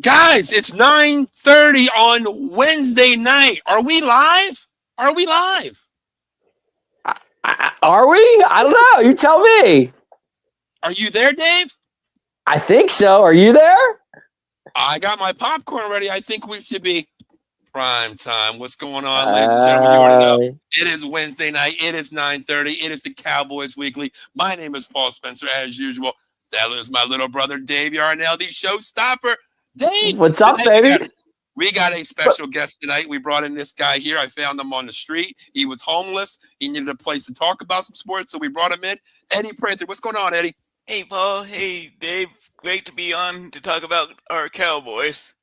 Guys, it's 9:30 on Wednesday night. Are we live? Are we live? Are we? I don't know. You tell me. Are you there, Dave? I think so. Are you there? I got my popcorn ready. I think we should be prime time. What's going on, ladies and gentlemen? You already know. It is Wednesday night. It is 9:30. It is the Cowboys Weekly. My name is Paul Spencer, as usual. That is my little brother, Dave Yarnell, the showstopper. Dave, what's up, baby? We got a special guest tonight. We brought in this guy here. I found him on the street. He was homeless. He needed a place to talk about some sports, so we brought him in. Eddie Prancer. What's going on, Eddie? Hey, Paul. Hey, Dave. Great to be on to talk about our Cowboys.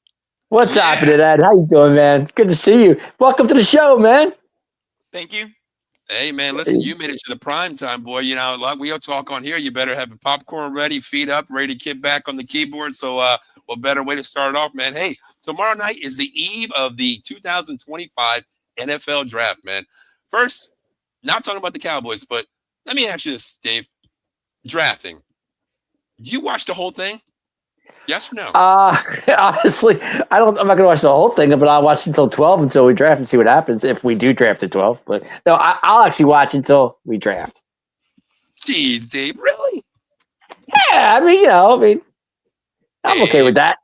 What's happening, Ed? How you doing, man? Good to see you. Welcome to the show, man. Thank you. Hey, man, listen, you made it to the prime time, boy. You know, like we'll talk on here. You better have the popcorn ready, feet up, ready to get back on the keyboard. So, what better way to start off, man? Hey, tomorrow night is the eve of the 2025 NFL draft, man. First, not talking about the Cowboys, but let me ask you this, Dave. Drafting. Do you watch the whole thing? Yes or no? Honestly, I'm not gonna watch the whole thing, but I'll watch until 12 until we draft and see what happens if we do draft at 12. But no, I'll actually watch until we draft. Jeez, Dave, really? Yeah, I'm okay with that.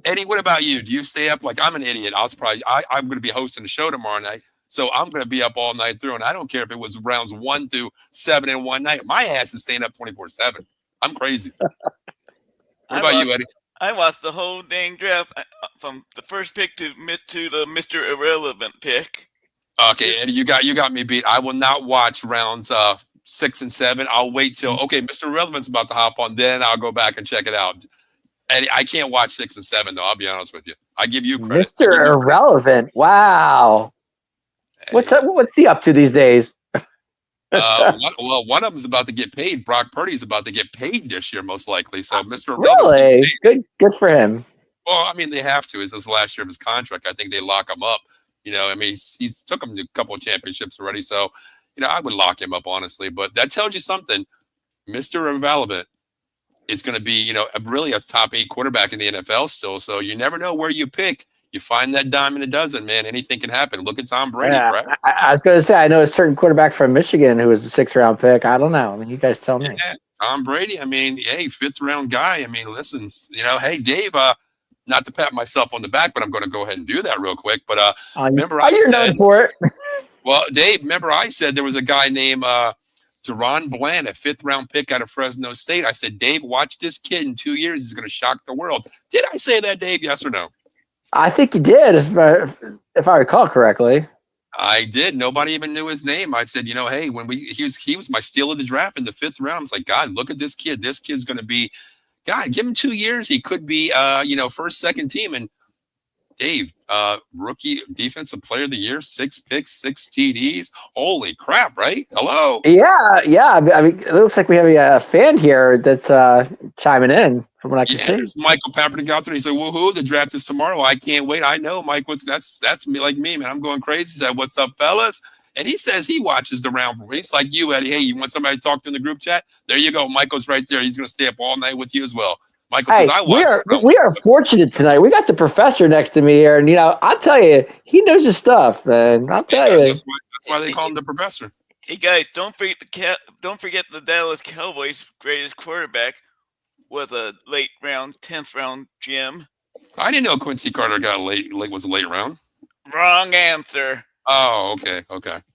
Eddie, what about you? Do you stay up? Like, I'm an idiot. I'm going to be hosting the show tomorrow night, so I'm going to be up all night through, and I don't care if it was rounds 1 through 7 in one night. My ass is staying up 24/7. I'm crazy. What about you, Eddie? I watched the whole dang draft from the first pick to the Mr. Irrelevant pick. Okay, Eddie, you got me beat. I will not watch rounds 6 and 7. I'll wait till Mr. Irrelevant's about to hop on, then I'll go back and check it out. Eddie, I can't watch 6 and 7 though. I'll be honest with you. I give you credit. Mr. Irrelevant. Wow. Hey, what's he up to these days? One of them's about to get paid. Brock Purdy's about to get paid this year, most likely. So, Mr. Really good for him. Well, I mean, they have to. It's the last year of his contract. I think they lock him up. You know, I mean, he's took him to a couple of championships already. So, I would lock him up honestly. But that tells you something. Mr. Irrelevant is going to be, really a top 8 quarterback in the NFL still. So you never know where you pick. You find that dime in a dozen, man. Anything can happen. Look at Tom Brady, right? I was going to say, I know a certain quarterback from Michigan who was a 6th-round pick. I don't know. I mean, you guys tell me. Yeah, Tom Brady. I mean, hey, 5th-round guy. I mean, listen, hey, Dave, not to pat myself on the back, but I'm going to go ahead and do that real quick. But remember you're known for it. Well, Dave, remember I said there was a guy named Deron Bland, a 5th-round pick out of Fresno State. I said, Dave, watch this kid in 2 years. He's going to shock the world. Did I say that, Dave? Yes or no? I think you did, if I recall correctly. I did. Nobody even knew his name. I said, hey, when he was my steal of the draft in the 5th round. I was like, God, look at this kid. This kid's going to be, God, give him 2 years. He could be, first, second team. And Dave, rookie defensive player of the year, 6 picks, 6 TDs. Holy crap, right? Hello. Yeah. I mean, it looks like we have a fan here that's chiming in from what I can see. Michael Papernick out there. He said, woohoo, the draft is tomorrow. I can't wait. I know, Mike. That's me, like me, man. I'm going crazy. He said, what's up, fellas? And he says he watches the round for me. It's like you, Eddie. Hey, you want somebody to talk to in the group chat? There you go. Michael's right there. He's going to stay up all night with you as well. Michael says, I watch. We are fortunate tonight. We got the professor next to me here, and I'll tell you, he knows his stuff, man. I'll tell you. That's why they call him the professor. Hey guys, don't forget the Dallas Cowboys' greatest quarterback was a late round, 10th round Jim. I didn't know Quincy Carter got was a late round. Wrong answer. Oh, okay.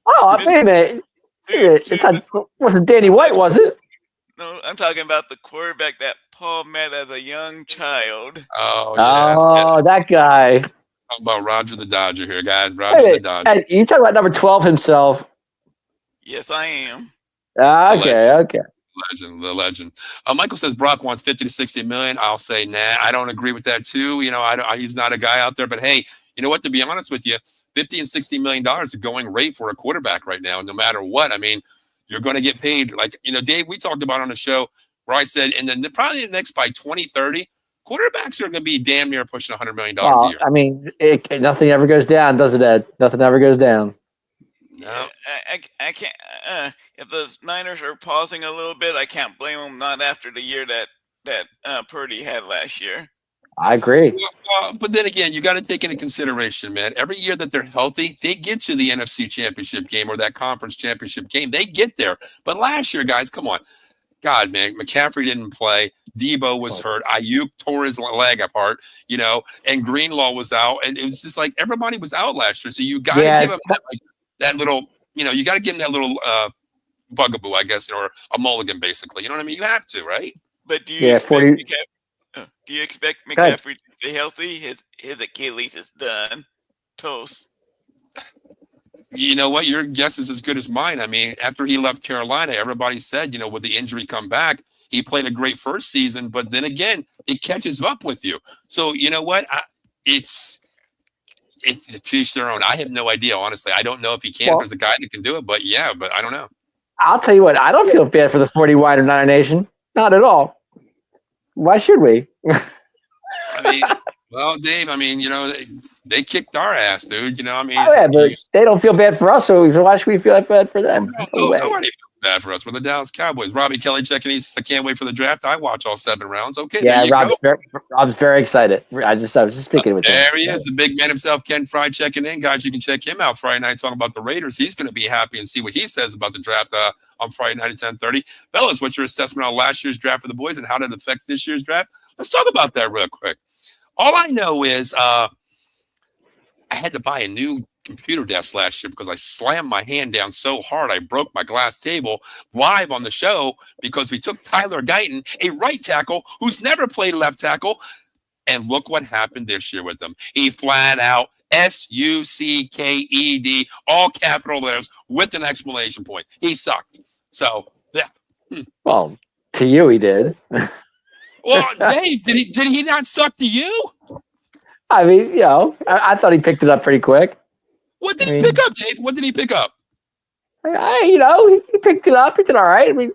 Oh, wait a minute. It wasn't Danny White, was it? No, I'm talking about the quarterback that Paul met as a young child. Oh, yes. That guy. How about Roger the Dodger here, guys? Roger the Dodger. And you talking about number 12 himself? Yes, I am. Okay. The legend. Michael says Brock wants 50 to 60 million. I'll say, nah, I don't agree with that too. He's not a guy out there, but hey, you know what? To be honest with you, 50 and 60 million dollars is going rate for a quarterback right now, no matter what. I mean, you're going to get paid. Like, Dave, we talked about on the show where I said, and then probably the next by 2030, quarterbacks are going to be damn near pushing $100 million a year. I mean, nothing ever goes down, does it, Ed? Nothing ever goes down. No. I can't. If the Niners are pausing a little bit, I can't blame them. Not after the year that Purdy had last year. I agree. But then again, you got to take into consideration, man. Every year that they're healthy, they get to the NFC Championship game or that conference championship game. They get there. But last year, guys, come on. God, man, McCaffrey didn't play. Debo was hurt. Ayuk tore his leg apart, and Greenlaw was out. And it was just like everybody was out last year. So you got to give them that little, you got to give them that little bugaboo, I guess, or a mulligan, basically. You know what I mean? You have to, right? But do you expect McCaffrey to stay healthy? His Achilles is done. Toast. You know what? Your guess is as good as mine. I mean, after he left Carolina, everybody said, would the injury come back? He played a great first season, but then again, it catches up with you. So you know what? It's to each their own. I have no idea, honestly. I don't know if he can. If there's a guy that can do it, but I don't know. I'll tell you what. I don't feel bad for the 40 wide or Niner Nation. Not at all. Why should we? I mean, well, Dave, they kicked our ass, dude. But they don't feel bad for us, so why should we feel bad for them? Nobody feels bad for us. We're the Dallas Cowboys. Robbie Kelly checking in. I can't wait for the draft. I watch all 7 rounds. Okay, yeah, Rob's very excited. I was just speaking with him. There he is, the big man himself, Ken Fry, checking in. Guys, you can check him out Friday night talking about the Raiders. He's going to be happy and see what he says about the draft on Friday night at 10:30. Fellas, what's your assessment on last year's draft for the boys and how did it affect this year's draft? Let's talk about that real quick. All I know is I had to buy a new computer desk last year because I slammed my hand down so hard I broke my glass table live on the show because we took Tyler Guyton, a right tackle who's never played left tackle, and look what happened this year with him. He flat out SUCKED, all capital letters with an exclamation point. He sucked. So, yeah. Well, to you he did. Well, Dave, did he not suck to you? I mean, I thought he picked it up pretty quick. What did he pick up, Dave? What did he pick up? He picked it up. He did all right. I mean,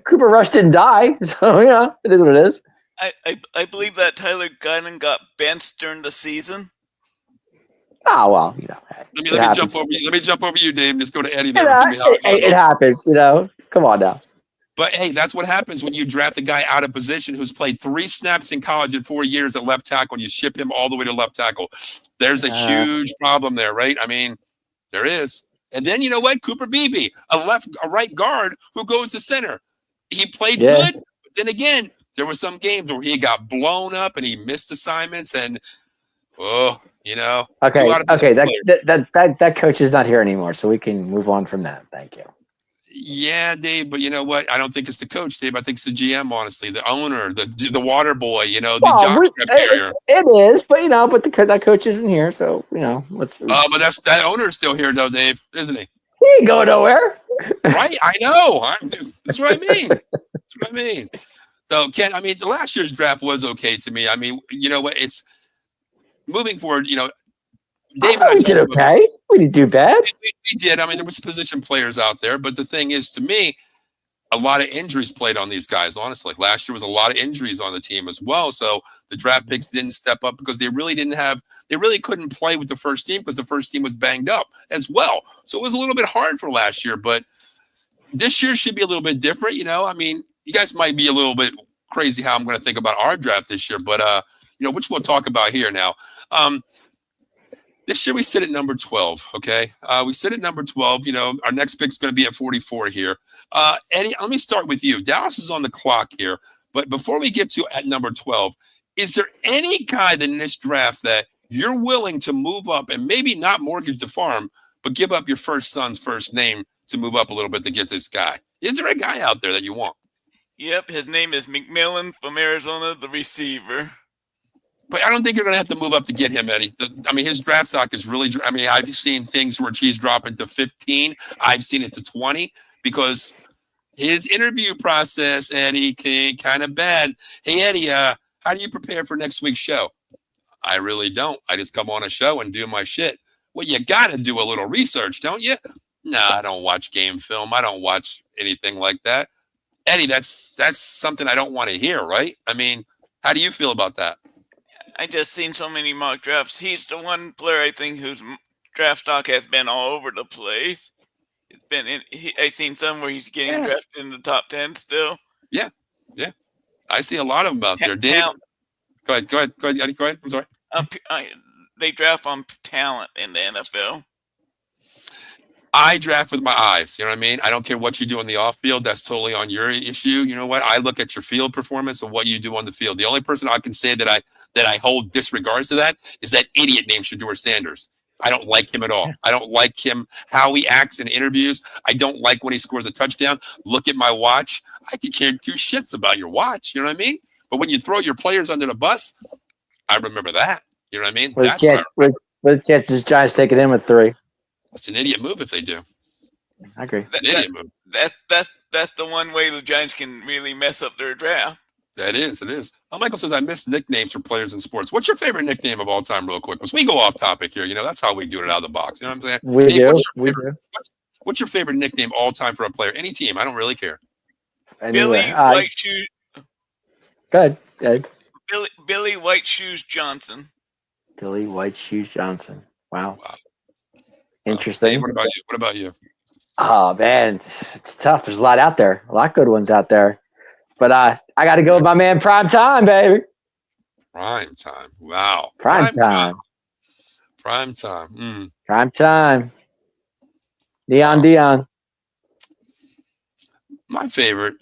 Cooper Rush didn't die, so it is what it is. I believe that Tyler Guyton got benched during the season. Oh well, Let me jump over you. Let me jump over you, Dave. Just go to Eddie there. It happens, Come on now. But hey, that's what happens when you draft a guy out of position who's played 3 snaps in college in 4 years at left tackle, and you ship him all the way to left tackle. There's a huge problem there, right? I mean, there is. And then you know what? Cooper Beebe, a right guard who goes to center. He played good, but then again, there were some games where he got blown up and he missed assignments, and Okay. That coach is not here anymore, so we can move on from that. Thank you. Yeah, Dave, but you know what? I don't think it's the coach, Dave. I think it's the GM, honestly, the owner, the water boy, the jockstrap carrier. It is, but that coach isn't here, so but that owner is still here, though, Dave, isn't he? He ain't going nowhere, right? I know. That's what I mean. That's what I mean. So, Ken, the last year's draft was okay to me. I mean, you know what? It's moving forward. Dave and I did okay. We didn't do bad. We did. There was position players out there, but the thing is, to me, a lot of injuries played on these guys. Honestly, last year was a lot of injuries on the team as well. So the draft picks didn't step up because they really couldn't play with the first team because the first team was banged up as well. So it was a little bit hard for last year, but this year should be a little bit different. You guys might be a little bit crazy how I'm going to think about our draft this year, but which we'll talk about here now. This year we sit at number 12, okay? We sit at number 12. Our next pick is going to be at 44 here. Eddie, let me start with you. Dallas is on the clock here, but before we get to at number 12, is there any guy in this draft that you're willing to move up and maybe not mortgage the farm, but give up your first son's first name to move up a little bit to get this guy? Is there a guy out there that you want? Yep, his name is McMillan from Arizona, the receiver. But I don't think you're going to have to move up to get him, Eddie. His draft stock is really – I've seen things where he's dropping to 15. I've seen it to 20 because his interview process, Eddie, kind of bad. Hey, Eddie, how do you prepare for next week's show? I really don't. I just come on a show and do my shit. Well, you got to do a little research, don't you? No, I don't watch game film. I don't watch anything like that. Eddie, that's something I don't want to hear, right? How do you feel about that? I just seen so many mock drafts. He's the one player I think whose draft stock has been all over the place. It's been I've seen some where he's getting drafted in the top 10 still. Yeah. I see a lot of them out there. Dave, Go ahead, Eddie. Go ahead. I'm sorry. They draft on talent in the NFL. I draft with my eyes. You know what I mean? I don't care what you do on the off field. That's totally on your issue. You know what? I look at your field performance and what you do on the field. The only person I can say that I hold disregards to that is that idiot named Shedeur Sanders. I don't like him at all. I don't like him, how he acts in interviews. I don't like when he scores a touchdown. Look at my watch. I could care two shits about your watch. You know what I mean? But when you throw your players under the bus, I remember that. You know what I mean? That's what the chances Giants taking him at 3. That's an idiot move if they do. I agree. That's an idiot move. That's the one way the Giants can really mess up their draft. That is, it is. Michael says, I miss nicknames for players in sports. What's your favorite nickname of all time, real quick? Because we go off topic here. You know, that's how we do it out of the box. You know what I'm saying? We do. What's your favorite nickname all time for a player? Any team. I don't really care. Billy White Shoes. Good. Good. Billy White Shoes Johnson. Billy White Shoes Johnson. Wow. Interesting. Hey, what about you? Oh, man. It's tough. There's a lot out there. A lot of good ones out there. But I got to go with my man Prime Time, baby. Prime Time. Wow. Prime Time. Prime Time. Prime Time. Dion. My favorite.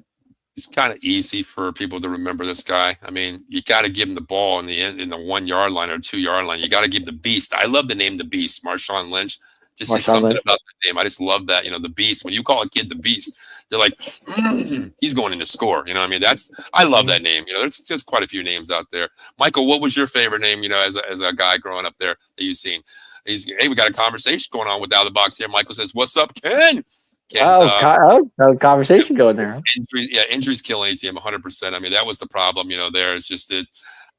It's kind of easy for people to remember this guy. I mean, you got to give him the ball in the 1 yard line or 2 yard line. You got to give the Beast. I love the name the Beast, Marshawn Lynch. Just something about the name. I just love that. You know, the Beast. When you call a kid the Beast, they're like, he's going in to score. You know what I mean? I love that name. You know, there's just quite a few names out there. Michael, what was your favorite name, you know, as a guy growing up there that you've seen? Hey, we got a conversation going on with Out of the Box here. Michael says, what's up, Ken? No conversation going there. Injuries kill any team 100%. I mean, that was the problem, you know, there. It's just,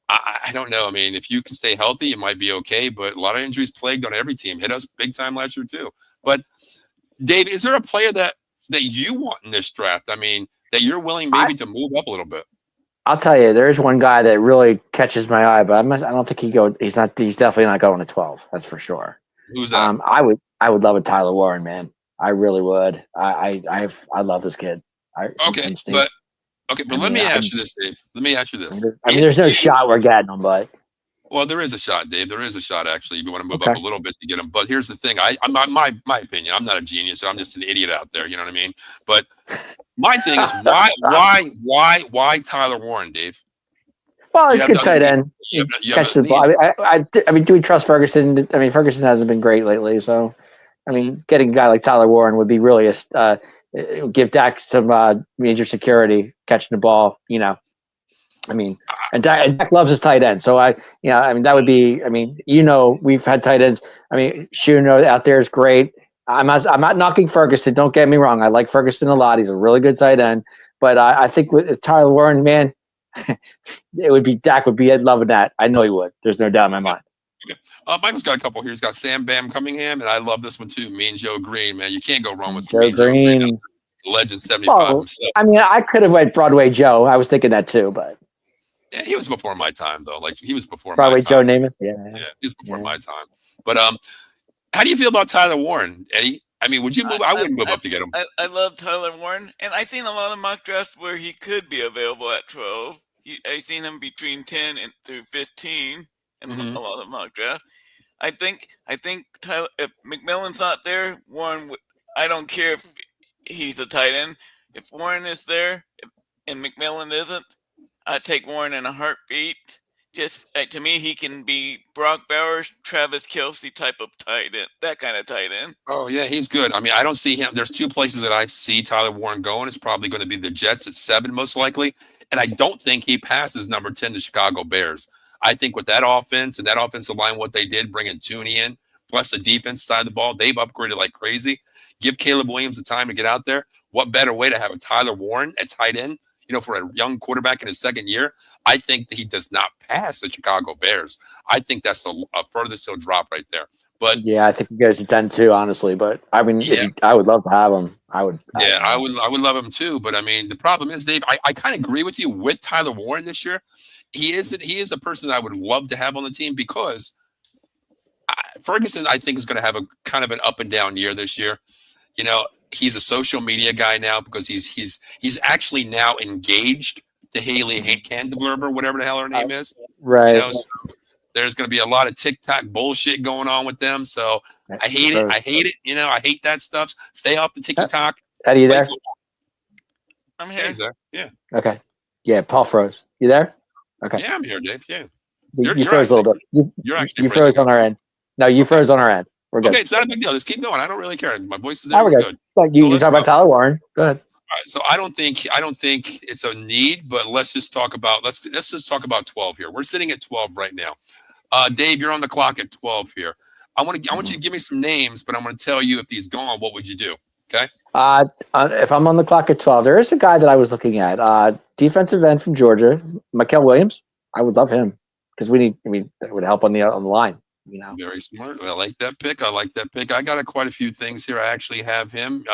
I don't know. I mean, if you can stay healthy, it might be okay, but a lot of injuries plagued on every team. Hit us big time last year too. But Dave, is there a player that you want in this draft? I mean, that you're willing maybe to move up a little bit? I'll tell you, there's one guy that really catches my eye, but I don't think he's definitely not going to 12. That's for sure. Who's that? I would love a Tyler Warren, man. I really would. I love this kid. But let me ask you this, Dave. Let me ask you this. I mean, there's no shot we're getting him, but. Well, there is a shot, Dave. There is a shot, actually. If you want to move up a little bit to get him. But here's the thing. My opinion, I'm not a genius. So I'm just an idiot out there. You know what I mean? But my thing is, why Tyler Warren, Dave? Well, he's a good tight end. Catch the ball. I mean, do we trust Ferguson? I mean, Ferguson hasn't been great lately. So, I mean, getting a guy like Tyler Warren would be really give Dak some major security catching the ball, you know. I mean, and Dak loves his tight end. So that would be, I mean, you know, we've had tight ends. I mean, Schuner out there is great. I'm not knocking Ferguson. Don't get me wrong. I like Ferguson a lot. He's a really good tight end. But I think with Tyler Warren, man, Dak would be loving that. I know he would. There's no doubt in my mind. Okay. Michael's got a couple here. He's got Sam Bam Cunningham, and I love this one too. Mean Joe Green, man. You can't go wrong with some Mean Joe Green. Legend 75 himself. I mean, I could have went Broadway Joe. I was thinking that too, but yeah, he was before my time though. Like he was before Broadway my time. Joe Namath. Yeah, he was before my time. But how do you feel about Tyler Warren, Eddie? I mean, would you move? I wouldn't move up to get him. I love Tyler Warren, and I've seen a lot of mock drafts where he could be available at 12. I've seen him between 10 and through 15 in a lot of mock drafts. I think Tyler, if McMillan's not there, Warren. I don't care if he's a tight end. If Warren is there and McMillan isn't, I'd take Warren in a heartbeat. Just to me, he can be Brock Bowers, Travis Kelce type of tight end, that kind of tight end. Oh yeah, he's good. I mean, I don't see him. There's two places that I see Tyler Warren going. It's probably going to be the Jets at 7, most likely, and I don't think he passes number 10 to Chicago Bears. I think with that offense and that offensive line, what they did, bringing Tooney in, plus the defense side of the ball, they've upgraded like crazy. Give Caleb Williams the time to get out there. What better way to have a Tyler Warren at tight end, you know, for a young quarterback in his second year? I think that he does not pass the Chicago Bears. I think that's a furthest he'll drop right there. But yeah, I think he goes to 10 too, honestly. But I mean, I would love to have him. I would love him too. But I mean, the problem is, Dave, I kind of agree with you with Tyler Warren this year. He is a person that I would love to have on the team because Ferguson, I think, is going to have a kind of an up and down year this year. You know, he's a social media guy now because he's actually now engaged to Haley Candler, whatever the hell her name is. Right. So there's going to be a lot of TikTok bullshit going on with them. So I hate it. I hate it. I hate that stuff. Stay off the TikTok. Eddie, you there? I'm here. Yeah. Okay. Yeah, Paul froze. You there? Okay. Yeah, I'm here, Dave. Yeah. You froze a little bit. You froze on our end. No, you froze on our end. We're good. Okay, it's not a big deal. Just keep going. I don't really care. My voice is there. We're good. But you talk about Tyler Warren. Go ahead. All right, so I don't think it's a need, but let's just talk about 12 here. We're sitting at 12 right now. Dave, you're on the clock at 12 here. I want you to give me some names, but I'm going to tell you if he's gone, what would you do? Okay. If I'm on the clock at 12, there is a guy that I was looking at. Defensive end from Georgia, Mikael Williams. I would love him because that would help on the line. Very smart. I like that pick. I got quite a few things here. I actually have him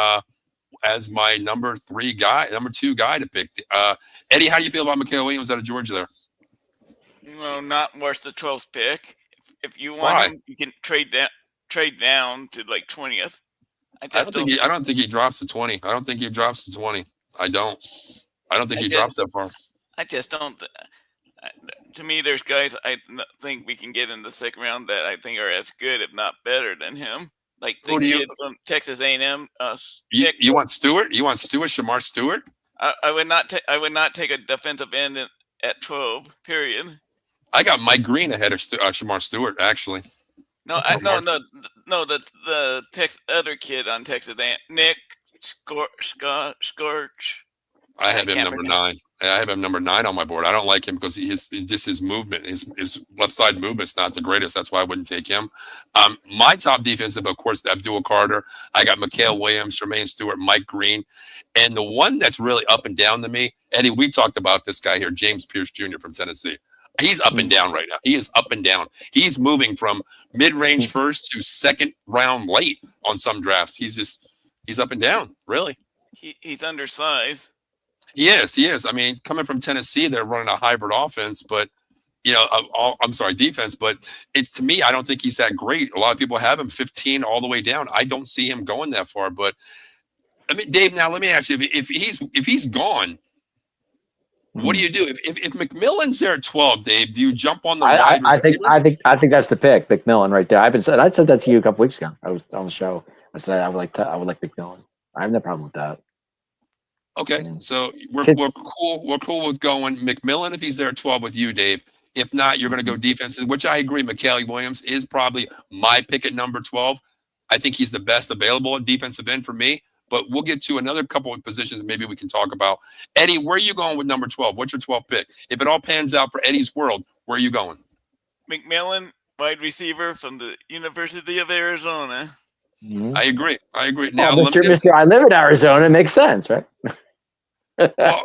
as my number 2 guy to pick. Eddie, how do you feel about Mikael Williams out of Georgia there? Not worth the 12th pick. If you want him, you can trade down to like 20th. I don't think he drops to 20. I don't think he drops to 20. I don't think he drops that far. I just don't. To me, there's guys I think we can get in the second round that I think are as good, if not better, than him. Like the kid from Texas A&M. You want Stewart? You want Stewart? Shamar Stewart? I would not take a defensive end at 12. Period. I got Mike Green ahead of Shamar Stewart, actually. No. The other kid on Texas A&M, Nick Scorch. I have him number 9. I have him number 9 on my board. I don't like him because his movement, his left side movement's not the greatest. That's why I wouldn't take him. My top defensive, of course, Abdul Carter. I got Mikael Williams, Tremaine Stewart, Mike Green, and the one that's really up and down to me, Eddie. We talked about this guy here, James Pierce Jr. from Tennessee. He's up and down right now. He is up and down. He's moving from mid-range first to second round late on some drafts. He's up and down, really. He's undersized. He is. I mean, coming from Tennessee, they're running a hybrid offense, but defense. But to me, I don't think he's that great. A lot of people have him 15 all the way down. I don't see him going that far. But I mean, Dave, now let me ask you: if he's gone, what do you do? If McMillan's there at 12, Dave, do you jump on the wide receiver? I think that's the pick, McMillan, right there. I said that to you a couple weeks ago. I was on the show. I said I would like McMillan. I have no problem with that. Okay, so we're cool. We're cool with going McMillan if he's there at 12 with you, Dave. If not, you're going to go defensive, which I agree. Mikael Williams is probably my pick at number 12. I think he's the best available at defensive end for me. But we'll get to another couple of positions maybe we can talk about. Eddie, where are you going with number 12? What's your 12th pick? If it all pans out for Eddie's world, where are you going? McMillan, wide receiver from the University of Arizona. I agree. Now, Mr. I live in Arizona. It makes sense, right? Well,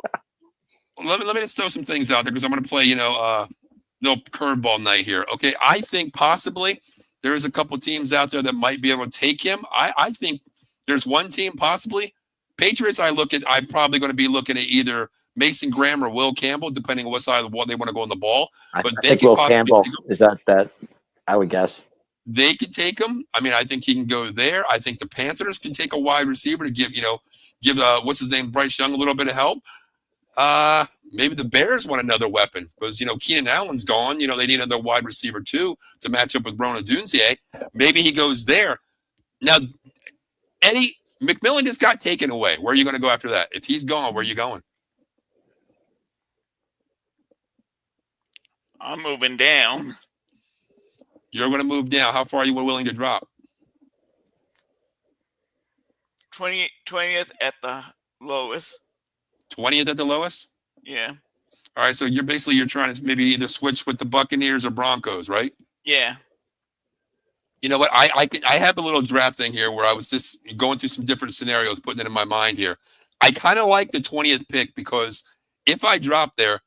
let me just throw some things out there because I'm going to play, little curveball night here. Okay, I think possibly there's a couple teams out there that might be able to take him. I think there's one team possibly. Patriots, I'm probably going to be looking at either Mason Graham or Will Campbell, depending on what side of the ball they want to go on the ball. But I think Will Campbell is that I would guess. They could take him. I mean, I think he can go there. I think the Panthers can take a wide receiver to give what's his name, Bryce Young, a little bit of help. Maybe the Bears want another weapon because Keenan Allen's gone. They need another wide receiver too to match up with Rona Dunzier. Maybe he goes there. Now, Eddie McMillan just got taken away. Where are you going to go after that? If he's gone, where are you going? I'm moving down. You're going to move down. How far are you willing to drop? 20th at the lowest. 20th at the lowest? Yeah. All right, so you're trying to maybe either switch with the Buccaneers or Broncos, right? Yeah. You know what? I have a little draft thing here where I was just going through some different scenarios, putting it in my mind here. I kind of like the 20th pick because if I drop there,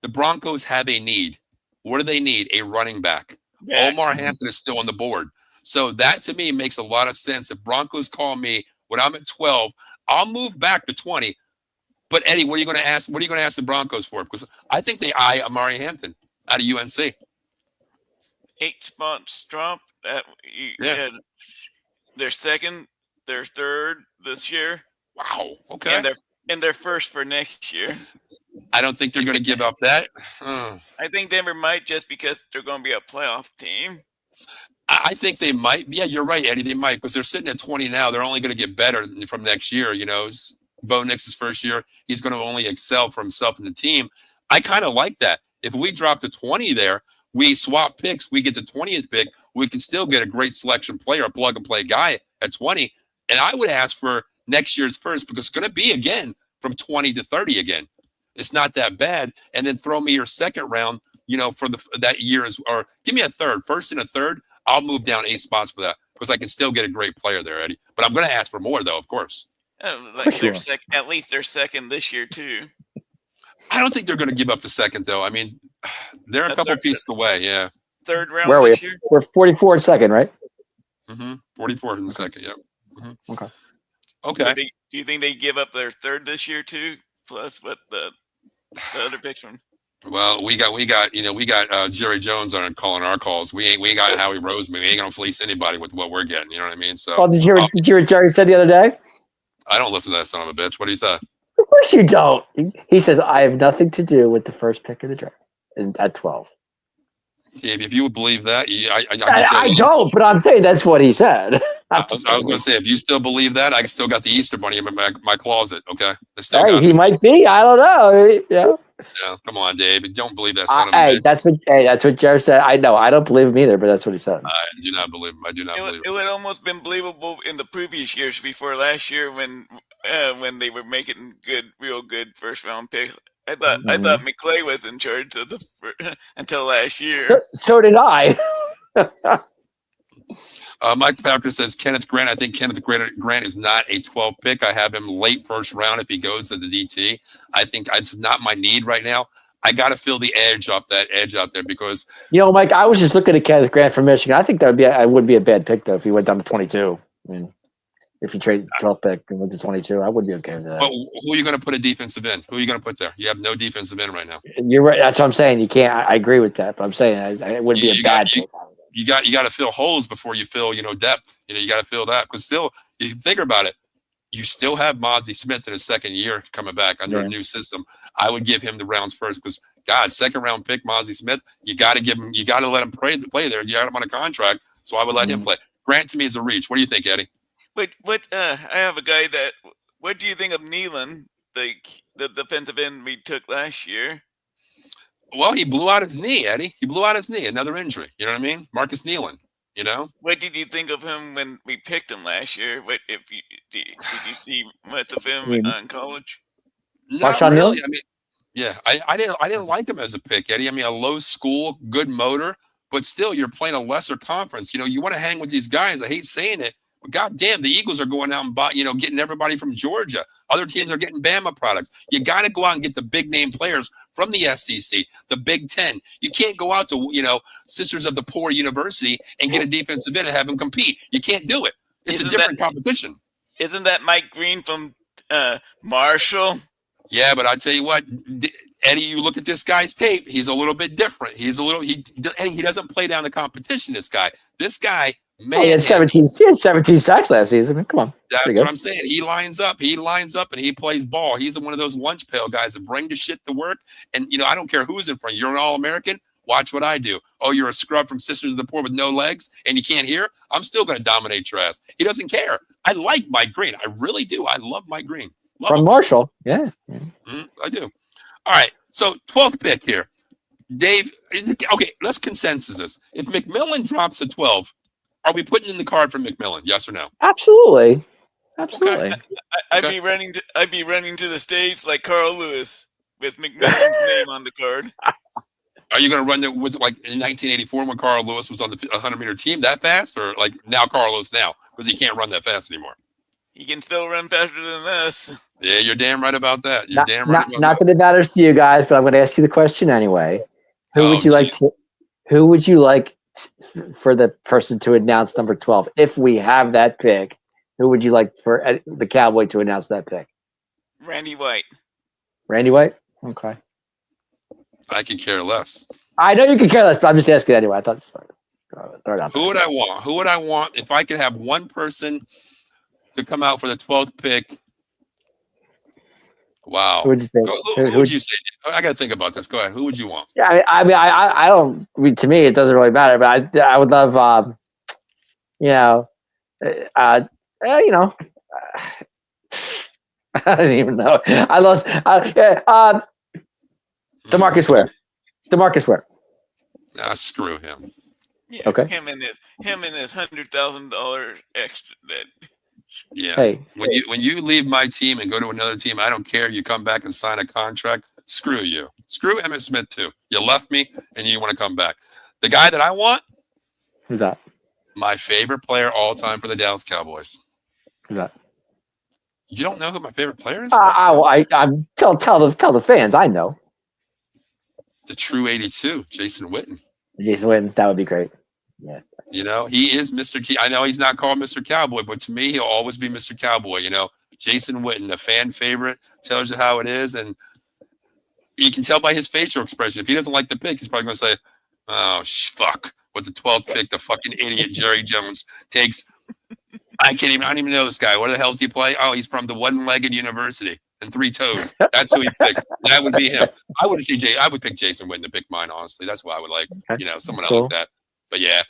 the Broncos have a need. What do they need? A running back. Yeah. Omar Hampton is still on the board. So that to me makes a lot of sense. If Broncos call me when I'm at 12, I'll move back to 20. But Eddie, what are you going to ask? What are you going to ask the Broncos for? Because I think they eye Omari Hampton out of UNC. 8 spots drop. They're second, they're third this year. Wow. Okay. and they're first for next year. I don't think they're going to give up that. I think Denver might just because they're going to be a playoff team. I think they might. Yeah, you're right, Eddie. They might because they're sitting at 20 now. They're only going to get better from next year. Bo Nix's first year. He's going to only excel for himself and the team. I kind of like that. If we drop to 20 there, we swap picks. We get the 20th pick. We can still get a great selection player, a plug-and-play guy at 20. And I would ask for next year's first because it's going to be, again, from 20 to 30 again. It's not that bad. And then throw me your second round, for that year or give me a third, first and a third. I'll move down 8 spots for that because I can still get a great player there, Eddie. But I'm going to ask for more, though, of course. Sure. At least they're second this year, too. I don't think they're going to give up the second, though. I mean, they're a couple pieces away, yeah. Third round this year? We're 44 in second, right? 44 in the second, yeah. Okay. Okay. Do you think they give up their third this year, too? Plus what the other picks from? Well, we got Jerry Jones on calling our calls. We ain't got Howie Roseman. We ain't gonna fleece anybody with what we're getting. You know what I mean? So. Well, did you hear what Jerry said the other day? I don't listen to that son of a bitch. What do you say? Of course you don't. He says I have nothing to do with the first pick of the draft at 12. Yeah, if you would believe that, I don't. But I'm saying that's what he said. I was going to say, if you still believe that, I still got the Easter Bunny in my closet. Okay, he might be. I don't know. Yeah. Yeah, come on, Dave. Don't believe that son of a bitch. That's what Jared said. I know. I don't believe him either, but that's what he said. I do not believe him. I do not believe him. It would almost been believable in the previous years before last year when they were making real good first round picks. I thought McClay was in charge of until last year. So did I. Mike Packer says Kenneth Grant. I think Kenneth Grant is not a 12 pick. I have him late first round if he goes to the DT. I think it's not my need right now. I got to feel the edge off that edge out there because Mike, I was just looking at Kenneth Grant from Michigan. I think that would be a bad pick though if he went down to 22. I mean, if you trade 12 pick and went to 22, I would be okay with that. But who are you going to put a defensive end? Who are you going to put there? You have no defensive end right now. You're right. That's what I'm saying. You can't. I agree with that. But I'm saying it wouldn't be a bad pick. You got to fill holes before you fill, depth. You got to fill that because still, you think about it. You still have Mozzie Smith in his second year coming back under a new system. I would give him the rounds first because second round pick Mozzie Smith. You got to give him. You got to let him play there. You got him on a contract, so I would let him play. Grant to me is a reach. What do you think, Eddie? I have a guy that. What do you think of Nealon, the defensive end we took last year? Well, he blew out his knee, Eddie. He blew out his knee. Another injury. You know what I mean? Marcus Nealon. What did you think of him when we picked him last year? Did you see much of him in college? Not really. I mean, yeah, I didn't like him as a pick, Eddie. I mean, a low school, good motor, but still, you're playing a lesser conference. You want to hang with these guys. I hate saying it, but goddamn, the Eagles are going out and getting everybody from Georgia. Other teams are getting Bama products. You got to go out and get the big name players from the SEC, the Big Ten. You can't go out to Sisters of the Poor University and get a defensive end and have them compete. You can't do it. It's a different competition. Isn't that Mike Green from Marshall? Yeah, but I tell you what, Eddie, you look at this guy's tape. He's a little bit different. He doesn't play down the competition. This guy. Man, he had 17 sacks last season. I mean, come on. That's what I'm saying. He lines up and he plays ball. He's one of those lunch pail guys that bring the shit to work. And, I don't care who's in front. You're an All-American. Watch what I do. Oh, you're a scrub from Sisters of the Poor with no legs and you can't hear? I'm still going to dominate your ass. He doesn't care. I like Mike Green. I really do. I love Mike Green. From Marshall. Yeah. I do. All right. So 12th pick here. Dave, okay, let's consensus this. If McMillan drops a 12, are we putting in the card for McMillan? Yes or no? Absolutely. Okay. I'd be running to the stage like Carl Lewis with McMillan's name on the card. Are you going to run it with like in 1984 when Carl Lewis was on the 100-meter team that fast, or like now Carlos now because he can't run that fast anymore? He can still run faster than us. Yeah, you're damn right about that. Not that it matters to you guys, but I'm going to ask you the question anyway. Who would you like for the person to announce number 12? If we have that pick, who would you like for the Cowboy to announce that pick? Randy White. Randy White? Okay. I could care less. I know you could care less, but I'm just asking anyway. I thought throw it out there. Who would I want if I could have one person to come out for the 12th pick? Wow. Who would you say? Who would you say? I got to think about this. Go ahead. Who would you want? Yeah, I don't. I mean, to me, it doesn't really matter. But I would love, you know, you know, I don't even know. I lost. DeMarcus Ware. DeMarcus Ware. Screw him. Yeah, okay. Him and his $100,000 extra. Yeah. Hey, when you leave my team and go to another team, I don't care. You come back and sign a contract. Screw you. Screw Emmitt Smith too. You left me and you want to come back. The guy that I want. Who's that? My favorite player all time for the Dallas Cowboys. Who's that? You don't know who my favorite player is? I'm tell the fans. I know. The true 82, Jason Witten. Jason Witten, that would be great. Yeah. You know, he is Mr. I know he's not called Mr. Cowboy, but to me, he'll always be Mr. Cowboy. You know, Jason Witten, a fan favorite, tells you how it is. And you can tell by his facial expression. If he doesn't like the pick, he's probably going to say, oh, fuck. With the 12th pick, the fucking idiot Jerry Jones takes. I don't even know this guy. What the hell does he play? Oh, he's from the one-legged university and three-toed. That's who he picked. That would be him. I would pick Jason Witten to pick mine, honestly. That's what I would like. You know, someone cool. like that. But yeah,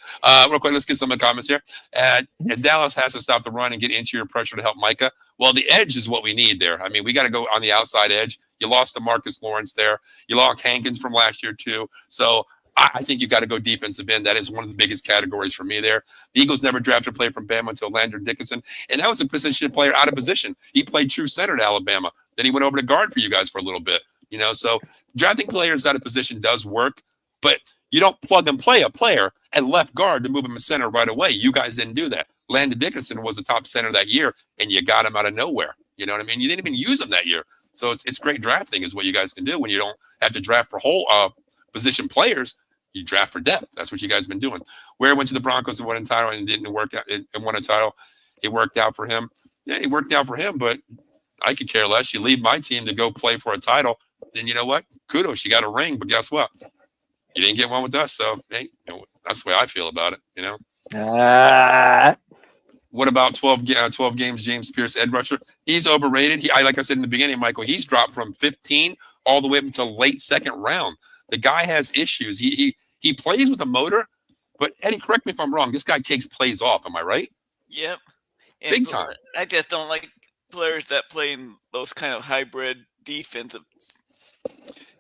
real quick, let's get some of the comments here. As Dallas has to stop the run and get interior pressure to help Micah, well, the edge is what we need there. I mean, we got to go on the outside edge. You lost to Marcus Lawrence there. You lost Hankins from last year too. So I think you got to go defensive end. That is one of the biggest categories for me there. The Eagles never drafted a player from Bama until Landon Dickinson, and that was a position player out of position. He played true center at Alabama. Then he went over to guard for you guys for a little bit. You know, so drafting players out of position does work, but you don't plug and play a player at left guard to move him to center right away. You guys didn't do that. Landon Dickinson was the top center that year, and you got him out of nowhere. You know what I mean? You didn't even use him that year. So it's great drafting is what you guys can do when you don't have to draft for whole position players. You draft for depth. That's what you guys have been doing. Ware went to the Broncos and won a title and didn't work out and won a title. It worked out for him. Yeah, it worked out for him, but I could care less. You leave my team to go play for a title, then you know what? Kudos, you got a ring, but guess what? You didn't get one with us, so hey, you know, that's the way I feel about it. You know. What about 12 games? James Pierce, edge rusher. He's overrated. Like I said in the beginning, Michael, he's dropped from 15 all the way up until late second round. The guy has issues. He plays with a motor, but Eddie, correct me if I'm wrong. This guy takes plays off. Am I right? Yep. And big time. I just don't like players that play in those kind of hybrid defensive.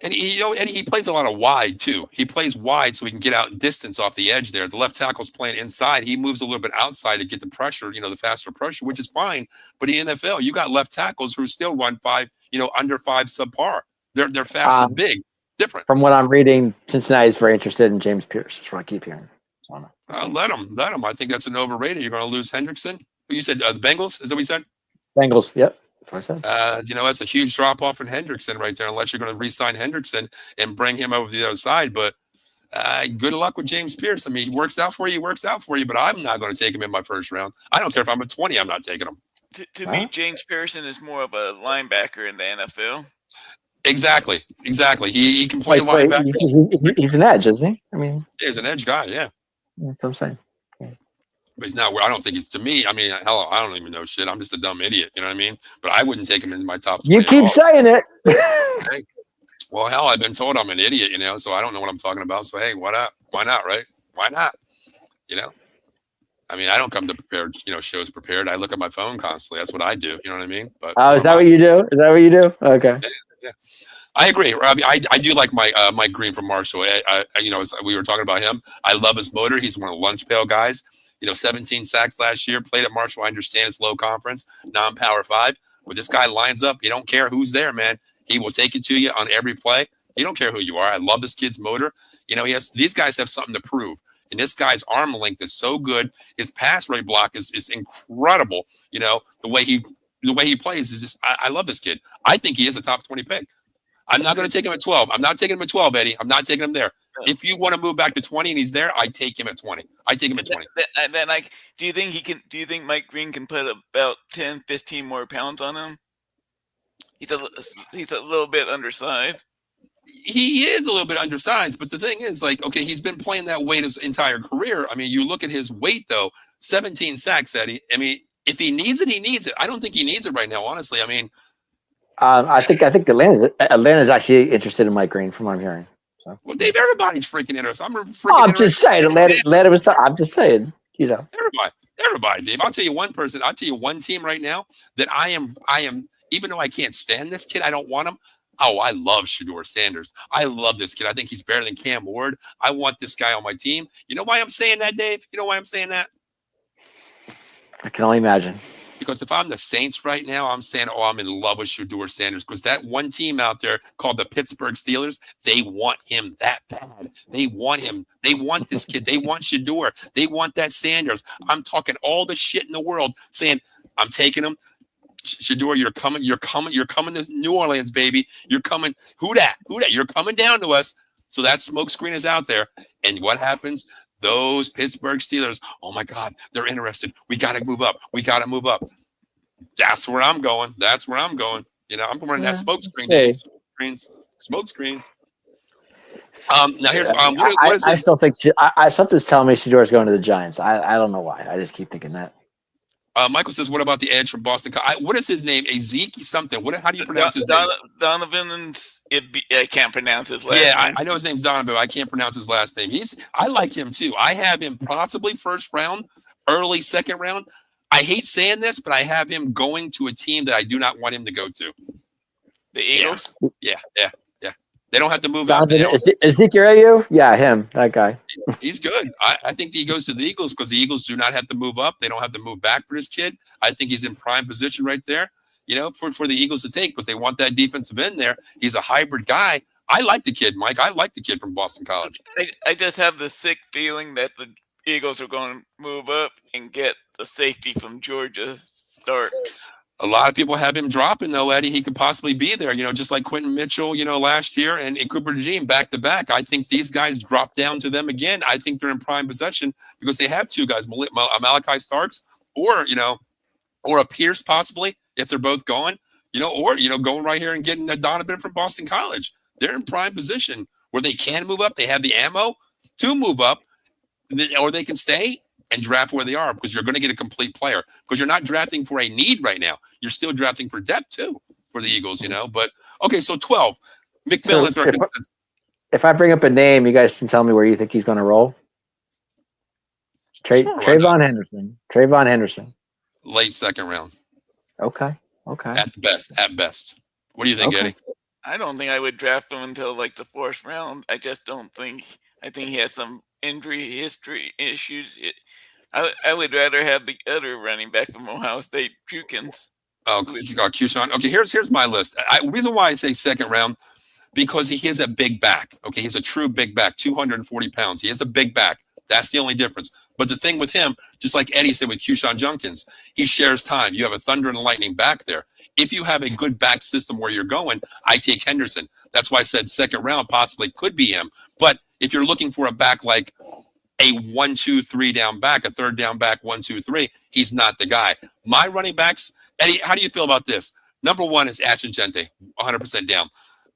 And he plays a lot of wide too. He plays wide so he can get out distance off the edge there. The left tackle's playing inside. He moves a little bit outside to get the pressure, the faster pressure, which is fine. But in the NFL, you got left tackles who still run 5, under 5 subpar. They're fast and big. Different. From what I'm reading, Cincinnati is very interested in James Pierce. That's what I keep hearing. So let him. I think that's an overrated. You're going to lose Hendrickson. You said the Bengals? Is that what you said? Bengals. Yep. That's what I said. That's a huge drop off in Hendrickson right there, unless you're going to re-sign Hendrickson and bring him over to the other side. But good luck with James Pierce. I mean, he works out for you, but I'm not going to take him in my first round. I don't care if I'm at 20, I'm not taking him. To me, James Pearson is more of a linebacker in the NFL. Exactly. He can play linebacker. He's an edge, isn't he? I mean, he's an edge guy. Yeah. That's what I'm saying. But he's not. I don't think he's to me. I mean, hell, I don't even know shit. I'm just a dumb idiot. You know what I mean? But I wouldn't take him in my top 20. You keep saying it. Hey, well, hell, I've been told I'm an idiot. So I don't know what I'm talking about. So hey, why not? Why not? Right? Why not? I mean, I don't come to prepared, shows prepared. I look at my phone constantly. That's what I do. You know what I mean? But is that what you do? Is that what you do? Okay. Yeah. I agree, Robbie. I do like Mike Green from Marshall. As we were talking about him, I love his motor. He's one of the lunch pail guys. 17 sacks last year. Played at Marshall. I understand it's low conference, non-power 5. But this guy lines up. You don't care who's there, man. He will take it to you on every play. You don't care who you are. I love this kid's motor. These guys have something to prove. And this guy's arm length is so good. His pass rate block is incredible. The way he plays is just. I love this kid. I think he is a top 20 pick. I'm not going to take him at 12. I'm not taking him at 12, Eddie. I'm not taking him there. If you want to move back to 20 and he's there, I take him at 20. I take him at 20. Then, do you think do you think Mike Green can put about 10, 15 more pounds on him? He's a little bit undersized. He is a little bit undersized, but the thing is, he's been playing that weight his entire career. I mean, you look at his weight, though, 17 sacks, Eddie. I mean, if he needs it, he needs it. I don't think he needs it right now, honestly. I mean, I think Atlanta's actually interested in Mike Green, from what I'm hearing. So. Well, Dave, everybody's freaking interested. I'm just saying, Atlanta was. I'm just saying, Everybody, Dave. I'll tell you one person. I'll tell you one team right now that I am. Even though I can't stand this kid, I don't want him. Oh, I love Shedeur Sanders. I love this kid. I think he's better than Cam Ward. I want this guy on my team. You know why I'm saying that, Dave? You know why I'm saying that? I can only imagine. Because if I'm the Saints right now, I'm saying, I'm in love with Shedeur Sanders, because that one team out there called the Pittsburgh Steelers, they want him that bad. They want him. They want this kid. They want Shedeur. They want that Sanders. I'm talking all the shit in the world, saying, I'm taking him. Shedeur, you're coming to New Orleans, baby. You're coming. Who that? You're coming down to us. So that smoke screen is out there. And what happens? Those Pittsburgh Steelers, oh my God, they're interested. We got to move up. That's where I'm going. I'm running that smoke screen, Dave. Smoke screens. Now here's what is I still think something's telling me Shedeur's going to the Giants. I don't know why. I just keep thinking that. Michael says, what about the edge from Boston? What is his name? Ezekiel something. How do you pronounce his name? Donovan. I can't pronounce his last name. Yeah, I know his name's Donovan, but I can't pronounce his last name. I like him too. I have him possibly first round, early second round. I hate saying this, but I have him going to a team that I do not want him to go to. The Eagles? Yeah. They don't have to move out. Ezekiel? Yeah, him, that guy. He's good. I think he goes to the Eagles because the Eagles do not have to move up. They don't have to move back for this kid. I think he's in prime position right there, for the Eagles to take, because they want that defensive end there. He's a hybrid guy. I like the kid, Mike. I like the kid from Boston College. I just have the sick feeling that the Eagles are going to move up and get the safety from Georgia start. A lot of people have him dropping, though, Eddie. He could possibly be there, just like Quentin Mitchell, last year, and Cooper DeJean back-to-back. I think these guys drop down to them again. I think they're in prime possession because they have two guys, Malachi Starks or a Pierce possibly, if they're both gone, or going right here and getting a Donovan from Boston College. They're in prime position where they can move up. They have the ammo to move up, or they can stay and draft where they are, because you're going to get a complete player, because you're not drafting for a need right now. You're still drafting for depth too for the Eagles, But okay, so 12. McMillan's our consensus. If I bring up a name, you guys can tell me where you think he's going to roll. Trayvon Henderson. Trayvon Henderson. Late second round. Okay. At best. What do you think, Eddie? I don't think I would draft him until like the fourth round. I just don't think. I think he has some injury history issues. I would rather have the other running back from Ohio State, Jukins. Oh, you got Q-Sean. Okay, here's my list. Reason why I say second round, because he has a big back. Okay, he's a true big back, 240 pounds. He has a big back. That's the only difference. But the thing with him, just like Eddie said with Q-Sean Junkins, he shares time. You have a thunder and a lightning back there. If you have a good back system where you're going, I take Henderson. That's why I said second round possibly could be him. But if you're looking for a back like a 1-2-3 down back, a third down back, 1-2-3, he's not the guy. My running backs, Eddie, how do you feel about this? Number one is Achingente, 100% down.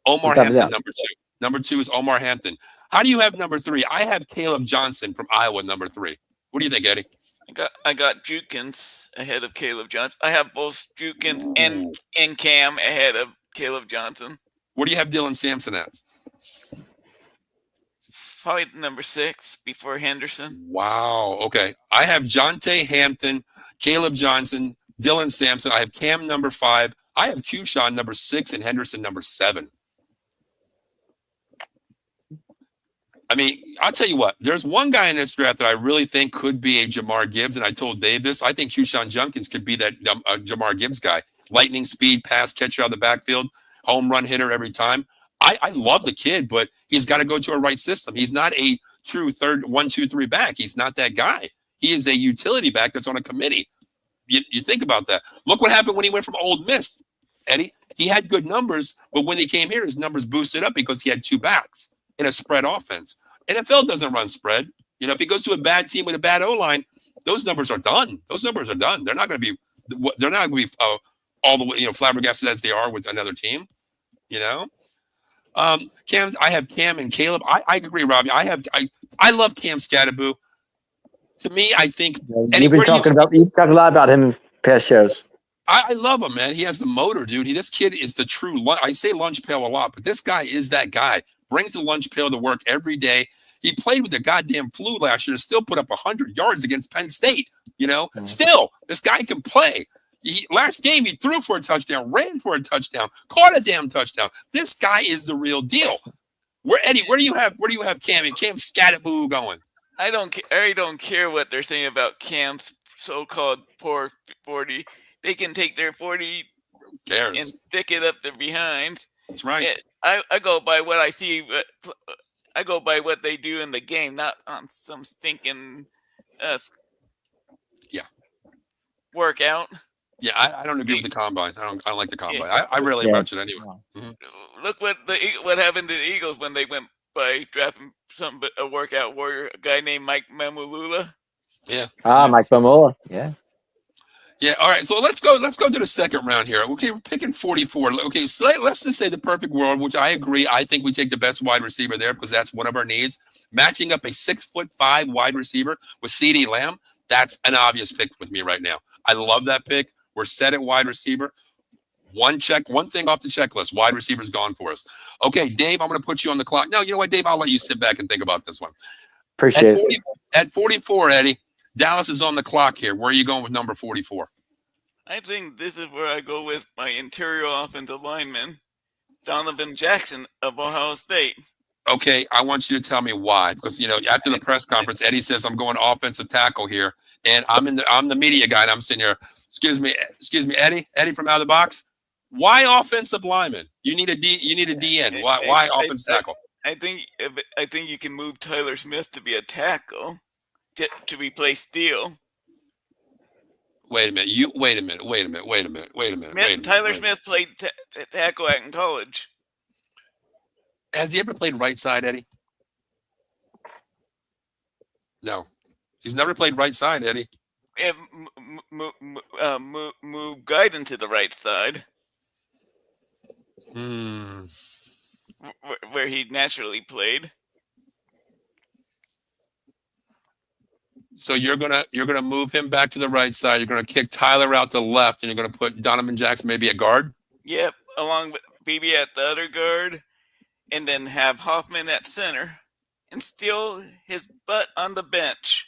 Omar Hampton, number two. Number two is Omar Hampton. How do you have number three? I have Caleb Johnson from Iowa, number three. What do you think, Eddie? I got Jukins ahead of Caleb Johnson. I have both Jukins and Cam ahead of Caleb Johnson. What do you have Dylan Sampson at? Probably number 6 before Henderson. Wow. Okay. I have Jonte Hampton, Caleb Johnson, Dylan Sampson. I have Cam number 5. I have Q-Sean number 6 and Henderson number 7. I mean, I'll tell you what. There's one guy in this draft that I really think could be a Jamar Gibbs, and I told Dave this. I think Q-Sean Junkins could be that Jamar Gibbs guy. Lightning speed, pass catcher out of the backfield, home run hitter every time. I love the kid, but he's got to go to a right system. He's not a true 1-2-3 back. He's not that guy. He is a utility back that's on a committee. You think about that. Look what happened when he went from Ole Miss, Eddie. He had good numbers, but when he came here, his numbers boosted up because he had two backs in a spread offense. NFL doesn't run spread. If he goes to a bad team with a bad O-line, those numbers are done. They're not going to be all the way, flabbergasted as they are with another team, I have Cam and Caleb. I agree, Robbie. I love Cam Scatterboo. To me, I think you've talking a lot about him in past shows. I love him, man. He has the motor, dude. This kid is the true. I say lunch pail a lot, but this guy is that guy. Brings the lunch pail to work every day. He played with the goddamn flu last year and still put up 100 yards against Penn State. Still, this guy can play. Last game, he threw for a touchdown, ran for a touchdown, caught a damn touchdown. This guy is the real deal. Eddie? Where do you have Cam? Cam Scattaboo going? I don't care what they're saying about Cam's so-called poor 40. They can take their 40 and stick it up their behinds. That's right. I go by what I see. I go by what they do in the game, not on some stinking workout. Yeah, I don't agree with the combine. I don't like the combine. I rarely watch it anyway. Look what happened to the Eagles when they went by drafting a workout warrior, a guy named Mike Mamulula. Yeah. Mike Mamula. Yeah. Yeah. All right. So let's go to the second round here. Okay, we're picking 44. Okay, so let's just say the perfect world, which I agree. I think we take the best wide receiver there because that's one of our needs. Matching up a 6'5" wide receiver with CeeDee Lamb, that's an obvious pick with me right now. I love that pick. We're set at wide receiver. One thing off the checklist. Wide receiver's gone for us. Okay, Dave, I'm going to put you on the clock. No, you know what, Dave? I'll let you sit back and think about this one. Appreciate it. At 44, Eddie, Dallas is on the clock here. Where are you going with number 44? I think this is where I go with my interior offensive lineman, Donovan Jackson of Ohio State. Okay, I want you to tell me why. Because after the press conference, Eddie says I'm going offensive tackle here, and I'm the media guy, and I'm sitting here. Excuse me, Eddie from out of the box. Why offensive lineman? You need a DN. Why offensive tackle? I think you can move Tyler Smith to be a tackle to replace Steele. Wait a minute. Tyler Smith played tackle in college. Has he ever played right side, Eddie? No, he's never played right side, Eddie. Move Guyton to the right side. Where he naturally played. So you're gonna move him back to the right side. You're gonna kick Tyler out to left, and you're gonna put Donovan Jackson maybe at guard. Yep, along with BB at the other guard, and then have Hoffman at center, and steal his butt on the bench.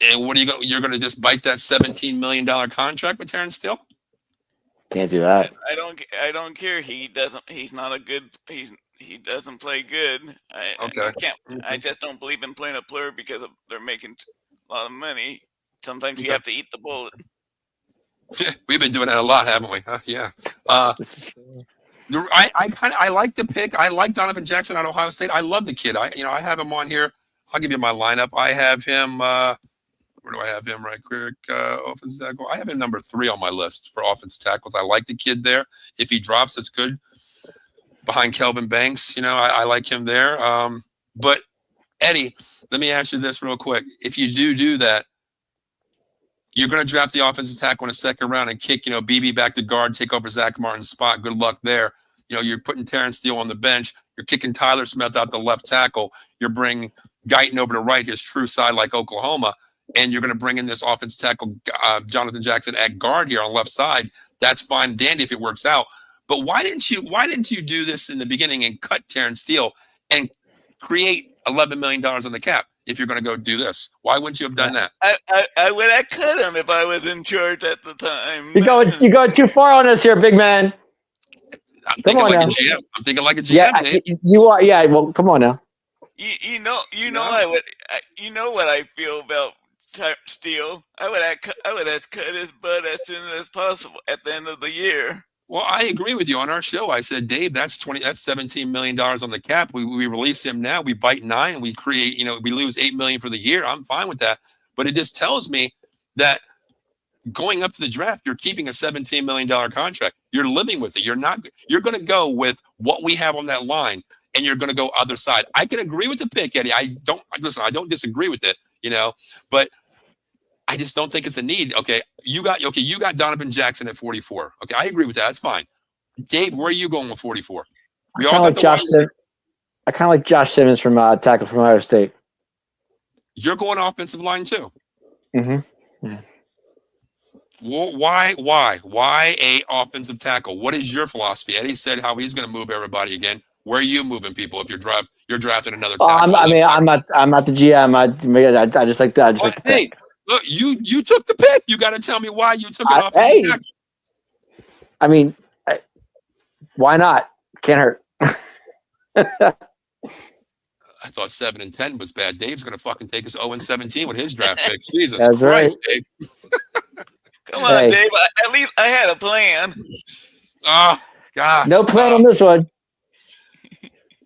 And what are you're gonna just bite that $17 million contract with Terrence Steele? Can't do that. I don't care. He doesn't play good. I just don't believe in playing a player because they're making a lot of money. Sometimes you have to eat the bullet. We've been doing that a lot, haven't we? Yeah. I like the pick. I like Donovan Jackson out of Ohio State. I love the kid. I have him on here. I'll give you my lineup. I have him. Where do I have him right quick? Offensive tackle. I have him number 3 on my list for offensive tackles. I like the kid there. If he drops, that's good. Behind Kelvin Banks, I like him there. But Eddie, let me ask you this real quick. If you do that, you're going to draft the offensive tackle in the second round and kick, BB back to guard, take over Zach Martin's spot. Good luck there. You're putting Terrence Steele on the bench. You're kicking Tyler Smith out the left tackle. You're bringing Guyton over to right, his true side like Oklahoma. And you're going to bring in this offensive tackle, Jonathan Jackson at guard here on the left side. That's fine and dandy if it works out. But why didn't you do this in the beginning and cut Terrence Steele and create $11 million on the cap if you're going to go do this? Why wouldn't you have done that? I would have cut him if I was in charge at the time. You're going too far on us here, big man. I'm thinking like a GM. I'm thinking like a GM. Yeah, you are. Yeah, well, come on now. You know what I feel about Steele. I would have cut his butt as soon as possible at the end of the year. Well, I agree with you. On our show, I said, Dave, that's $17 million on the cap. We release him now. We bite 9. We create, we lose $8 million for the year. I'm fine with that. But it just tells me that going up to the draft, you're keeping a $17 million contract. You're living with it. You're going to go with what we have on that line, and you're going to go other side. I can agree with the pick, Eddie. I don't disagree with it, but I just don't think it's a need. Okay, you got Donovan Jackson at 44. Okay, I agree with that. That's fine. Dave, where are you going with 44? I kind of like Josh Simmons from tackle from Ohio State. You're going offensive line too. Mm-hmm. Yeah. Well, why a offensive tackle? What is your philosophy? Eddie said how he's going to move everybody again. Where are you moving people if you're drafting another tackle? I'm not the GM. I just like that. The hey, pick. Look, you took the pick. You got to tell me why you took an offensive tackle. I mean, why not? Can't hurt. I thought 7 and 10 was bad. Dave's going to fucking take us 0 and 17 with his draft picks. Jesus That's Christ, right. Dave. Come on, Dave. At least I had a plan. Oh, gosh. No plan on this one.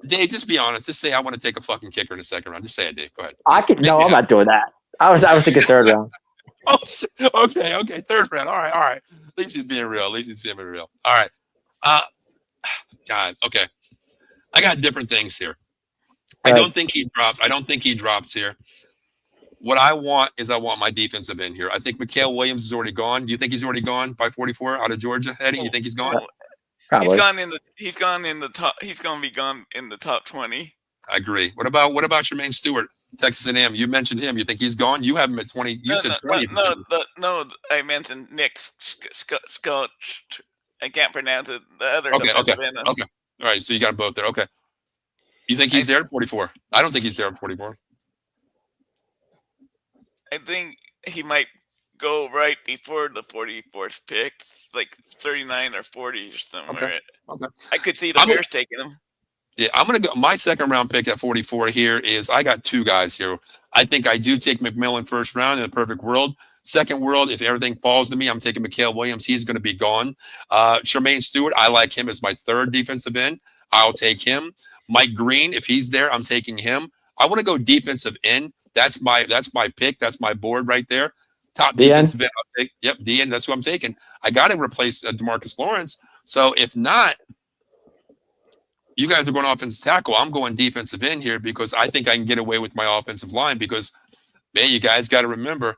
Dave, just be honest. Just say I want to take a fucking kicker in the second round. Just say it, Dave. Go ahead. I'm not doing that. I was thinking third round. Oh, okay. Third round. All right. At least he's being real. All right. God, okay. I got different things here. I don't think he drops here. What I want my defensive end here. I think Mikael Williams is already gone. Do you think he's already gone by 44 out of Georgia, Eddie? You think he's gone? Probably. He's gone in the top. He's going to be gone in the top 20. I agree. What about Jermaine Stewart, Texas A&M? You mentioned him. You think he's gone? You have him at 20. You said 20. No. I mentioned Nick Scott. I can't pronounce it. The other. Okay. All right. So you got them both there. Okay. You think he's there at 44? I don't think he's there at 44. I think he might go right before the 44th pick, like 39 or 40 or somewhere. Okay. I could see the Bears taking him. Yeah, I'm going to go. My second round pick at 44 here is I got two guys here. I think I do take McMillan first round in a perfect world. Second world, if everything falls to me, I'm taking Mikael Williams. He's going to be gone. Jermaine Stewart, I like him as my third defensive end. I'll take him. Mike Green, if he's there, I'm taking him. I want to go defensive end. That's my pick. That's my board right there. Top defensive end. I'll take. Yep, DN. That's who I'm taking. I got to replace DeMarcus Lawrence. So if not, you guys are going offensive tackle. I'm going defensive end here because I think I can get away with my offensive line because, man, you guys got to remember,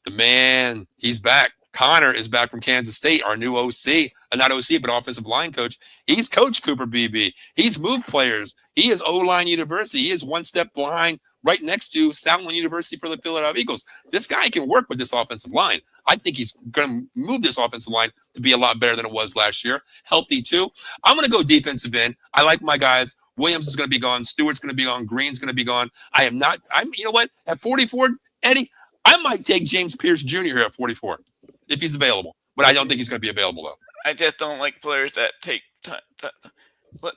the man, he's back. Connor is back from Kansas State, our new OC. Not OC, but offensive line coach. He's Coach Cooper BB. He's moved players. He is O-line University. He is one step behind right next to Southland University for the Philadelphia Eagles. This guy can work with this offensive line. I think he's going to move this offensive line to be a lot better than it was last year. Healthy, too. I'm going to go defensive end. I like my guys. Williams is going to be gone. Stewart's going to be gone. Green's going to be gone. You know what? At 44, Eddie, I might take James Pierce Jr. here at 44 if he's available. But I don't think he's going to be available, though. I just don't like players that take time. But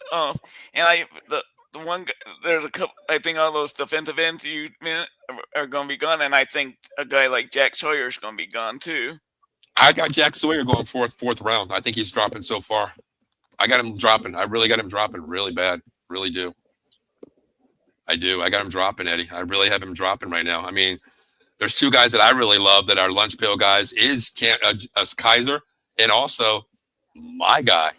there's a couple. I think all those defensive ends you meant are going to be gone, and I think a guy like Jack Sawyer is going to be gone too. I got Jack Sawyer going fourth round. I think he's dropping so far. I got him dropping. I really got him dropping really bad. Really do. I do. I got him dropping, Eddie. I really have him dropping right now. I mean, there's two guys that I really love that are lunch pail guys is Kaiser and also my guy.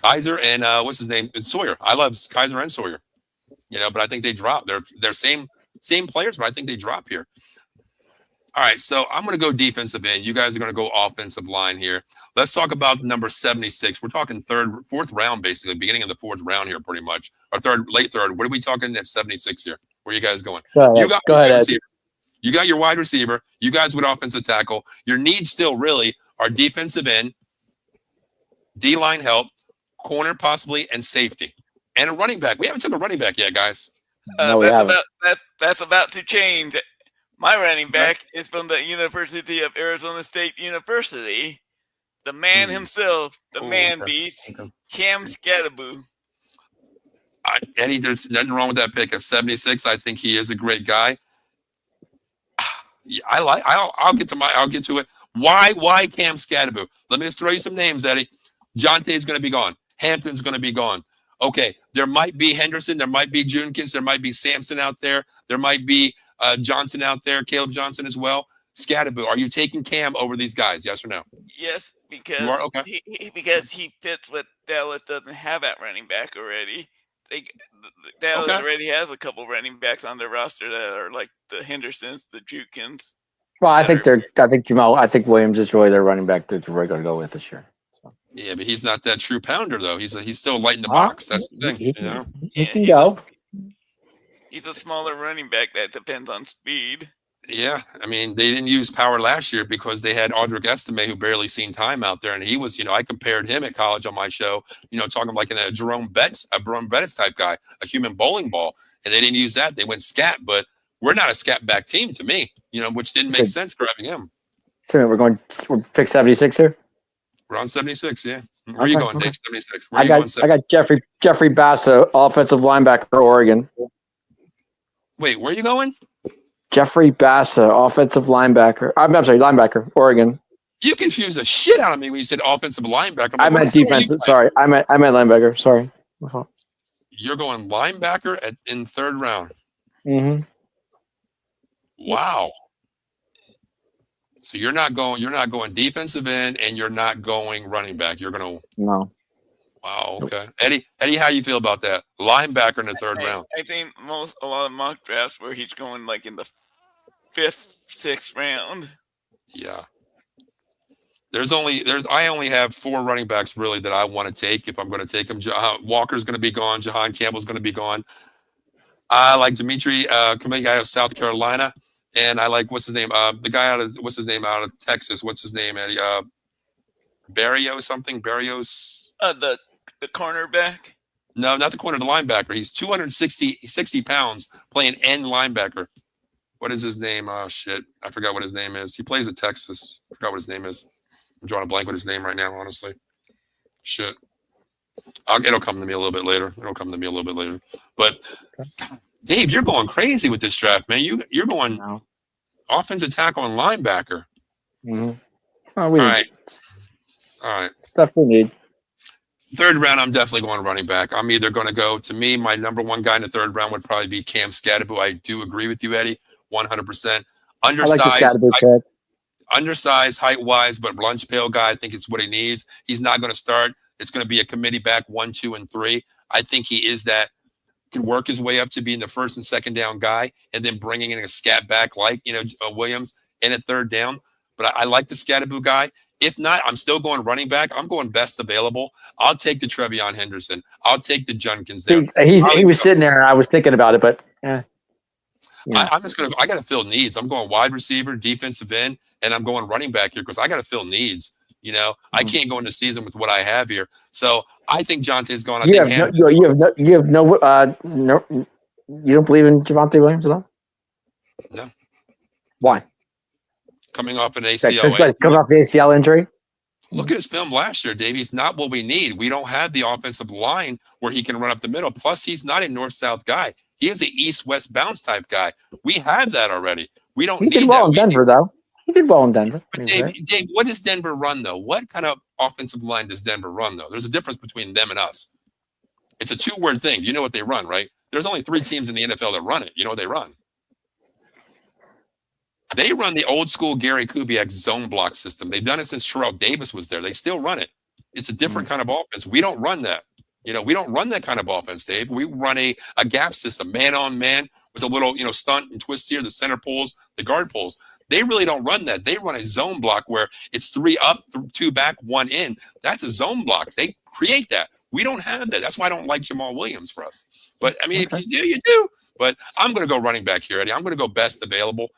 Kaiser and what's his name? It's Sawyer. I love Kaiser and Sawyer. But I think they drop. They're same players, but I think they drop here. All right, so I'm going to go defensive end. You guys are going to go offensive line here. Let's talk about number 76. We're talking fourth round, basically, beginning of the fourth round here, pretty much. Or late third. What are we talking at 76 here? Where are you guys going? Go ahead. You got your wide receiver. You guys with offensive tackle. Your needs still really are defensive end, D-line help, corner possibly, and safety. And a running back. We haven't took a running back yet, guys. That's about to change. My running back is from the University of Arizona State University. The man himself, the man beast, Cam Skattebo. Eddie, there's nothing wrong with that pick. At 76, I think he is a great guy. Yeah, I'll get to it. Why Cam Skattebo? Let me just throw you some names, Eddie. Jonte's going to be gone. Hampton's going to be gone. Okay, there might be Henderson. There might be Junkins. There might be Sampson out there. There might be Johnson out there, Caleb Johnson as well. Skattebo, are you taking Cam over these guys? Yes or no? Yes, because he fits what Dallas doesn't have at running back already. Dallas already has a couple running backs on their roster that are like the Hendersons, the Jukins. Well, I think Williams is really their running back that we're going to go with this year. So. Yeah, but he's not that true pounder though. He's still light in the box. That's the thing. He can go. He's a smaller running back that depends on speed. Yeah, I mean, they didn't use power last year because they had Audric Estime, who barely seen time out there, and he was, I compared him at college on my show, talking like in a Jerome Betts type guy, a human bowling ball, and they didn't use that. They went scat, but we're not a scat back team to me, which didn't make sense for having him. So we're pick 76 here. We're on 76, yeah. Where are you going, Dave? 76. I got Jeffrey Basso, offensive linebacker, Oregon. Wait, where are you going? Jeffrey Basso, offensive linebacker. I'm sorry, linebacker, Oregon. You confused the shit out of me when you said offensive linebacker. I meant defensive. Sorry, I meant linebacker. Sorry. You're going linebacker in third round. Mm-hmm. Wow. So you're not going defensive end, and you're not going running back. You're going to no. Wow. Okay, Eddie, how you feel about that? Linebacker in the third round. I think a lot of mock drafts where he's going like in the 5th, 6th round. Yeah. I only have 4 running backs really that I want to take if I'm going to take them. Walker's going to be gone. Jahan Campbell's going to be gone. I like Dimitri, coming guy out of South Carolina, and I like what's his name? The guy out of Texas. What's his name, Eddie? Barrios. The cornerback? No, not the corner, the linebacker. He's 260 pounds playing end linebacker. What is his name? Oh, shit. I forgot what his name is. He plays at Texas. I forgot what his name is. I'm drawing a blank with his name right now, honestly. Shit. It'll come to me a little bit later. But, Dave, you're going crazy with this draft, man. You're going offensive tackle and linebacker. Mm-hmm. All right. Stuff we need. Third round, I'm definitely going running back. I'm either going to go, to me, my number one guy in the third round would probably be Cam Scadaboo. I do agree with you, Eddie, 100%. Undersized, height-wise, but lunch pail guy. I think it's what he needs. He's not going to start. It's going to be a committee back 1, 2, and 3. I think he is that. Can work his way up to being the first and second down guy, and then bringing in a scat back like Williams in at third down. But I like the Scadaboo guy. If not, I'm still going running back. I'm going best available. I'll take the Trevion Henderson. I'll take the Junkins there. He was sitting there, and I was thinking about it, but yeah. I got to fill needs. I'm going wide receiver, defensive end, and I'm going running back here because I got to fill needs. I can't go into season with what I have here. So I think Jonte's gone. You don't believe in Javonte Williams at all? No. Why? Coming off an ACL. Coming off the ACL injury. Look at his film last year, Dave. He's not what we need. We don't have the offensive line where he can run up the middle. Plus, he's not a north-south guy. He is an east-west bounce type guy. We have that already. We don't need that. He did well in Denver, though. He did well in Denver. Dave, what does Denver run, though? What kind of offensive line does Denver run, though? There's a difference between them and us. It's a 2-word thing. You know what they run, right? There's only 3 teams in the NFL that run it. You know what they run? They run the old school Gary Kubiak zone block system. They've done it since Terrell Davis was there. They still run it. It's a different kind of offense. We don't run that. We don't run that kind of offense, Dave. We run a gap system, man on man, with a little, stunt and twist here, the center pulls, the guard pulls. They really don't run that. They run a zone block where it's 3 up, 2 back, 1 in. That's a zone block. They create that. We don't have that. That's why I don't like Jamal Williams for us. But, I mean, if you do, you do. But I'm going to go running back here, Eddie. I'm going to go best available.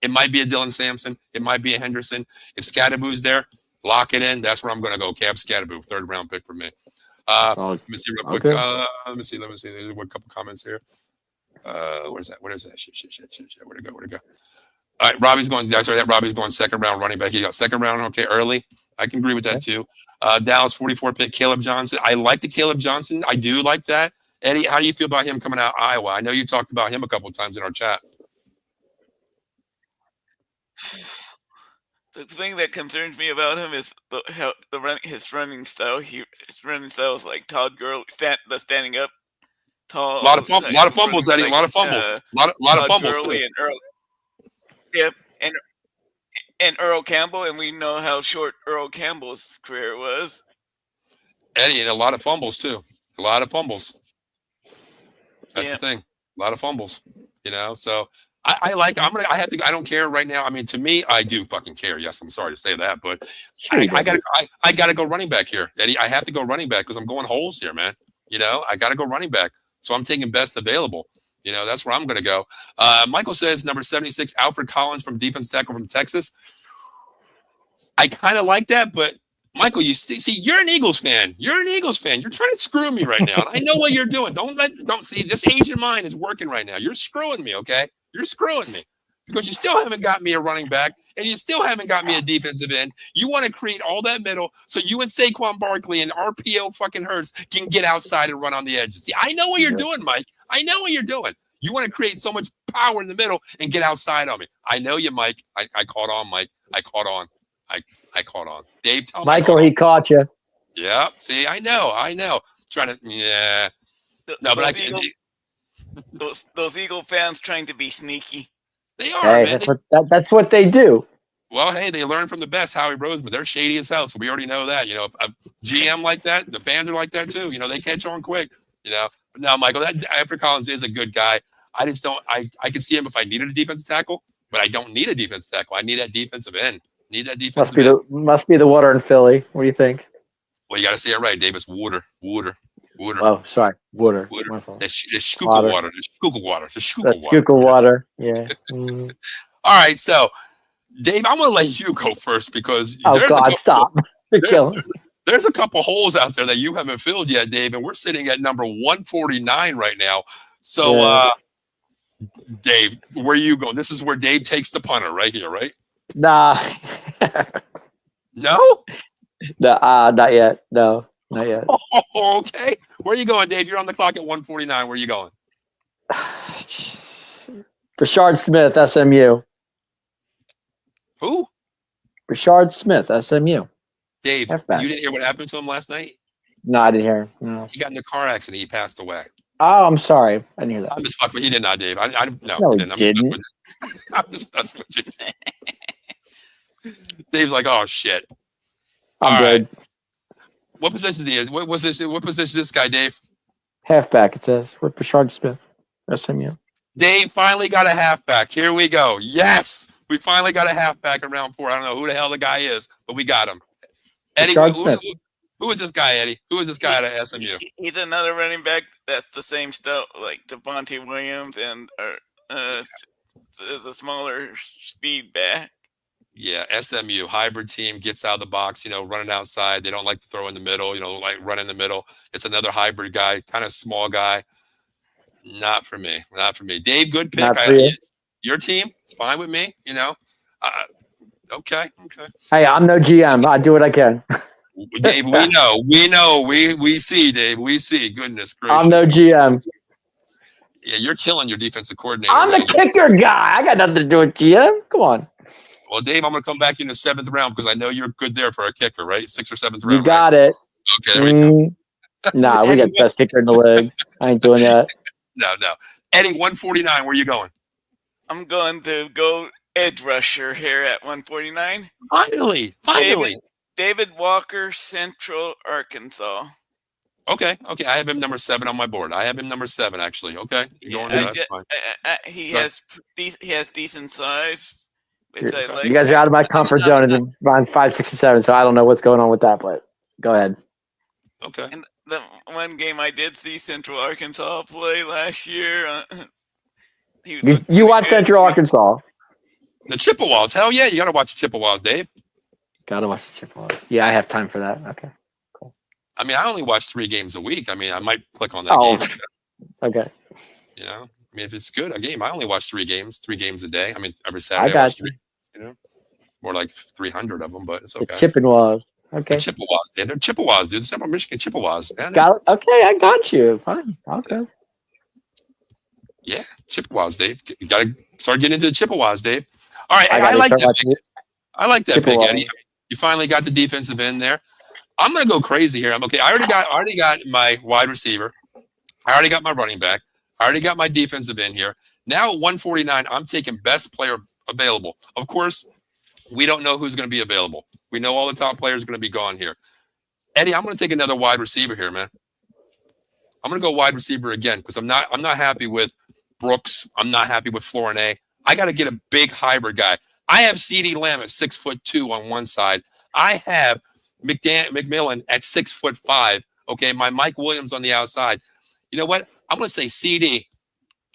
It might be a Dylan Sampson. It might be a Henderson. If Scadaboo's there, lock it in. That's where I'm going to go. Cab Scadaboo, 3rd round pick for me. Let me see real quick. Okay. Let me see. There's a couple comments here. Where's that? Shit. Where'd it go? All right, Robbie's going 2nd round running back. He got 2nd round, okay, early. I can agree with that too. Dallas 44 pick, Caleb Johnson. I like the Caleb Johnson. I do like that. Eddie, how do you feel about him coming out of Iowa? I know you talked about him a couple of times in our chat. The thing that concerns me about him is his running style. His running style is like Todd Gurley, standing up tall. A lot of fumbles, Eddie. A lot of fumbles. A lot of fumbles. And Earl, and Earl Campbell, and we know how short Earl Campbell's career was. Eddie, and a lot of fumbles too. A lot of fumbles. That's the thing. A lot of fumbles. So. I don't care right now. I mean, to me, I do fucking care. Yes, I'm sorry to say that, but sure, I gotta go running back here, Eddie. I have to go running back because I'm going holes here, man. I gotta go running back. So I'm taking best available. That's where I'm going to go. Michael says number 76, Alfred Collins from defense tackle from Texas. I kind of like that, but Michael, you see, you're an Eagles fan. You're trying to screw me right now. I know what you're doing. Don't see this Asian mind is working right now. You're screwing me, okay? You're screwing me because you still haven't got me a running back and you still haven't got me a defensive end. You want to create all that middle so you and Saquon Barkley and RPO fucking Hurts can get outside and run on the edges. See, I know what you're doing, Mike. I know what you're doing. You want to create so much power in the middle and get outside on me. I know you, Mike. I caught on, Mike. I caught on. I caught on. Dave, tell me. Michael, he caught you. Yeah. See, I know. Trying to, yeah. No, but those Eagle fans trying to be sneaky. They are, man. That's what they do. Well, hey, they learn from the best, Howie Roseman. They're shady as hell, so we already know that. A GM like that, the fans are like that too. They catch on quick. But now, Michael, that Alfred Collins is a good guy. I just don't. I can see him if I needed a defensive tackle, but I don't need a defensive tackle. I need that defensive end. Must be the water in Philly. What do you think? Well, you got to say it right, Davis. Water. Oh, sorry, water. The Schuylkill water. The Schuylkill water. Yeah. All right, so Dave, I'm going to let you go first because stop! You're killing. There's a couple holes out there that you haven't filled yet, Dave, and we're sitting at number 149 right now. So, Dave, where are you going? This is where Dave takes the punter right here, right? Nah. No? No, not yet. No, not yet. Oh, okay. Where are you going, Dave? You're on the clock at 149. Where are you going? Rashard Smith, SMU. Who? Rashard Smith, SMU. Dave, you didn't hear what happened to him last night? No, I didn't hear. No. He got in a car accident. He passed away. Oh, I'm sorry. I didn't hear that. I'm just fucking with you. He did not, Dave. No, he didn't. I'm just messing with you. Dave's like, oh, shit. I'm good. Right. What position he is? What position this guy, Dave? Halfback, it says, with Rashard Smith, SMU. Dave finally got a halfback. Here we go. Yes, we finally got a halfback in round 4. I don't know who the hell the guy is, but we got him. Eddie, who is this guy, Eddie? Who is this guy at SMU? He's another running back that's the same stuff like Devontae Williams and is a smaller speed back. Yeah, SMU, hybrid team, gets out of the box, running outside. They don't like to throw in the middle, like run in the middle. It's another hybrid guy, kind of small guy. Not for me. Dave, good pick. Your team, it's fine with me, Okay. Hey, I'm no GM. I do what I can. Dave, we know. We see, Dave. We see. Goodness gracious. I'm no GM. Yeah, you're killing your defensive coordinator. I'm the kicker guy. I got nothing to do with GM. Come on. Well, Dave, I'm going to come back in the 7th round because I know you're good there for a kicker, right? 6th or 7th round. You got right? it. Okay, there we go. Nah, we got the best kicker in the league. I ain't doing that. No. Eddie, 149, where are you going? I'm going to go edge rusher here at 149. Finally. David Walker, Central Arkansas. Okay. I have him number 7 on my board. I have him number 7, actually. Okay. You're going there. That's fine. He has decent size. You guys are out of my comfort zone and around 5, 6, and 7, so I don't know what's going on with that, but go ahead. Okay. And the one game I did see Central Arkansas play last year. You watch Central Arkansas? The Chippewas. Hell yeah, you got to watch the Chippewas, Dave. Got to watch the Chippewas. Yeah, I have time for that. Okay, cool. I mean, I only watch 3 games a week. I mean, I might click on that game. Okay. I mean, if it's good, a game. I only watch 3 games a day. I mean, every Saturday I watch 3. More like 300 of them, but it's okay. The Chippewas. Okay. The Chippewas. Yeah, they're Chippewas, dude. The Central Michigan Chippewas. Man. Okay, I got you. Fine. Okay. Yeah, Chippewas, Dave. You got to start getting into the Chippewas, Dave. All right, I like that. I like that pick, Eddie. You finally got the defensive end there. I'm gonna go crazy here. I'm okay. I already got my wide receiver. I already got my running back. I already got my defensive end here. Now at 149, I'm taking best player available. Of course, we don't know who's going to be available. We know all the top players are going to be gone here. Eddie, I'm going to take another wide receiver here, man. I'm going to go wide receiver again because I'm not happy with Brooks. I'm not happy with Flournoy. I got to get a big hybrid guy. I have CeeDee Lamb at 6'2" on one side. I have McMillan at 6'5". Okay, my Mike Williams on the outside. You know what? I'm going to say CeeDee.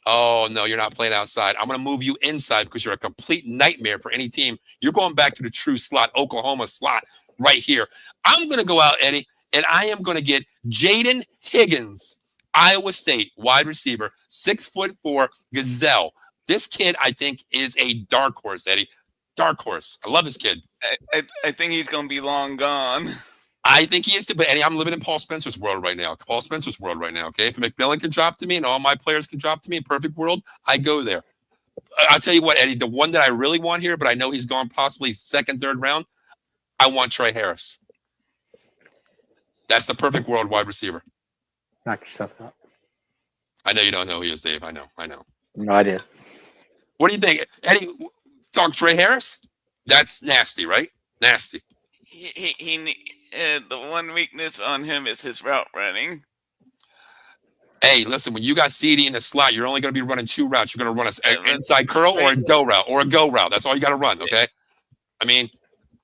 Oh, no, you're not playing outside. I'm going to move you inside because you're a complete nightmare for any team. You're going back to the true slot, Oklahoma slot right here. I'm going to go out, Eddie, and I am going to get Jaden Higgins, Iowa State wide receiver, 6'4" gazelle. This kid, I think, is a dark horse, Eddie. Dark horse. I love this kid. I think he's going to be long gone. I think he is too, but Eddie, I'm living in Paul Spencer's world right now. Okay? If McMillan can drop to me and all my players can drop to me in perfect world, I go there. I'll tell you what, Eddie, the one that I really want here, but I know he's gone possibly second, third round, I want Trey Harris. That's the perfect world wide receiver. Knock yourself out. I know you don't know who he is, Dave. I know. No idea. What do you think? Eddie, talk Trey Harris? That's nasty, right? Nasty. The one weakness on him is his route running. Hey, listen, when you got CD in the slot, you're only going to be running 2 routes. You're going to run an inside curl or a go route. That's all you got to run, okay? I mean,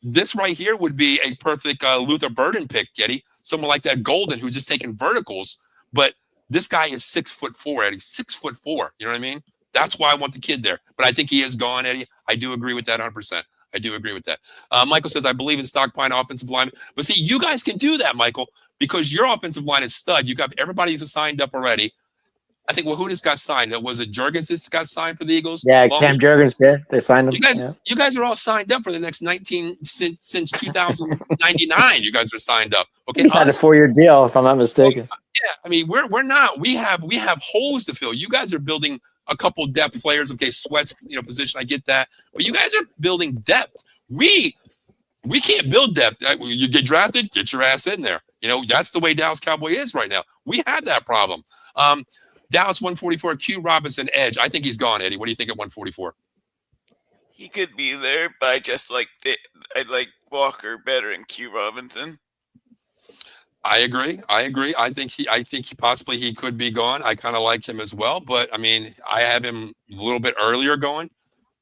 this right here would be a perfect Luther Burden pick, Eddie. Someone like that Golden who's just taking verticals. But this guy is 6'4", Eddie. 6'4". You know what I mean? That's why I want the kid there. But I think he is gone, Eddie. I do agree with that 100%. I do agree with that. Michael says, I believe in stockpiling offensive line. But see, you guys can do that, Michael, because your offensive line is stud. You got everybody who's signed up already. I think, well, who just got signed? Was it Jurgens that got signed for the Eagles? Yeah, Cam Jurgens, yeah. They signed him. You guys are all signed up for the next 19 since 2099. You guys are signed up. Okay, he signed a 4-year deal, if I'm not mistaken. Yeah, I mean, we're not. We have holes to fill. You guys are building a couple depth players. Okay, Sweat's position. I get that, but you guys are building depth. We can't build depth. You get drafted, get your ass in there. That's the way Dallas Cowboy is right now. We have that problem. Dallas 144, Q Robinson edge. I think he's gone, Eddie. What do you think at 144? He could be there, but I like Walker better than Q Robinson. I agree. I think he possibly could be gone. I kind of like him as well, but I mean, I have him a little bit earlier going.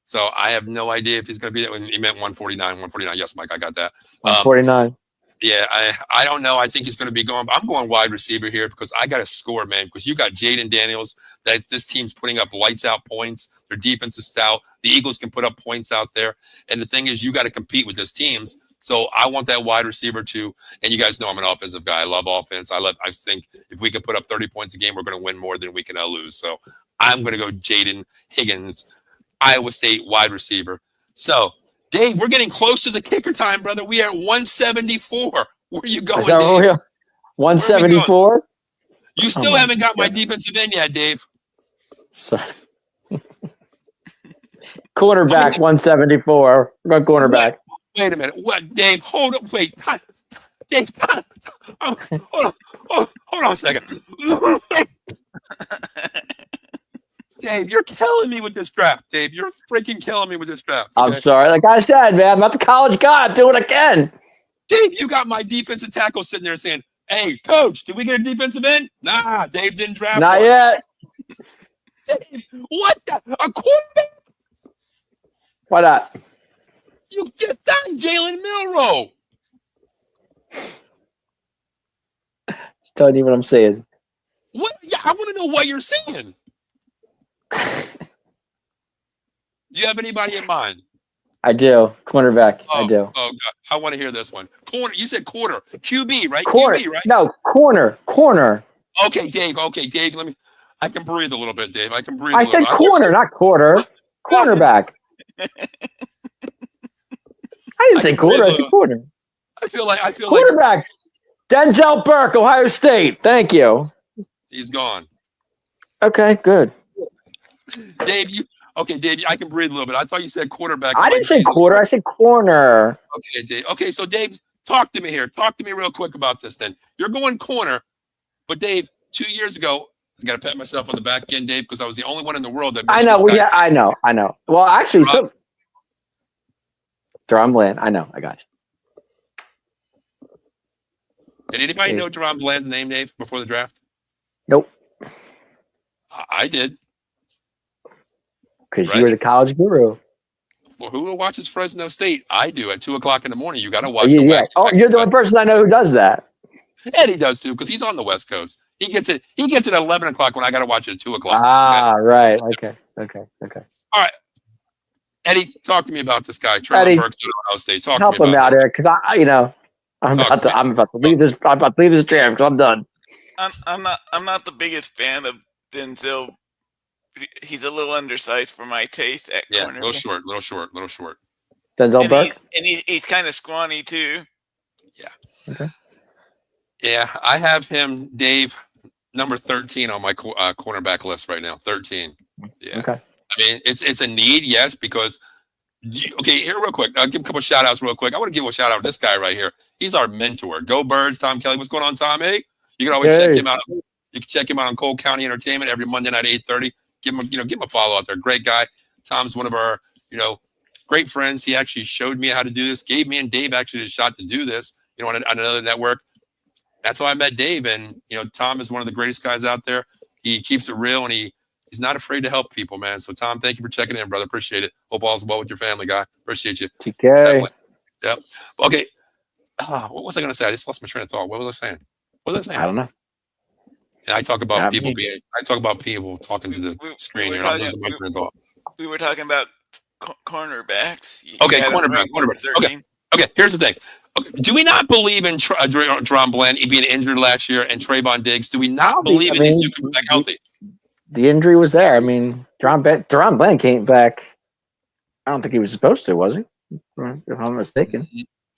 So I have no idea if he's going to be there. When he meant 149. Yes, Mike, I got that. 149. Yeah, I don't know. I think he's going to be going. I'm going wide receiver here because I got to score, man. Because you got Jaden Daniels. That this team's putting up lights out points. Their defense is stout. The Eagles can put up points out there. And the thing is, you got to compete with those teams. So I want that wide receiver too. And you guys know I'm an offensive guy. I love offense. I think if we can put up 30 points a game, we're going to win more than we can lose. So I'm going to go Jaden Higgins, Iowa State wide receiver. So, Dave, we're getting close to the kicker time, brother. We are at 174. Where are you going, Dave? 174? You still haven't got my defensive end yet, Dave. So, cornerback, 174. We're going cornerback. Wait a minute. What, Dave? Hold up. Wait. Dave, hold on a second. Dave, you're killing me with this draft. Dave, you're freaking killing me with this draft. Okay? I'm sorry. Like I said, man, I'm not the college guy. I'm doing what I can. Dave, you got my defensive tackle sitting there saying, hey, coach, did we get a defensive end? Nah, Dave didn't draft Not one. yet. Dave, what the? A quarterback? Why not? You just signed Jalen Milroe. Just telling you what I'm saying. What? Yeah, I want to know what you're saying. Do you have anybody in mind? I do. Cornerback. I do. Oh, God. I want to hear this one. Corner. You said quarter. QB, right? Corner. QB, right? No, corner. Okay, Dave. I can breathe a little bit, Dave. I can breathe. I said corner, not quarter. Cornerback. I didn't say quarter. I said corner. I feel like quarterback. Denzel Burke, Ohio State. Thank you. He's gone. Okay, good. Dave, Dave, I can breathe a little bit. I thought you said quarterback. I didn't say quarter. I said corner. Okay, Dave. Okay, so Dave, talk to me here. Talk to me real quick about this then. You're going corner, but Dave, 2 years ago, I got to pat myself on the back again, Dave, because I was the only one in the world that I know. I know. Well, actually, Deron Bland. I know. I got you. Did anybody know Deron Bland's name, Dave, before the draft? Nope. I did. Because you were the college guru. Well, who watches Fresno State? I do at 2:00 in the morning. You got to watch. Oh, you're the only person I know who does that. Eddie does too, because he's on the West Coast. He gets it. He gets it at 11 o'clock when I got to watch it at 2 o'clock. Ah, right. Okay. All right, Eddie, talk to me about this guy, Traylon Eddie, Burks at Ohio State. Talk help to me him about out him. here because I'm about to leave this. I'm about to leave this draft because I'm done. I'm not the biggest fan of Denzel. He's a little undersized for my taste at corner. Little short. Denzel Burke. He's kind of scrawny too. Yeah. Okay. Yeah, I have him, Dave, number 13 on my cornerback list right now. 13. Yeah. Okay. I mean, it's a need, yes, because here real quick. I'll give a couple shout outs real quick. I want to give a shout out to this guy right here. He's our mentor. Go Birds, Tom Kelly. What's going on, Tom? Hey, you can always check him out. You can check him out on Cole County Entertainment every Monday night at 8:30. Give him a follow out there. Great guy. Tom's one of our, great friends. He actually showed me how to do this. Gave me and Dave actually a shot to do this, on another network. That's how I met Dave. And, Tom is one of the greatest guys out there. He keeps it real and he's not afraid to help people, man. So, Tom, thank you for checking in, brother. Appreciate it. Hope all's well with your family, guy. Appreciate you. TK. Definitely. Yep. Okay. What was I going to say? I just lost my train of thought. What was I saying? I don't know. And I talk about people talking to the screen. I'm losing my train of thought. We were talking about cornerbacks. Okay, cornerback. Okay, here's the thing. Okay. Do we not believe in Deron Bland being injured last year and Trayvon Diggs? Do we not believe in these two coming back healthy? The injury was there. I mean, Deron Bland came back. I don't think he was supposed to, was he? If I'm mistaken.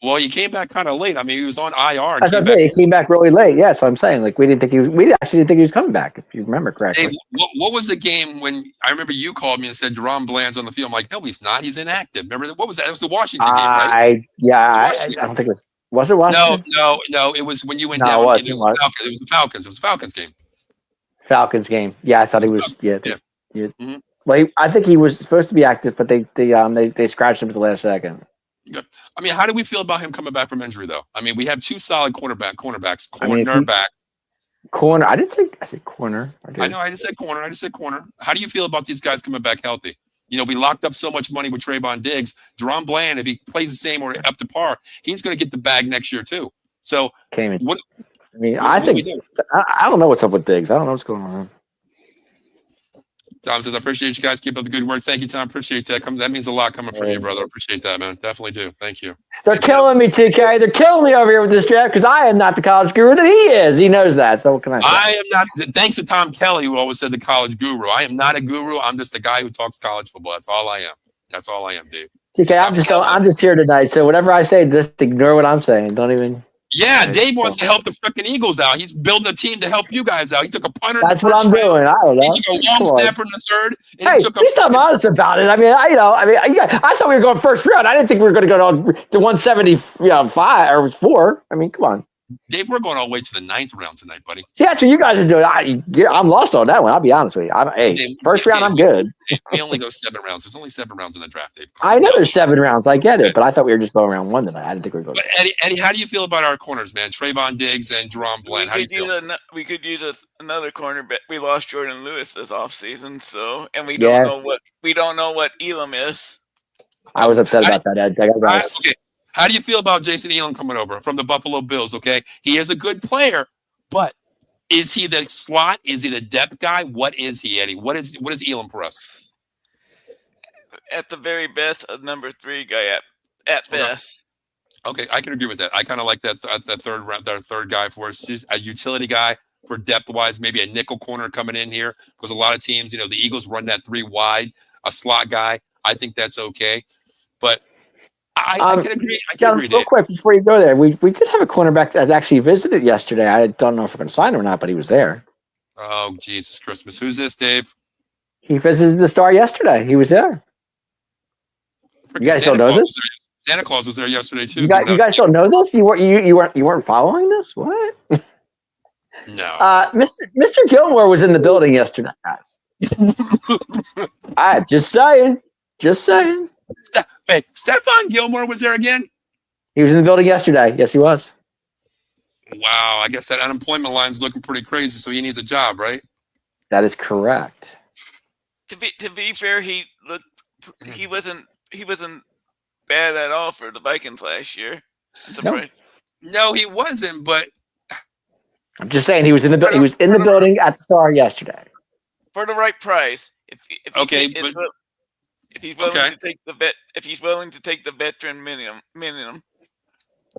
Well, he came back kind of late. I mean, he was on IR. He came back really late. Yeah, so I'm saying, we actually didn't think he was coming back, if you remember correctly. Hey, what was the game when I remember you called me and said Deron Bland's on the field? I'm like, no, he's not. He's inactive. Remember what was that? It was the Washington game, right? I don't think it was. Was it Washington? No. It was when you went down. It was the Falcons. It was the Falcons game. Falcons game. Yeah, I thought he was. Yeah. Mm-hmm. Well, I think he was supposed to be active, but they scratched him at the last second. Good. I mean, how do we feel about him coming back from injury, though? I mean, we have two solid cornerbacks. Corner. I said corner. I know. I just said corner. How do you feel about these guys coming back healthy? We locked up so much money with Trayvon Diggs. Deron Bland, if he plays the same or up to par, he's going to get the bag next year too. So, I don't know what's up with Diggs. I don't know what's going on. Tom says, I appreciate you guys. Keep up the good work. Thank you, Tom. Appreciate that. That means a lot coming from you, brother. Appreciate that, man. Definitely do. Thank you. They're killing me, TK. They're killing me over here with this draft because I am not the college guru that he is. He knows that. So what can I say? I am not. Thanks to Tom Kelly, who always said the college guru. I am not a guru. I'm just a guy who talks college football. That's all I am, Dave. TK, I'm just here tonight. So whatever I say, just ignore what I'm saying. Don't even. Yeah, Dave wants to help the freaking Eagles out. He's building a team to help you guys out. He took a punter. That's what I'm doing. I don't know. He took a long snapper in the third. Hey, he's not honest about it. I mean, I thought we were going first round. I didn't think we were going to go to 175 or 4. I mean, come on. Dave, we're going all the way to the 9th round tonight, buddy. See, that's what you guys are doing. I'm lost on that one. I'll be honest with you. Dave, first round, I'm good. We only go 7 rounds. There's only 7 rounds in the draft, Dave. I know there's 7 rounds. I get it, but I thought we were just going round 1 tonight. I didn't think we were going. But Eddie, how do you feel about our corners, man? Trayvon Diggs and Deron Bland. How do you feel? We could use another cornerback. We lost Jordan Lewis this offseason, and we don't know what Elam is. I was upset about that, Ed. Okay. How do you feel about Jason Elam coming over from the Buffalo Bills? Okay, he is a good player, but is he the slot? Is he the depth guy? What is he, Eddie? What is Elam for us? At the very best, a number 3 guy at best. Okay, I can agree with that. I kind of like that third guy for us. Just a utility guy for depth wise, maybe a nickel corner coming in here because a lot of teams, the Eagles run that 3 wide. A slot guy, I think that's okay, but. I can agree. Real quick before you go there, we did have a cornerback that actually visited yesterday. I don't know if we're going to sign him or not, but he was there. Oh, Jesus Christmas. Who's this, Dave? He visited the Star yesterday. He was there. You guys don't know this? Santa Claus was there yesterday, too. You guys don't know this? You weren't following this? What? No. Mr. Gilmore was in the building yesterday, guys. Just saying. Hey, Stephon Gilmore was there again? He was in the building yesterday. Yes, he was. Wow, I guess that unemployment line's looking pretty crazy, so he needs a job, right? That is correct. To be fair, he wasn't bad at all for the Vikings last year. I'm surprised. No, he wasn't, but I'm just saying he was in the building at the Star yesterday for the right price. If he's willing to take the veteran minimum.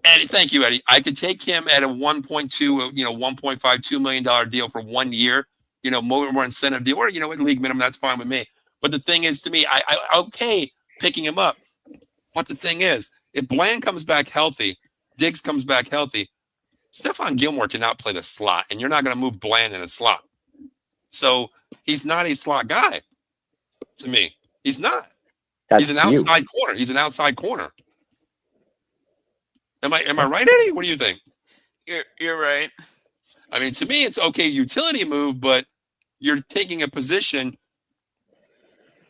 Eddie, thank you, Eddie. I could take him at a 1.2, $1.52 million deal for 1 year, more incentive deal, or at league minimum. That's fine with me. But the thing is, to me, I okay picking him up. But the thing is, if Bland comes back healthy, Diggs comes back healthy, Stephon Gilmore cannot play the slot, and you're not going to move Bland in a slot. So he's not a slot guy to me. He's not. He's an outside corner. He's an outside corner. Am I right, Eddie? What do you think? You're right. I mean, to me, it's okay utility move, but you're taking a position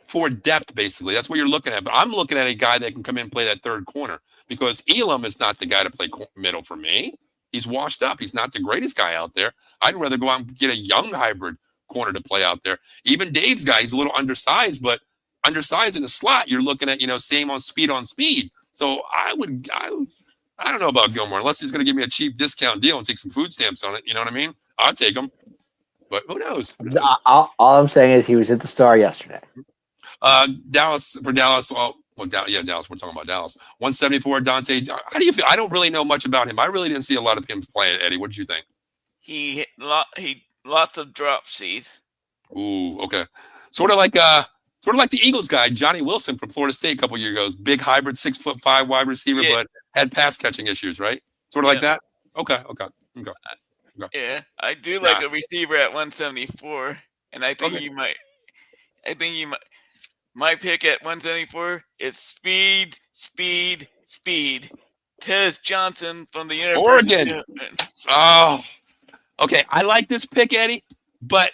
for depth, basically. That's what you're looking at. But I'm looking at a guy that can come in and play that third corner because Elam is not the guy to play middle for me. He's washed up. He's not the greatest guy out there. I'd rather go out and get a young hybrid corner to play out there. Even Dave's guy, he's a little undersized, but undersized in the slot, you're looking at, same on speed. So I don't know about Gilmore unless he's going to give me a cheap discount deal and take some food stamps on it. You know what I mean? I'll take him. But who knows? All I'm saying is he was at the Star yesterday. Dallas. Dallas. We're talking about Dallas. 174. Dante. How do you feel? I don't really know much about him. I really didn't see a lot of him play. Eddie, what did you think? He lots of dropsies. Ooh, okay. Sort of like the Eagles guy, Johnny Wilson from Florida State a couple years ago. Big hybrid, 6'5" wide receiver, but had pass catching issues, right? Sort of like that. Okay. Yeah, I do like a receiver at 174, and I think you might. My pick at 174 is speed. Tez Johnson from the University Oregon. Oh, okay. I like this pick, Eddie, but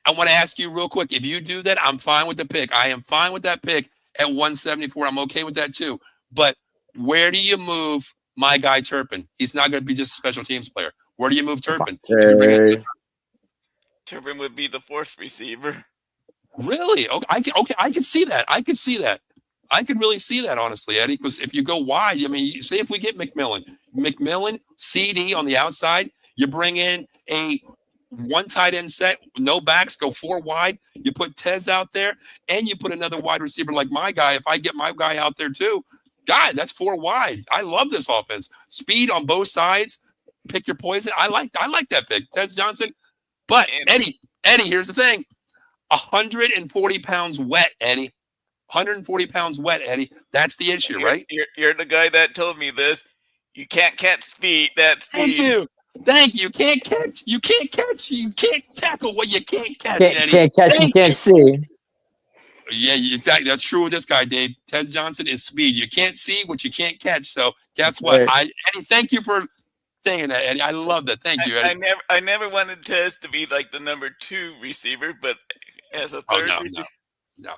I want to ask you real quick. If you do that, I'm fine with the pick. I am fine with that pick at 174. I'm okay with that too. But where do you move my guy Turpin? He's not going to be just a special teams player. Where do you move Turpin? Turpin would be the fourth receiver. Really? Okay, I can see that. I could really see that, honestly, Eddie, because if you go wide, I mean, say if we get McMillan, CD on the outside, you bring in a one tight end set, no backs, go 4 wide. You put Tez out there, and you put another wide receiver like my guy. If I get my guy out there too, God, that's 4 wide. I love this offense. Speed on both sides. Pick your poison. I like that pick, Tez Johnson. But Eddie, here's the thing: 140 pounds wet, Eddie. 140 pounds wet, Eddie. That's the issue, right? You're the guy that told me this. You can't catch speed. That speed. Thank you. You can't catch. You can't tackle what you can't catch, Eddie. Can't catch. You can't see. Yeah, exactly. That's true with this guy, Dave. Tez Johnson is speed. You can't see what you can't catch. So guess what? Eddie, thank you for saying that, Eddie. I love that. Thank you, Eddie. I never wanted Tez to be like the number 2 receiver, but as a third receiver. No.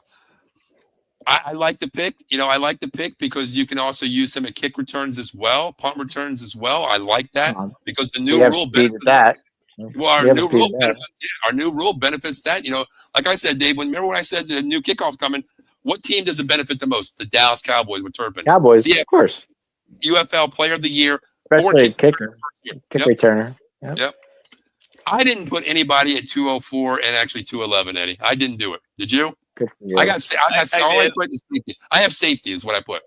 I like the pick. I like the pick because you can also use him at kick returns as well, punt returns as well. I like that because the new rule benefits that. Well, our new rule benefits that. Like I said, Dave, remember when I said the new kickoff's coming? What team does it benefit the most? The Dallas Cowboys with Turpin. Cowboys, of course. UFL Player of the Year, especially kick returner. Yep. I didn't put anybody at 204 and actually 211, Eddie. I didn't do it. Did you? Good for you. I have safety is what I put.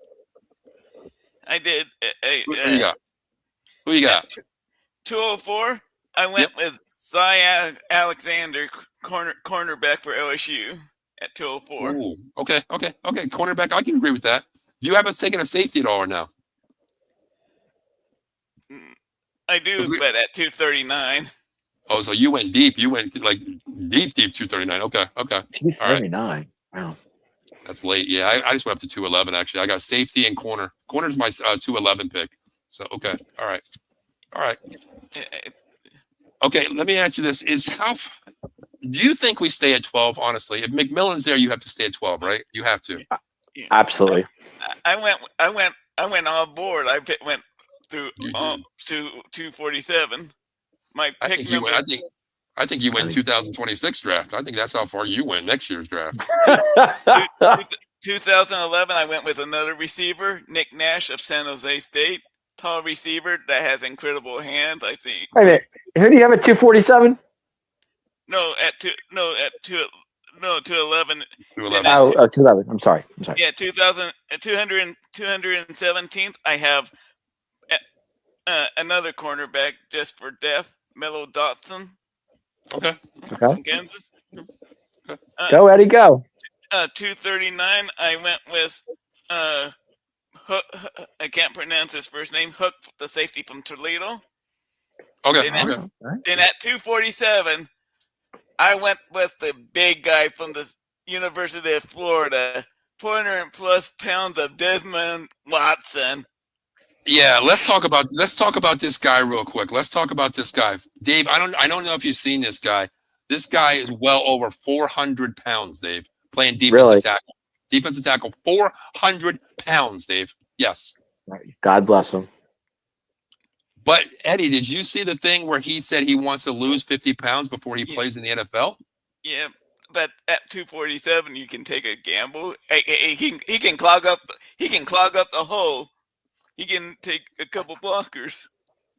I did. Who you got? 204. I went with Cy Alexander, cornerback for LSU at 204. Ooh, okay. Cornerback, I can agree with that. Do you have us taking a safety at all or no? I do, but at 239. Oh, so you went deep. You went like deep 239. Okay. 239. Right. Wow. That's late. Yeah, I just went up to 211, actually. I got safety and corner. Corner's my 211 pick. So, okay. All right. Okay, let me ask you this. Do you think we stay at 12, honestly? If McMillan's there, you have to stay at 12, right? You have to. Absolutely. I went on board. I went through to 247. My pick number. I think you win 2026 draft. I think that's how far you win next year's draft. 2011, I went with another receiver, Nick Nash of San Jose State. Tall receiver that has incredible hands, I think. Wait a minute. Who do you have at 247? No, at 211. 211. Oh, 211. I'm sorry. Yeah, 217th. I have another cornerback just for depth, Mello Dotson. Okay. From Kansas. Okay. Go, Eddie, go. 239. I went with Hook. I can't pronounce his first name. Hook, the safety from Toledo. Okay. Then at 247, I went with the big guy from the University of Florida, 400+ pounds of Desmond Watson. Yeah, let's talk about this guy real quick. Let's talk about this guy, Dave. I don't know if you've seen this guy. This guy is well over 400 pounds, Dave, playing defensive tackle. Defensive tackle, 400 pounds, Dave. Yes. God bless him. But Eddie, did you see the thing where he said he wants to lose 50 pounds before he plays in the NFL? Yeah, but at 247, you can take a gamble. He can clog up. He can clog up the hole. He can take a couple blockers.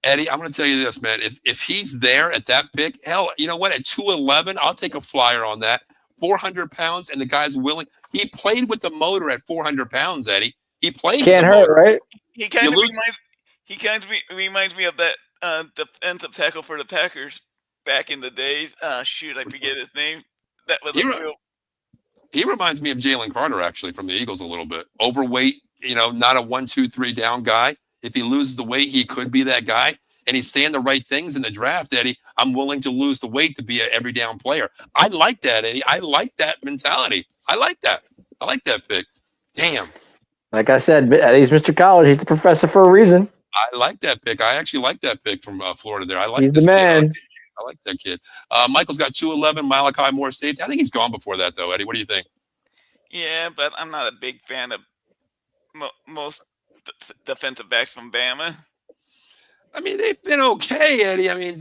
Eddie, I'm going to tell you this, man. If he's there at that pick, hell, you know what? At 211, I'll take a flyer on that. 400 pounds, and the guy's willing. He played with the motor at 400 pounds, Eddie. He played. Can't with the hurt, motor. right? He kind of reminds me of that defensive tackle for the Packers back in the days. Shoot, I forget his name. That was He reminds me of Jalen Carter, actually, from the Eagles a little bit. Overweight, not a 1, 2, 3 down guy. If he loses the weight, he could be that guy. And he's saying the right things in the draft, Eddie. I'm willing to lose the weight to be an every down player. I like that, Eddie. I like that mentality. I like that pick. Damn. Like I said, Eddie's Mr. College. He's the professor for a reason. I like that pick. I actually like that pick from Florida there. He's the man. I like that kid. Michael's got 211. Malachi Moore safety. I think he's gone before that, though, Eddie. What do you think? Yeah, but I'm not a big fan of most defensive backs from Bama. I mean, they've been okay, Eddie. I mean,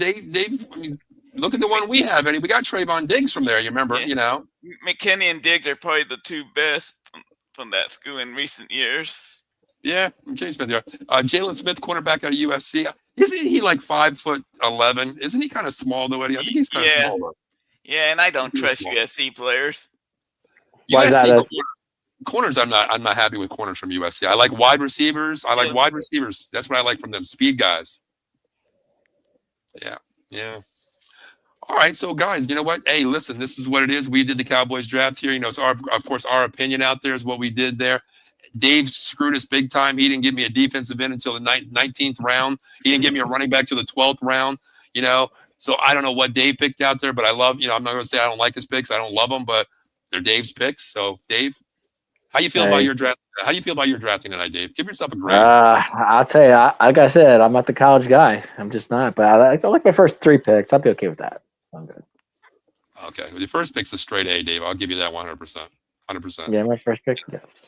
look at the one we have, Eddie. We got Trayvon Diggs from there. You remember, McKinney and Diggs are probably the two best from that school in recent years. Yeah, McKinney's been there. Jalen Smith, cornerback out of USC. Isn't he like 5'11"? Isn't he kind of small though, Eddie? I think he's kind of small though. Yeah, and I don't trust USC players. Why USC is that? Corners, I'm not happy with corners from USC. I like wide receivers. Wide receivers. That's what I like from them. Speed guys. Yeah. All right, so guys, you know what? Hey, listen, this is what it is. We did the Cowboys draft here. It's of course our opinion out there is what we did there. Dave screwed us big time. He didn't give me a defensive end until the 19th round. He didn't give me a running back to the 12th round. So I don't know what Dave picked out there, but I love. I'm not going to say I don't like his picks. I don't love them, but they're Dave's picks. So Dave, how you feel about your draft? How do you feel about your drafting tonight, Dave? Give yourself a grade. I'll tell you, like I said, I'm not the college guy. I'm just not. But I like my first 3 picks. I'll be okay with that. So I'm good. Okay, well, your first pick's a straight A, Dave. I'll give you that 100%. 100%. Yeah, my first pick, yes.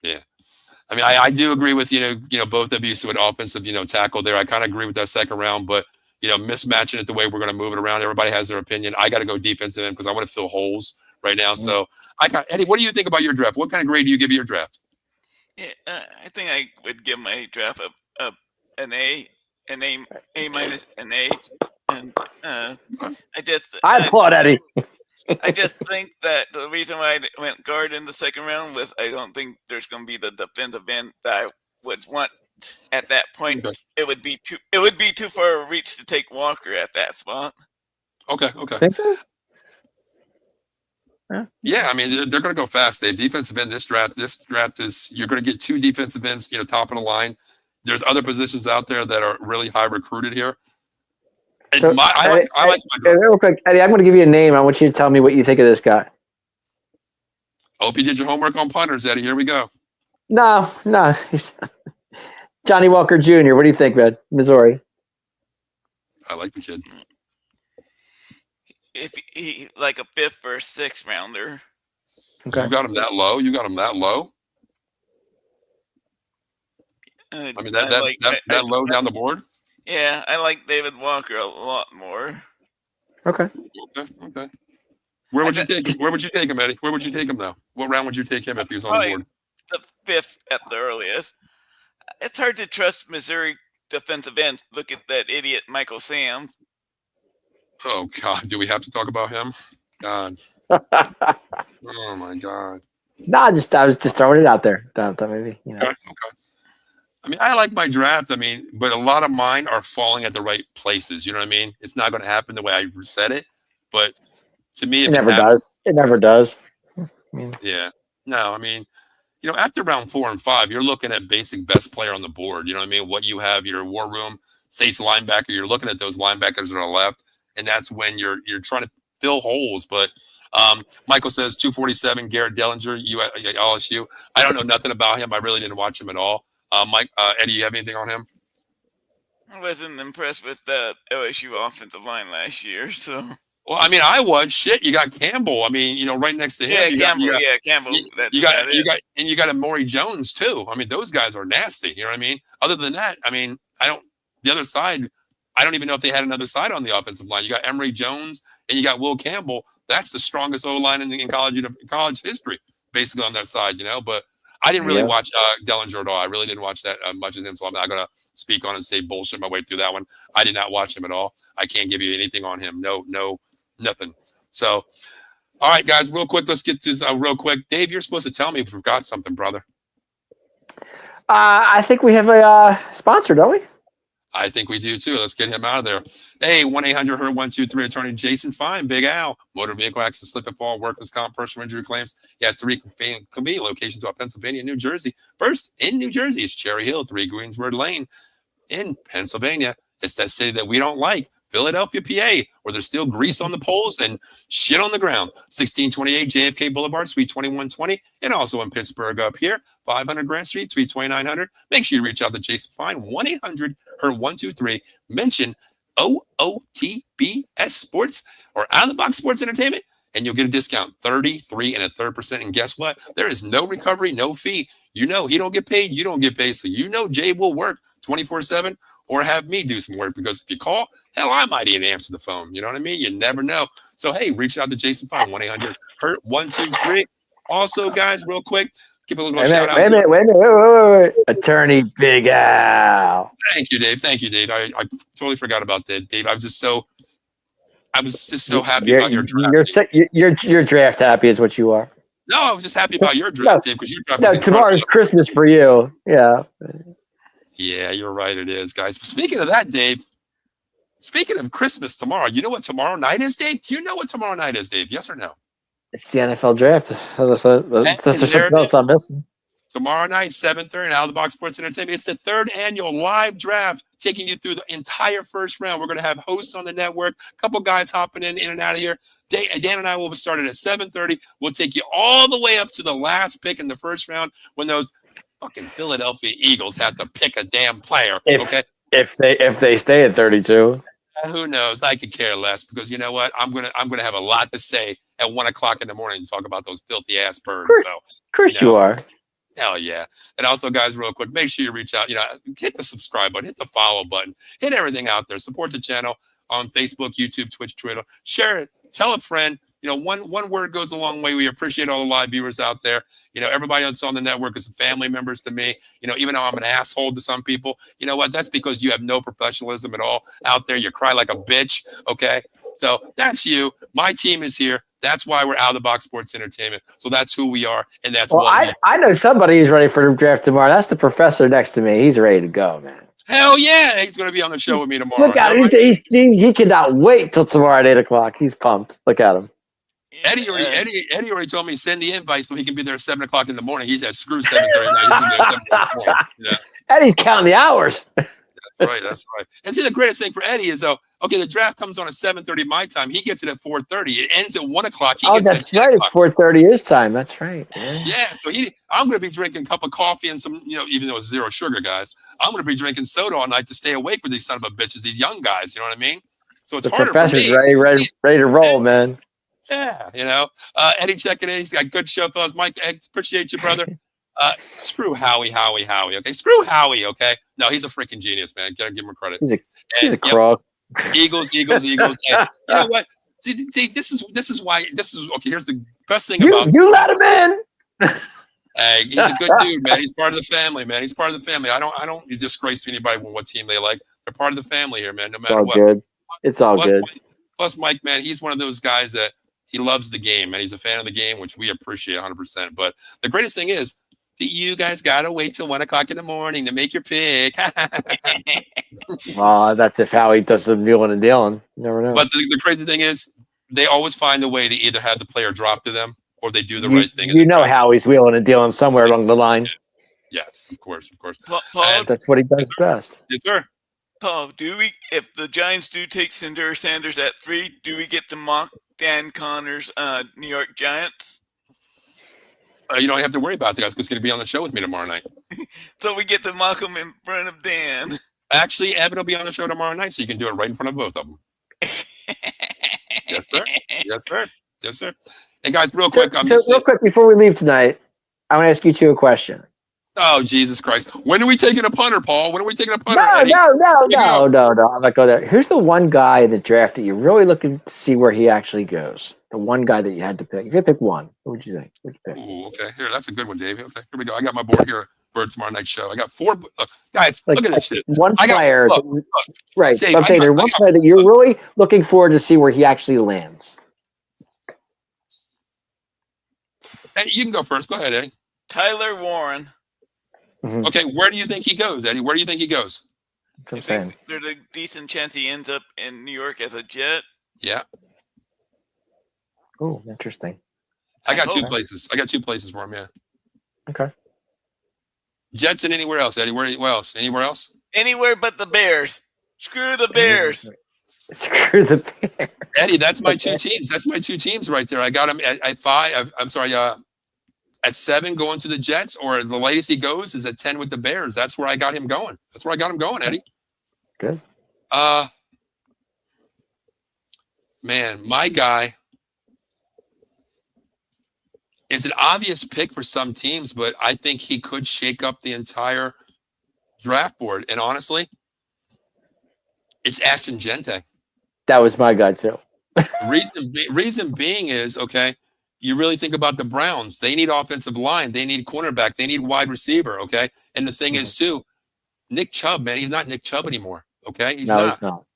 Yeah. I mean, I do agree with both of you. So an offensive tackle there. I kind of agree with that second round, but mismatching it the way we're going to move it around. Everybody has their opinion. I got to go defensive end because I want to fill holes right now. Mm-hmm. So Eddie, what do you think about your draft? What kind of grade do you give your draft? Yeah, I think I would give my draft an A minus, an A, and I applaud Eddie. I just think that the reason why I went guard in the second round was I don't think there's going to be the defensive end that I would want at that point. Okay. It would be too far a reach to take Walker at that spot. Okay. Think so? Yeah, I mean they're going to go fast. They have defensive end. This draft is you're going to get 2 defensive ends, top of the line. There's other positions out there that are really high recruited here. So, I like my draft. Real quick, Eddie, I'm going to give you a name. I want you to tell me what you think of this guy. Hope you did your homework on punters, Eddie. Here we go. No. Johnny Walker Jr. What do you think, man? Missouri. I like the kid. If he like a 5th or 6th rounder. Okay. You got him that low? I mean that low down the board? Yeah, I like David Walker a lot more. Okay. Where would you take him, Eddie? Where would you take him though? What round would you take him if he was on the board? The 5th at the earliest. It's hard to trust Missouri defensive ends. Look at that idiot Michael Sam. Oh God, do we have to talk about him? God. Oh my God. I was just throwing it out there. Maybe Okay. I mean, I like my draft. I mean, but a lot of mine are falling at the right places. You know what I mean? It's not going to happen the way I said it, but to me, it if never it happens, does. It never does. yeah. No, I mean, after round 4 and 5, you're looking at basic best player on the board. You know what I mean? What you have, your war room, states linebacker. You're looking at those linebackers that are left, and that's when you're trying to fill holes. But Michael says 247, Garrett Dellinger, LSU. I don't know nothing about him. I really didn't watch him at all. Eddie, you have anything on him? I wasn't impressed with that LSU offensive line last year, so. Well, I mean, I was shit. You got Campbell. I mean, right next to him. Campbell. You got Amari Jones too. I mean, those guys are nasty. You know what I mean? Other than that, I mean, the other side, I don't even know if they had another side on the offensive line. You got Emory Jones and you got Will Campbell. That's the strongest O-line in college history, basically on that side. But I didn't really watch Dellinger at all. I really didn't watch that much of him, so I'm not gonna speak on and say bullshit my way through that one. I did not watch him at all. I can't give you anything on him. No, nothing. So, all right, guys, real quick. Let's get to real quick. Dave, you're supposed to tell me if we forgot something, brother. I think we have a sponsor, don't we? I think we do too. Let's get him out of there. Hey, 1-800-HER-123 attorney Jason Fine, Big Al, motor vehicle accident, slip and fall, workers' comp, personal injury claims. He has 3 convenient locations throughout Pennsylvania and New Jersey. First in New Jersey is Cherry Hill, 3 Greensward Lane. In Pennsylvania, it's that city that we don't like, Philadelphia, PA, where there's still grease on the poles and shit on the ground. 1628 JFK Boulevard, Suite 2120, and also in Pittsburgh up here, 500 Grant Street, Suite 2900. Make sure you reach out to Jason Fine, 1-800-HER-123. Mention OOTBS Sports or Out of the Box Sports Entertainment, and you'll get a discount, 33 1/3%. And guess what? There is no recovery, no fee. He don't get paid, you don't get paid. So Jay will work 24/7 or have me do some work, because if you call, hell, I might even answer the phone. You know what I mean? You never know. So, hey, reach out to Jason Fine, 1-800-HERT-123. Also, guys, real quick, give a little shout out. Wait a minute. Attorney Big Al. Thank you, Dave. I totally forgot about that, Dave. I was just so happy about your draft. You're draft happy is what you are. No, I was just happy about your draft, Dave, because your draft was tomorrow's Christmas for you. Yeah. Yeah, you're right. It is, guys. But speaking of that, Dave, speaking of Christmas tomorrow, you know what tomorrow night is, Dave? Do you know what tomorrow night is, Dave? Yes or no? It's the NFL draft. That's something else I'm missing. Tomorrow night, 7:30, Out of the Box Sports Entertainment. It's the 3rd annual live draft, taking you through the entire first round. We're going to have hosts on the network, a couple guys hopping in and out of here. Dan and I will be started at 7:30. We'll take you all the way up to the last pick in the first round, when those fucking Philadelphia Eagles have to pick a damn player. If they stay at 32. Who knows? I could care less, because you know what? I'm gonna have a lot to say at 1:00 in the morning to talk about those filthy ass birds. Of course you are. Hell yeah. And also, guys, real quick, make sure you reach out. Hit the subscribe button, hit the follow button, hit everything out there. Support the channel on Facebook, YouTube, Twitch, Twitter. Share it. Tell a friend. One word goes a long way. We appreciate all the live viewers out there. Everybody that's on the network is family members to me. Even though I'm an asshole to some people, you know what? That's because you have no professionalism at all out there. You cry like a bitch. Okay. So that's you. My team is here. That's why we're Out of the Box Sports Entertainment. So that's who we are, and that's I know somebody who's ready for the draft tomorrow. That's the professor next to me. He's ready to go, man. Hell yeah, he's going to be on the show with me tomorrow. Look at him. He cannot wait till tomorrow at 8:00. He's pumped. Look at him. Eddie already told me send the invite so he can be there at 7:00 in the morning. He said screw 7:30. He's going to be there at 7:00 in the morning. Yeah. Eddie's counting the hours. That's right. And see, the greatest thing for Eddie is, the draft comes on at 7:30 my time. He gets it at 4:30. It ends at 1:00. That's right. It's 4:30 his time. That's right. Yeah. So I'm going to be drinking a cup of coffee and some, even though it's 0 sugar, guys, I'm going to be drinking soda all night to stay awake with these son of a bitches, these young guys. You know what I mean? So it's harder for me. The professor's ready to roll, man. Yeah. Eddie checking in. He's got a good show, fellas. Mike, I appreciate you, brother. Screw Howie. Okay, screw Howie. Okay, no, he's a freaking genius, man. Gotta give him credit. He's a crook. Eagles. Hey, you know what? See, this is why. Okay. Here's the best thing about you. Let him in. Hey, he's a good dude, man. He's part of the family, man. He's part of the family. I don't disgrace anybody with what team they like. They're part of the family here, man. No matter what. Good. It's all good. Plus, Mike, man, he's one of those guys that he loves the game, and he's a fan of the game, which we appreciate 100%. But the greatest thing is that you guys got to wait till 1 o'clock in the morning to make your pick. That's if Howie does some wheeling and dealing. You never know. But the crazy thing is they always find a way to either have the player drop to them or they do the right thing. You know Howie's wheeling and dealing somewhere along the line. Yes, of course. Paul, that's what he does best. Yes, sir. Paul, if the Giants do take Sindor Sanders at 3, do we get to mock Dan Connor's New York Giants? You don't have to worry about that. He's going to be on the show with me tomorrow night. So we get to mock him in front of Dan. Actually, Evan will be on the show tomorrow night, so you can do it right in front of both of them. Yes, sir. Yes, sir. Yes, sir. Hey, guys, real quick. Real quick, before we leave tonight, I want to ask you two a question. Oh, Jesus Christ. When are we taking a punter, Paul? When are we taking a punter? No. I'm not going there. Who's the one guy in the draft that you're really looking to see where he actually goes? The one guy that you had to pick. If you had to pick one, what would you think? What'd you pick? Ooh, okay. Here, that's a good one, Dave. Okay, here we go. I got my board here for tomorrow night's show. I got 4. Guys, look at this shit. One player. Right. Dave, I'm saying there's one player that you're really looking forward to see where he actually lands. Eddie, you can go first. Go ahead, Eddie. Tyler Warren. Mm-hmm. Okay, where do you think he goes, Eddie? Where do you think he goes? That's what I'm saying. There's a decent chance he ends up in New York as a Jet. Yeah. Oh, interesting. I got 2 places. I got 2 places for him, yeah. Okay. Jets and anywhere else, Eddie. Where else? Anywhere else? Anywhere but the Bears. Screw the Bears. Screw the Bears. Eddie, that's my 2 teams. That's my 2 teams right there. I got him at 5. I'm sorry, at 7 going to the Jets, or the latest he goes is at 10 with the Bears. That's where I got him going. That's where I got him going, Eddie. Good. Man, my guy is an obvious pick for some teams, but I think he could shake up the entire draft board. And honestly, it's Ashton Gente. That was my guy too. Reason being is, okay, you really think about the Browns. They need offensive line. They need cornerback. They need wide receiver, okay? And the thing is, too, Nick Chubb, man, he's not Nick Chubb anymore, okay? He's not. No.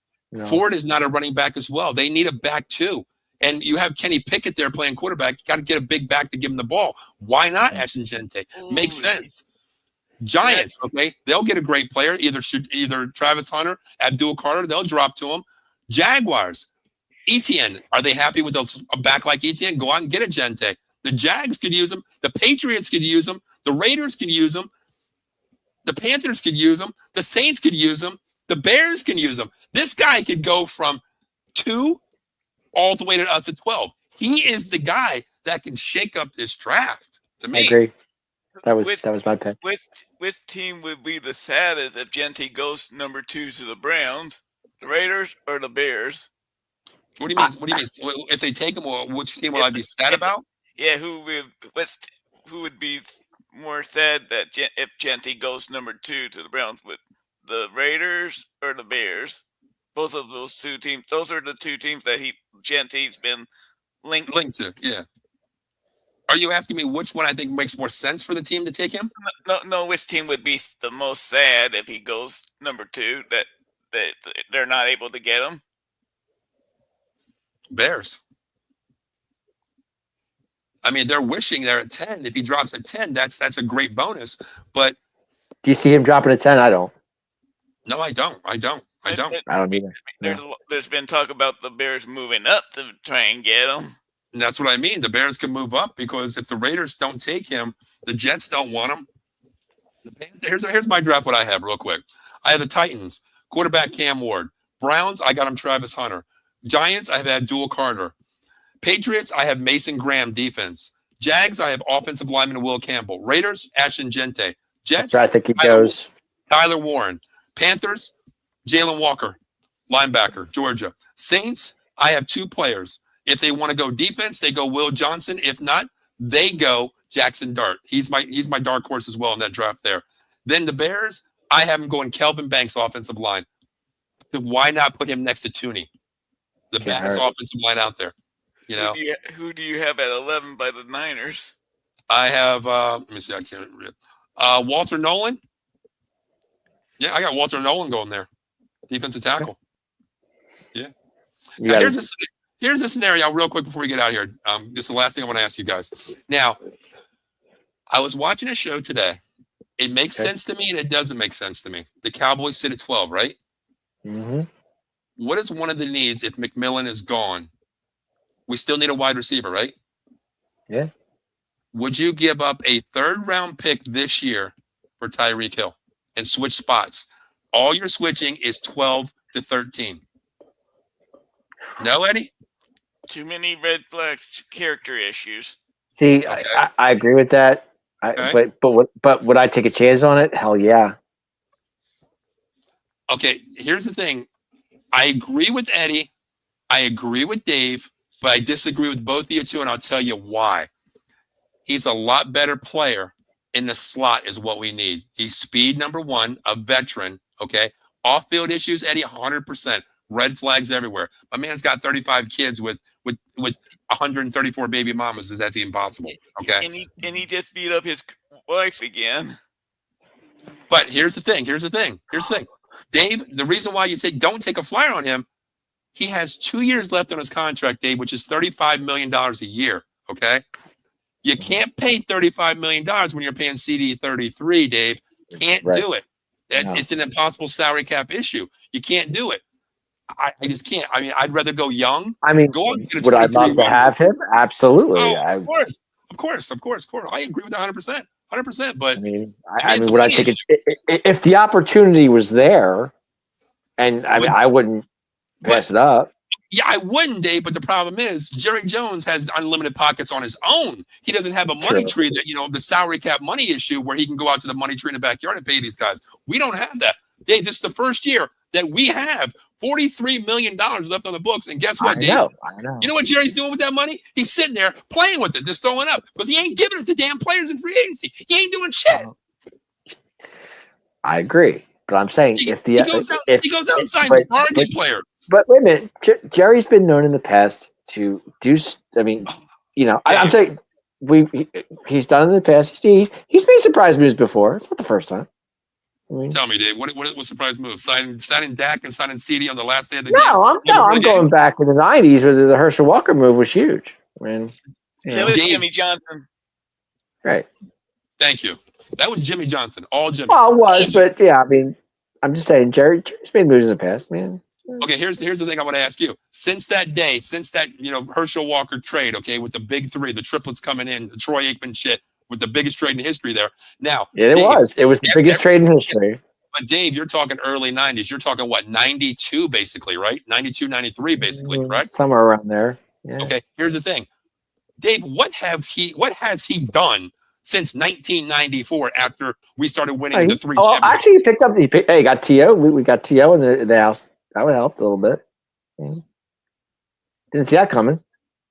Ford is not a running back as well. They need a back, too. And you have Kenny Pickett there playing quarterback. You got to get a big back to give him the ball. Why not Ashton Gente? Makes sense. Giants, okay, they'll get a great player, either Travis Hunter, Abdul Carter, they'll drop to him. Jaguars, Etienne, are they happy with a back like Etienne? Go out and get a Gente. The Jags could use him. The Patriots could use him. The Raiders could use him. The Panthers could use him. The Saints could use him. The Bears can use him. This guy could go from 2 all the way to us at 12. He is the guy that can shake up this draft. To me, I agree. That was my pick. Which team would be the saddest if Gente goes number 2 to the Browns, the Raiders, or the Bears? What do you mean? What do you mean? If they take him, which team will I be sad about? Yeah, who would be more sad that if Gente goes number 2 to the Browns, with the Raiders or the Bears? Both of those 2 teams. Those are the 2 teams that Gente's been linked to. Yeah. Are you asking me which one I think makes more sense for the team to take him? No. Which team would be the most sad if he goes number 2 that they're not able to get him? Bears. I mean, they're wishing they're at 10. If he drops at 10, that's a great bonus. But do you see him dropping at 10? I don't. No, I don't. I don't either. There's been talk about the Bears moving up to try and get him. And that's what I mean. The Bears can move up because if the Raiders don't take him, the Jets don't want him. Here's my draft, what I have real quick. I have the Titans, quarterback Cam Ward. Browns, I got him Travis Hunter. Giants, I have Abdul Carter. Patriots, I have Mason Graham, defense. Jags, I have offensive lineman Will Campbell. Raiders, Ashton Gente. Jets, I think he goes. Tyler Warren. Panthers, Jalen Walker, linebacker, Georgia. Saints, I have 2 players. If they want to go defense, they go Will Johnson. If not, they go Jackson Dart. He's my dark horse as well in that draft there. Then the Bears, I have him going Kelvin Banks, offensive line. Why not put him next to Tooney? The best offensive line out there. You know. Who do you have at 11 by the Niners? I have let me see, I can't read. Walter Nolan. Yeah, I got Walter Nolan going there. Defensive tackle. Yeah. Now, here's a scenario real quick before we get out of here. This is the last thing I want to ask you guys. Now, I was watching a show today. It makes sense to me and it doesn't make sense to me. The Cowboys sit at 12, right? Mm-hmm. What is one of the needs if McMillan is gone? We still need a wide receiver, right? Yeah. Would you give up a 3rd-round pick this year for Tyreek Hill and switch spots? All you're switching is 12 to 13. No, Eddie? Too many red flags, character issues. See, okay. I agree with that. But would I take a chance on it? Hell yeah. Okay, here's the thing. I agree with Eddie. I agree with Dave, but I disagree with both of you two, and I'll tell you why. He's a lot better player in the slot is what we need. He's speed number 1, a veteran, okay? Off-field issues, Eddie, 100%. Red flags everywhere. My man's got 35 kids with 134 baby mamas. That's impossible, okay? And he just beat up his wife again. But here's the thing. Dave, the reason why you don't take a flyer on him, he has 2 years left on his contract, Dave, which is $35 million a year, okay? You can't pay $35 million when you're paying CD 33, Dave. Can't do it. It's an impossible salary cap issue. You can't do it. I just can't. I mean, I'd rather go young. I mean, would I love to have him? Absolutely. Oh, of course. I agree with 100%. 100%. But I mean, would I take it if the opportunity was there? And I wouldn't pass it up. Yeah, I wouldn't, Dave. But the problem is, Jerry Jones has unlimited pockets on his own. He doesn't have a money tree that the salary cap money issue where he can go out to the money tree in the backyard and pay these guys. We don't have that, Dave. This is the first year that we have $43 million left on the books. And guess what, Dave? I know. You know what Jerry's doing with that money? He's sitting there playing with it, just throwing up because he ain't giving it to damn players in free agency. He ain't doing shit. I agree, but I'm saying he goes out and signs bargain players. But wait a minute, Jerry's been known in the past to do. I mean, I'm saying he's done in the past. He's made surprise moves before. It's not the first time. Tell me, Dave, what surprise move? Signing Dak and signing CD on the last day of the game? I'm going back in the 90s where the Herschel Walker move was huge. I mean, that was Jimmy Johnson. Right. Thank you. That was Jimmy Johnson. All Jimmy. Well, it was, but yeah, I mean, I'm just saying, Jerry's made moves in the past, man. Okay, here's the thing I want to ask you. Since that Herschel Walker trade, okay, with the big 3, the triplets coming in, the Troy Aikman shit, with the biggest trade in history there. Now, Dave, it was the biggest trade in history. But Dave, you're talking early 90s. You're talking what, 92 basically, right? 92, 93 basically, correct? Somewhere around there. Yeah. Okay, here's the thing. Dave, what has he done since 1994 after we started winning the 3 championships? Actually, he got T.O. We got T.O. in the house. That would help a little bit. Didn't see that coming.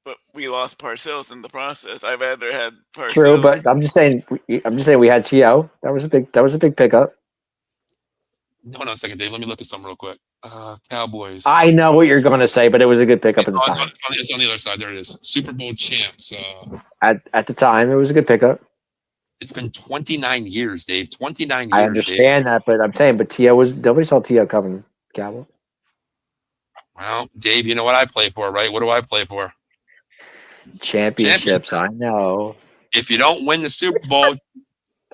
But we lost Parcells in the process. I'd rather had Parcells. True, but I'm just saying we had T.O. That was a big pickup. Hold on a second, Dave. Let me look at something real quick. Cowboys. I know what you're going to say, but it was a good pickup at the time. It's on the other side. There it is. Super Bowl champs. At the time, it was a good pickup. It's been 29 years, Dave. 29 years. I understand that, but I'm saying, nobody saw T.O. coming. Cowboys. Well, Dave, you know what I play for, right? What do I play for? Championships. I know. If you don't win the Super Bowl,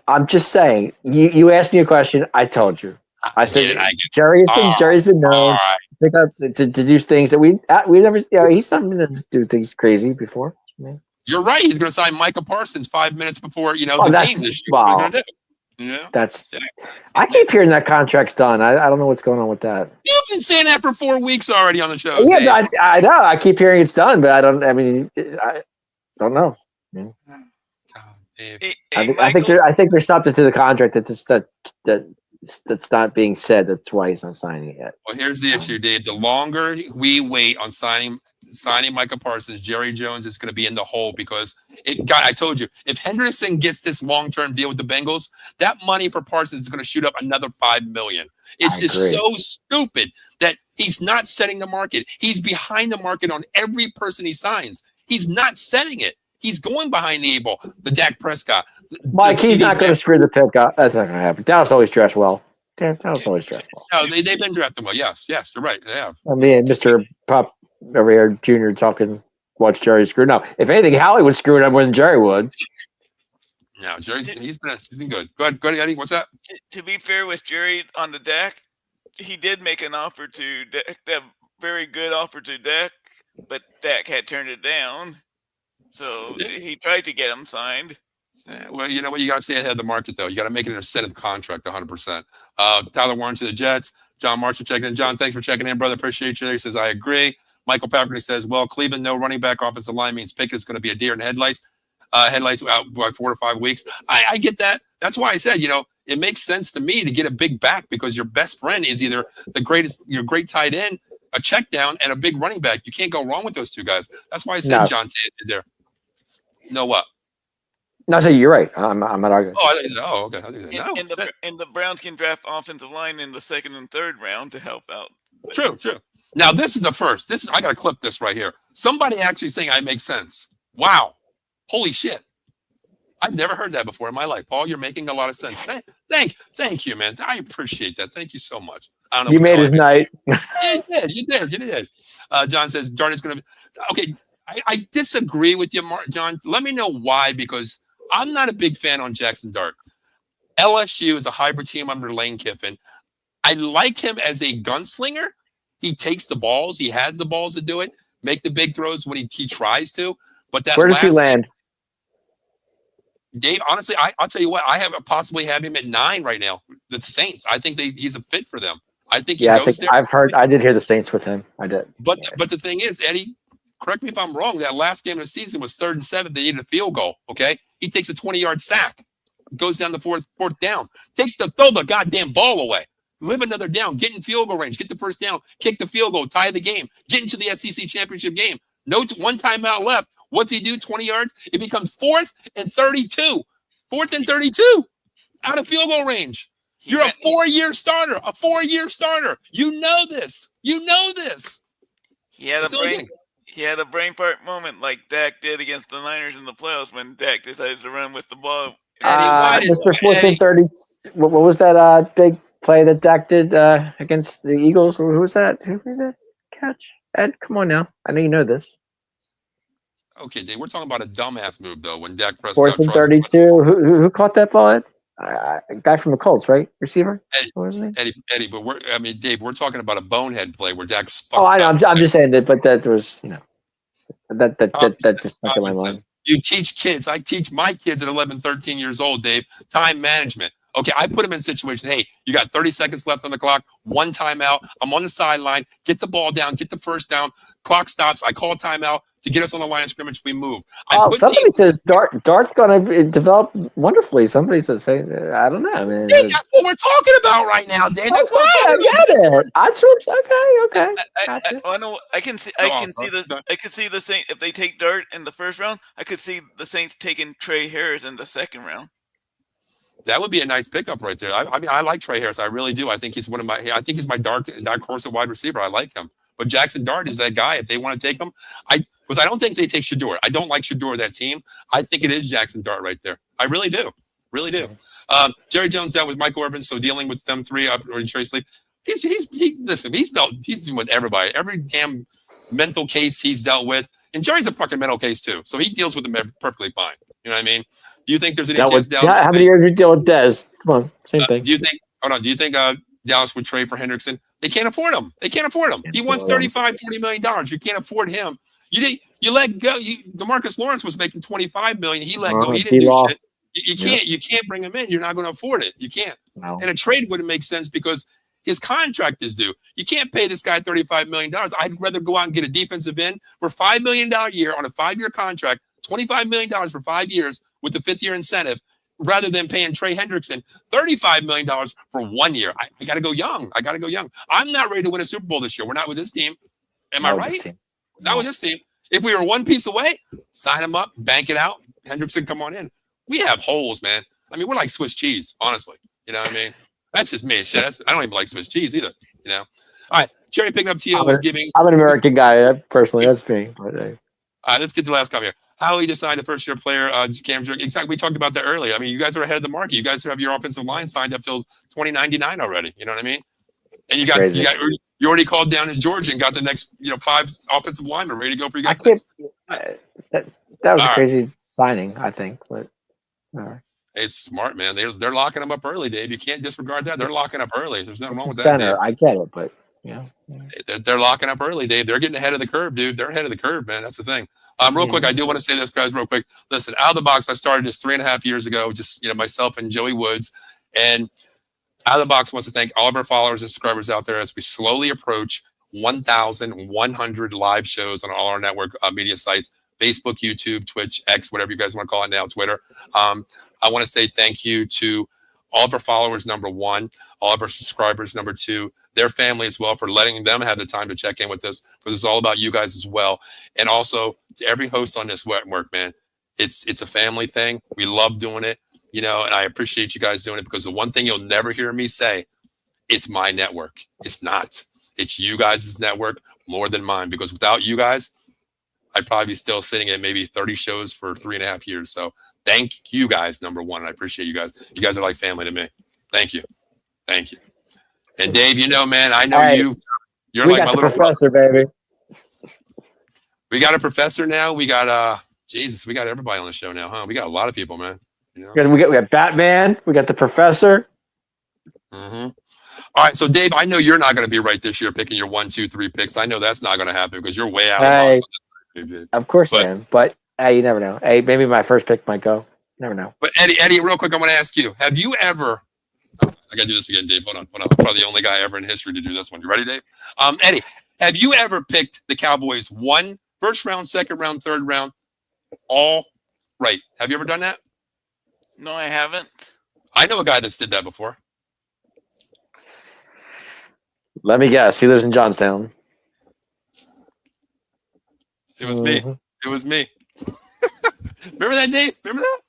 I'm just saying. You asked me a question. I told you. I said Jerry's been known to do things that we never. He's something to do things crazy before. You're right. He's going to sign Micah Parsons 5 minutes before the game this year. Wow. I keep hearing that contract's done. I don't know what's going on with that. You've been saying that for 4 weeks already on the show. Yeah, I know. I keep hearing it's done, but I don't know. God, I think there's something to the contract that's not being said. That's why he's not signing it yet. Well, here's the issue, Dave. The longer we wait on signing Micah Parsons, Jerry Jones is going to be in the hole because I told you, if Henderson gets this long-term deal with the Bengals, that money for Parsons is going to shoot up another $5 million. It's just so stupid that he's not setting the market. He's behind the market on every person he signs. He's not setting it. He's going behind the 8 ball. The Dak Prescott. Mike, he's not going to screw the pick up. That's not going to happen. Dallas always dressed well. Dallas always dressed well. No, they've been drafted well. Yes, you're right. They have. I mean, Mr. over here, Junior talking. Watch Jerry screw. Now, if anything, Howie would screw it up more than Jerry would. No, Jerry's he's been good. Go ahead, Eddie. What's that? To be fair with Jerry on the Dak, he did make an offer to Dak, that very good offer to Dak, but Dak had turned it down. So he tried to get him signed. Well, you know what? You got to stay ahead of the market, though. You got to make it an incentive contract 100%. Tyler Warren to the Jets. John Marshall checking in. John, thanks for checking in, brother. Appreciate you. He says, I agree. Michael Packard says, well, Cleveland, no running back offensive line means Pickett's going to be a deer in headlights. Headlights out by 4 to 5 weeks. I get that. That's why I said, it makes sense to me to get a big back because your best friend is either your great tight end, a check down, and a big running back. You can't go wrong with those two guys. That's why I said John Tate there. No what? No, so you're right. I'm not arguing. Oh, okay. And the Browns can draft offensive line in the second and third round to help out. True. Now, this is the first. I got to clip this right here. Somebody actually saying I make sense. Wow. Holy shit. I've never heard that before in my life. Paul, you're making a lot of sense. Thank you, man. I appreciate that. Thank you so much. I don't know. You made his night. You did. John says Dart is going to be okay. I disagree with you, John. Let me know why, because I'm not a big fan on Jackson Dart. LSU is a hybrid team under Lane Kiffin. I like him as a gunslinger. He takes the balls. He has the balls to do it. Make the big throws when he tries to. But where does he land? Dave, honestly, I'll tell you what. I possibly have him at 9 right now. The Saints. I think he's a fit for them. I think he goes there. I did hear the Saints with him. I did. But the thing is, Eddie, correct me if I'm wrong. That last game of the season was 3rd and 7. They needed a field goal. Okay, he takes a 20-yard sack, goes down the fourth down. Throw the goddamn ball away. Live another down. Get in field goal range. Get the first down. Kick the field goal. Tie the game. Get into the SEC championship game. No one timeout left. What's he do? 20 yards. It becomes 4th and 32. 4th and 32 out of field goal range. You're a 4-year starter. A 4-year starter. You know this. He had a brain fart moment like Dak did against the Niners in the playoffs when Dak decided to run with the ball. Mr. 4th and 30. What was that big play that Dak did against the Eagles? Who was that? Who made that catch? Ed, come on now. I know you know this. Okay, Dave, we're talking about a dumbass move, though, when Dak Prescott 4th and 32. Who caught that ball, Ed? A guy from the Colts, right? Receiver? What was his name? Eddie, but Dave, we're talking about a bonehead play where Dak's I know. I'm just saying that, but that was, that just stuck in my mind. You teach kids. I teach my kids at 11, 13 years old, Dave, time management. Okay, I put them in situations. Hey, you got 30 seconds left on the clock, 1 timeout. I'm on the sideline. Get the ball down. Get the first down. Clock stops. I call timeout to get us on the line of scrimmage. We move. Somebody says Dart's going to develop wonderfully. Somebody says, hey, I don't know. Man. Yeah, that's what we're talking about right now, Dave. That's what I get it. Okay. I can see the Saints if they take Dart in the first round. I could see the Saints taking Trey Harris in the second round. That would be a nice pickup right there. I mean, I like Trey Harris. I really do. I think he's my dark horse of wide receiver. I like him. But Jackson Dart is that guy. If they want to take him, I don't think they take Shedeur. I don't like Shedeur, that team. I think it is Jackson Dart right there. I really do. Jerry Jones down with Mike Orban, so dealing with them 3 up or Trey Sleep. He's dealing with everybody. Every damn mental case he's dealt with. And Jerry's a fucking mental case too. So he deals with them perfectly fine. You know what I mean? Do you think there's any chance down? How many years we deal with Dez? Come on, same thing. Do you think Dallas would trade for Hendrickson? They can't afford him. He wants $35, $40 million. You can't afford him. You let go. DeMarcus Lawrence was making $25 million. He let go. He didn't do shit. You can't bring him in. You're not going to afford it. You can't. No. And a trade wouldn't make sense because his contract is due. You can't pay this guy $35 million. I'd rather go out and get a defensive end for $5 million a year on a 5-year contract, $25 million for 5 years with the 5th-year incentive, rather than paying Trey Hendrickson $35 million for 1 year. I got to go young. I'm not ready to win a Super Bowl this year. We're not with this team. Am I right? Not with this team. If we were one piece away, sign him up, bank it out. Hendrickson, come on in. We have holes, man. I mean, we're like Swiss cheese, honestly. You know what I mean? That's just me. Shit, I don't even like Swiss cheese either. You know? All right. Jerry picking up T.O. was giving. I'm an American guy, personally. That's me. All right, let's get to the last comment here. How he decided the first-year player, Cam Jerk. Exactly, we talked about that earlier. I mean, you guys are ahead of the market. You guys have your offensive line signed up till 2099 already. You know what I mean? And you You already called down in Georgia and got the next 5 offensive linemen ready to go for you guys. That was a crazy signing, I think. But it's smart, man. They're locking them up early, Dave. You can't disregard that. They're locking up early. There's nothing wrong with that, Dave. I get it, but they're locking up early, Dave. They're getting ahead of the curve, dude. They're ahead of the curve, man. That's the thing. Real quick, I do want to say this, guys, real quick. Listen, Out of the Box, I started this 3.5 years ago, just myself and Joey Woods. And Out of the Box wants to thank all of our followers and subscribers out there as we slowly approach 1,100 live shows on all our network media sites, Facebook, YouTube, Twitch, X, whatever you guys want to call it now, Twitter. I want to say thank you to all of our followers, number one, all of our subscribers, number two, their family as well, for letting them have the time to check in with us, because it's all about you guys as well. And also to every host on this network, man, it's a family thing. We love doing it, and I appreciate you guys doing it, because the one thing you'll never hear me say, it's my network. It's not. It's you guys' network more than mine, because without you guys, I'd probably be still sitting at maybe 30 shows for 3.5 years. So thank you guys, number one. I appreciate you guys. You guys are like family to me. Thank you. Thank you. And Dave, man, I know you're like my little professor, baby. We got a professor now. We got we got everybody on the show now, huh? We got a lot of people, man. We got Batman. We got the professor. Mm-hmm. All right, so Dave, I know you're not going to be right this year picking your 1, 2, 3 picks. I know that's not going to happen because you're way out of box. Of course I am, but you never know. Hey, maybe my first pick might go. Never know. But Eddie, real quick, I want to ask you: have you ever? I got to do this again, Dave. Hold on. I'm probably the only guy ever in history to do this one. You ready, Dave? Eddie, have you ever picked the Cowboys first round, second round, third round, all right? Have you ever done that? No, I haven't. I know a guy that's did that before. Let me guess. He lives in Johnstown. It was me. It was me. Remember that, Dave? Remember that?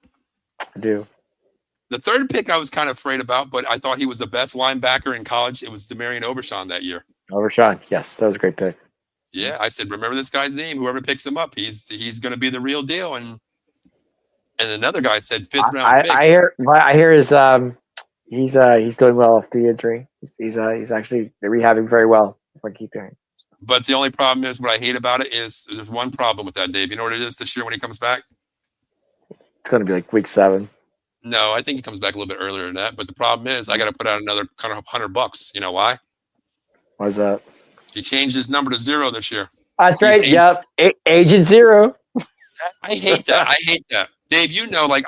I do. The third pick I was kind of afraid about, but I thought he was the best linebacker in college. It was Demarion Overshawn that year. Overshawn, yes, that was a great pick. Yeah, I said, remember this guy's name. Whoever picks him up, he's going to be the real deal. And another guy said fifth round pick. I hear he's doing well off the injury. He's actually rehabbing very well. If I keep hearing. But the only problem is, what I hate about it is there's one problem with that, Dave. You know what it is this year when he comes back? It's going to be like week 7. No, I think he comes back a little bit earlier than that. But the problem is I got to put out another kind of $100. You know why? Why's that? He changed his number to 0 this year. That's right. Yep. Agent 0. I hate that. I hate that. Dave,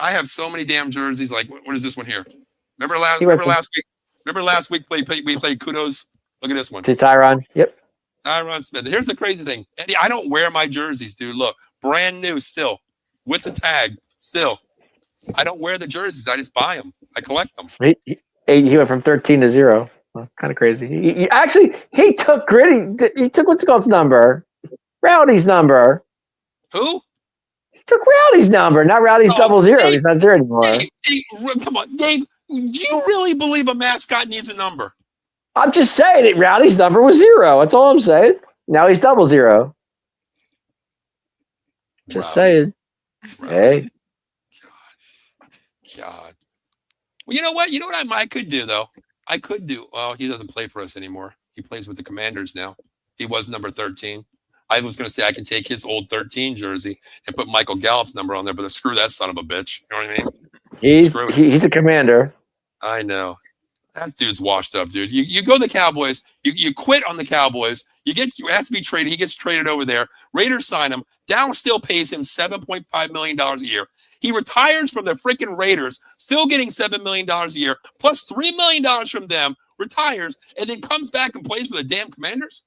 I have so many damn jerseys. Like, what is this one here? Remember last week? Remember last week we played Kudos? Look at this one. To Tyron. Yep. Tyron Smith. Here's the crazy thing. Eddie, I don't wear my jerseys, dude. Look, brand new still. With the tag still. I don't wear the jerseys. I just buy them. I collect them. He went from 13 to 0. Well, kind of crazy. He took Gritty. He took what's called his number. Rowdy's number. Who? He took Rowdy's number. Not Rowdy's 00. Dave, he's not 0 anymore. Dave, come on. Dave, do you really believe a mascot needs a number? I'm just saying it. Rowdy's number was 0. That's all I'm saying. Now he's 00. Just saying. Rowdy. Hey. God. Well, you know what? You know what I could do, though? I could do. Well, he doesn't play for us anymore. He plays with the Commanders now. He was number 13. I was going to say I can take his old 13 jersey and put Michael Gallup's number on there, but screw that son of a bitch. You know what I mean? He's a Commander. I know. That dude's washed up, dude. You go to the Cowboys. You quit on the Cowboys. You has to be traded. He gets traded over there. Raiders sign him. Dallas still pays him $7.5 million a year. He retires from the freaking Raiders, still getting $7 million a year, plus $3 million from them, retires, and then comes back and plays for the damn Commanders?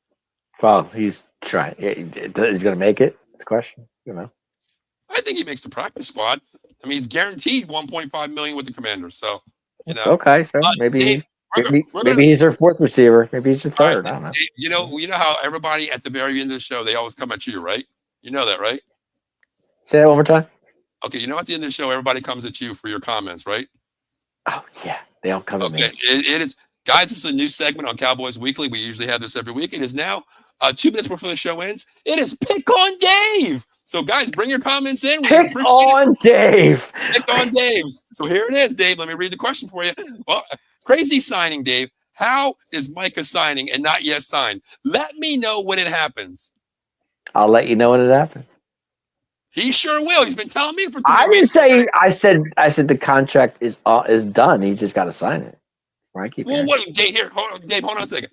Well, he's trying. He's going to make it. It's a question, I think he makes the practice squad. I mean, he's guaranteed $1.5 million with the Commanders, so. Okay, so maybe he's their 4th receiver. Maybe he's your 3rd. I don't know. You know how everybody at the very end of the show, they always come at you, right? You know that, right? Say that one more time. Okay, at the end of the show, everybody comes at you for your comments, right? Oh yeah, they all come at me. It is, guys. This is a new segment on Cowboys Weekly. We usually have this every week. It is now 2 minutes before the show ends. It is Pick on Dave. So, guys, bring your comments in. Pick on Dave. Pick on Dave. So here it is, Dave. Let me read the question for you. Well, crazy signing, Dave. How is Micah signing and not yet signed? Let me know when it happens. I'll let you know when it happens. He sure will. He's been telling me for 3 weeks. I didn't say. I said the contract is done. He just got to sign it. Wait, Dave, hold on a second.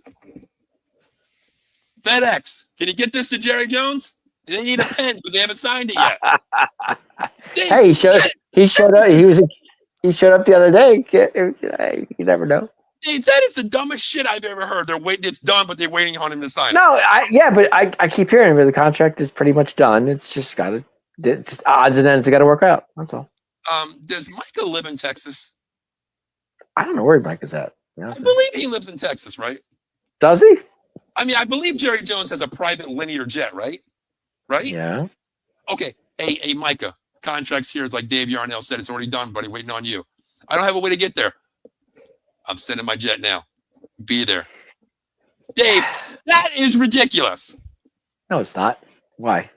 FedEx, can you get this to Jerry Jones? They need a pen because they haven't signed it yet. Dave, hey, he showed up. He showed up the other day. You never know. Dave, that is the dumbest shit I've ever heard. They're waiting. It's done, but they're waiting on him to sign it. No, but I keep hearing the contract is pretty much done. It's just it's just odds and ends. They got to work out. That's all. Does Micah live in Texas? I don't know where Micah's at. I believe he lives in Texas, right? Does he? I mean, I believe Jerry Jones has a private linear jet, right? Right? Yeah. Okay. Hey, Micah. Contracts here, like Dave Yarnell said, it's already done, buddy. Waiting on you. I don't have a way to get there. I'm sending my jet now. Be there. Dave, that is ridiculous. No, it's not. Why?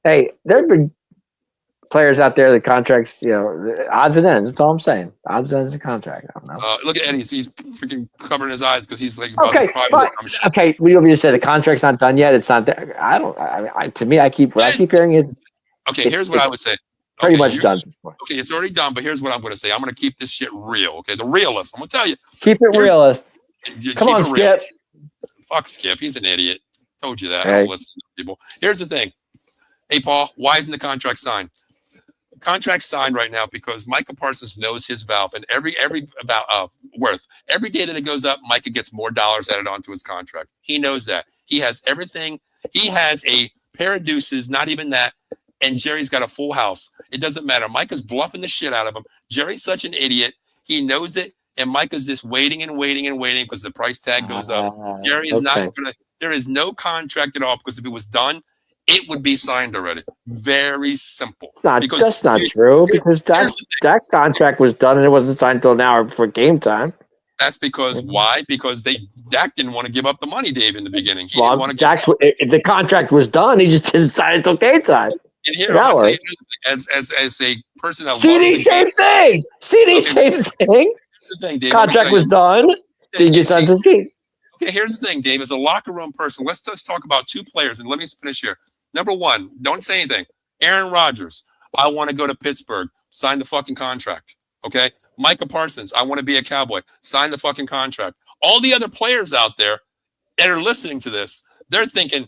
Hey, there have been players out there that contracts, odds and ends. That's all I'm saying. Odds and ends of contract. I don't know. Look at Eddie. He's freaking covering his eyes because he's like, okay, okay. We don't need to say the contract's not done yet. It's not there. I don't. To me, I keep hearing it. Okay, here's what I would say. Pretty much done. Okay, it's already done, but here's what I'm going to say. I'm going to keep this shit real. Okay, the realist. I'm going to tell you. Keep it realist. Come on, Skip. Fuck Skip. He's an idiot. Told you that. Hey. I don't listen to people. Here's the thing. Hey, Paul, why isn't the contract signed? Contract signed right now because Micah Parsons knows his valve, and every about worth. Every day that it goes up, Micah gets more dollars added onto his contract. He knows that. He has everything. He has a pair of deuces, not even that, and Jerry's got a full house. It doesn't matter. Micah's bluffing the shit out of him. Jerry's such an idiot. He knows it, and Micah's just waiting and waiting and waiting because the price tag goes up. Jerry is not going to. There is no contract at all because if it was done, it would be signed already. Very simple. That's not true because Dak's contract was done and it wasn't signed until an hour before game time. That's because why? Because Dak didn't want to give up the money, Dave, in the beginning. He didn't want to the contract was done. He just didn't sign it until game time. And here, I'll tell you, as a person that CD, same thing. CD, same thing. That's the thing, Dave. Contract was done. CD signs his game. Okay, here's the thing, Dave. As a locker room person, let's just talk about two players, and let me finish here. Number one, don't say anything. Aaron Rodgers, I want to go to Pittsburgh. Sign the fucking contract. Okay? Micah Parsons, I want to be a Cowboy. Sign the fucking contract. All the other players out there that are listening to this, they're thinking,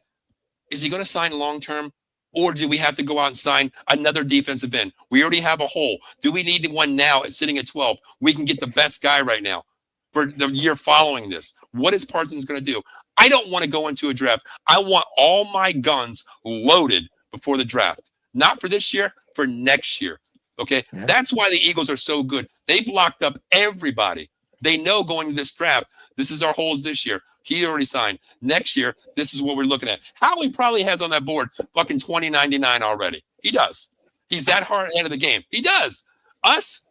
is he going to sign long-term? Or do we have to go out and sign another defensive end? We already have a hole. Do we need one now at sitting at 12? We can get the best guy right now for the year following this. What is Parsons going to do? I don't want to go into a draft. I want all my guns loaded before the draft. Not for this year, for next year. Okay? Yeah. That's why the Eagles are so good. They've locked up everybody. They know going to this draft, this is our holes this year. He already signed. Next year, this is what we're looking at. Howie probably has on that board fucking 2099 already. He does. He's that hard ahead of the game. He does. Us,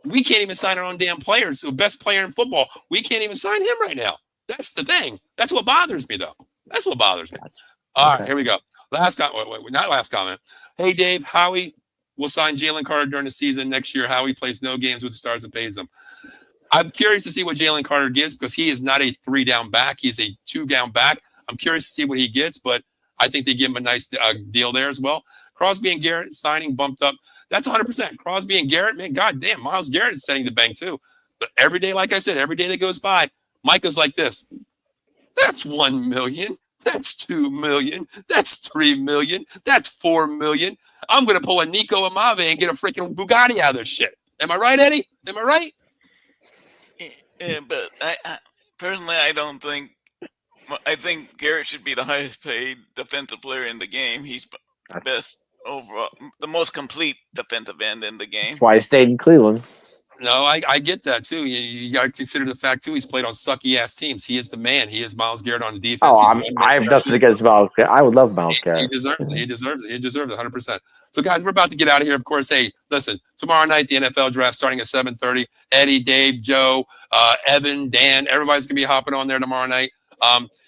we can't even sign our own damn players. The best player in football, we can't even sign him right now. That's the thing. That's what bothers me, though. That's what bothers me. All right, here we go. Not last comment. Hey, Dave, Howie will sign Jalen Carter during the season next year. Howie plays no games with the Stars and pays them. I'm curious to see what Jalen Carter gives because he is not a 3-down back. He's a 2-down back. I'm curious to see what he gets, but I think they give him a nice deal there as well. Crosby and Garrett signing bumped up. That's 100%. Crosby and Garrett, man, goddamn, Myles Garrett is setting the bank too. But every day, like I said, every day that goes by, Micah's like this. That's $1 million. That's $2 million. That's $3 million. That's $4 million. I'm going to pull a Nico Amave and get a freaking Bugatti out of this shit. Am I right, Eddie? Am I right? Yeah, but I personally, I don't think. I think Garrett should be the highest paid defensive player in the game. He's the best overall, the most complete defensive end in the game. That's why he stayed in Cleveland. No, I get that too. You got to consider the fact too. He's played on sucky ass teams. He is the man. He is Myles Garrett on the defense. Oh, I have nothing against Myles Garrett. I would love Myles Garrett. He deserves it. He deserves it. He deserves it 100%. So, guys, we're about to get out of here. Of course, hey, listen. Tomorrow night, the NFL draft starting at 7:30. Eddie, Dave, Joe, Evan, Dan, everybody's gonna be hopping on there tomorrow night.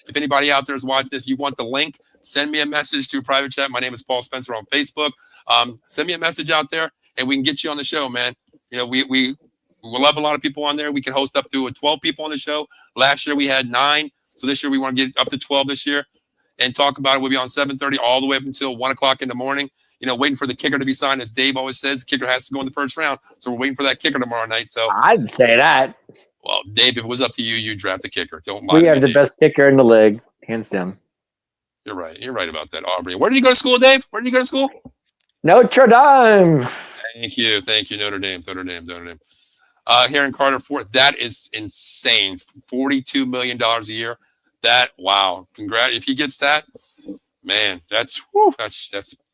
If anybody out there is watching this, you want the link, send me a message to a private chat. My name is Paul Spencer on Facebook. Send me a message out there, and we can get you on the show, man. You know, We'll have a lot of people on there. We can host up to 12 people on the show. Last year we had 9. So this year we want to get up to 12 this year and talk about it. We'll be on 7:30 all the way up until 1 o'clock in the morning. Waiting for the kicker to be signed. As Dave always says, the kicker has to go in the first round. So we're waiting for that kicker tomorrow night. So I'd say that. Well, Dave, if it was up to you, you'd draft the kicker. Don't lie. We have the best kicker in the league, hands down. You're right. You're right about that, Aubrey. Where did you go to school, Dave? Where did you go to school? Notre Dame. Thank you. Notre Dame. Heron Carter, that is insane. $42 million a year. Wow. Congrats. If he gets that, man, that's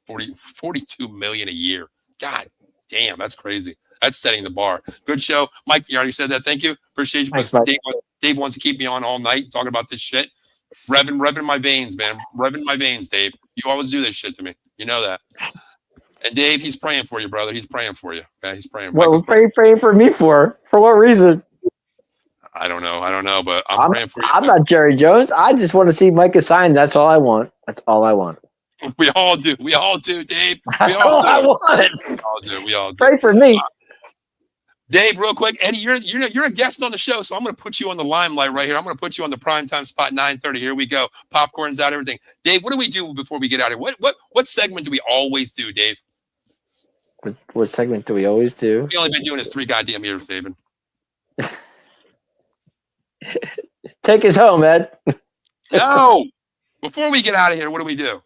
42 million a year. God damn, that's crazy. That's setting the bar. Good show. Mike, you already said that. Thank you. Appreciate you. Thanks, Dave wants to keep me on all night talking about this shit. Revving my veins, man. Revving my veins, Dave. You always do this shit to me. You know that. And Dave, he's praying for you, brother. He's praying for you. Okay, he's praying. What praying for me for? For what reason? I don't know, but I'm praying for you. I'm not Jerry Jones. I just want to see Micah sign. That's all I want. We all do, Dave. That's all I want. We all do. Pray for me. Dave, real quick, Eddie, you're a guest on the show, so I'm going to put you on the limelight right here. I'm going to put you on the primetime spot, 9:30. Here we go. Popcorn's out, everything. Dave, what do we do before we get out of here? What segment do we always do, Dave? What segment do we always do? We've only been doing this 3 goddamn years, David. Take us home, Ed. No. Before we get out of here, what do we do?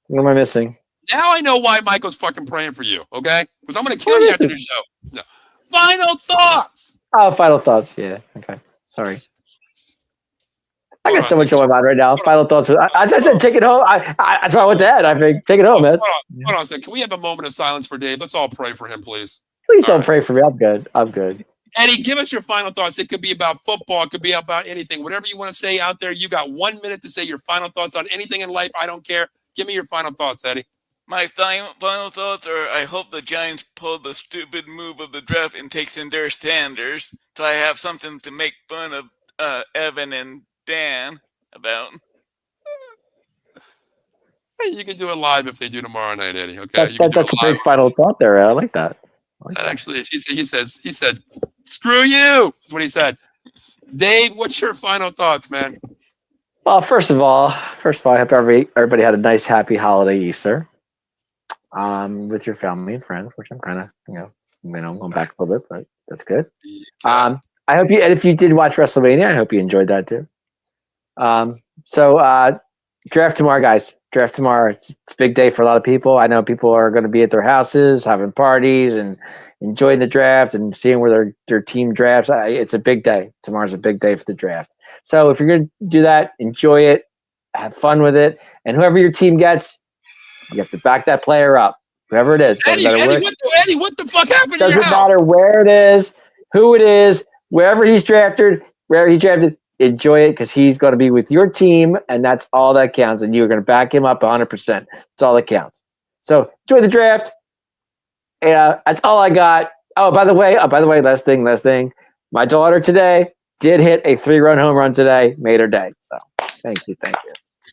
What am I missing? Now I know why Michael's fucking praying for you, okay? Because I'm going to kill you after the show. No. Final thoughts. Oh, final thoughts. Yeah. Okay. Sorry. I got so much on my mind right now. Final thoughts. As I said, take it home. That's why I went to Ed. I think take it home, Ed. Hold on a second. Can we have a moment of silence for Dave? Let's all pray for him, please. Please don't pray for me. I'm good. Eddie, give us your final thoughts. It could be about football. It could be about anything. Whatever you want to say out there, you got 1 minute to say your final thoughts on anything in life. I don't care. Give me your final thoughts, Eddie. My final thoughts are I hope the Giants pull the stupid move of the draft and take Sindar Sanders so I have something to make fun of Evan and Dan about. Hey, you can do it live if they do tomorrow night, Eddie. Okay, that's a great final thought there. I like that. Actually, he said, "Screw you." That's what he said. Dave, what's your final thoughts, man? Well, first of all, I hope everybody had a nice, happy holiday Easter. With your family and friends, which I'm kind of, going back a little bit, but that's good. I hope and if you did watch WrestleMania, I hope you enjoyed that too. So draft tomorrow, guys. Draft tomorrow. It's a big day for a lot of people. I know people are going to be at their houses, having parties and enjoying the draft and seeing where their team drafts. It's a big day. Tomorrow's a big day for the draft. So if you're going to do that, enjoy it, have fun with it, and whoever your team gets, you have to back that player up, whoever it is. Eddie, what the fuck happened? Doesn't matter where it is, who it is, wherever he's drafted, enjoy it because he's going to be with your team, and that's all that counts. And you're going to back him up 100%. That's all that counts. So enjoy the draft. That's all I got. Oh, by the way, last thing. My daughter today did hit a 3-run home run today, made her day. So thank you.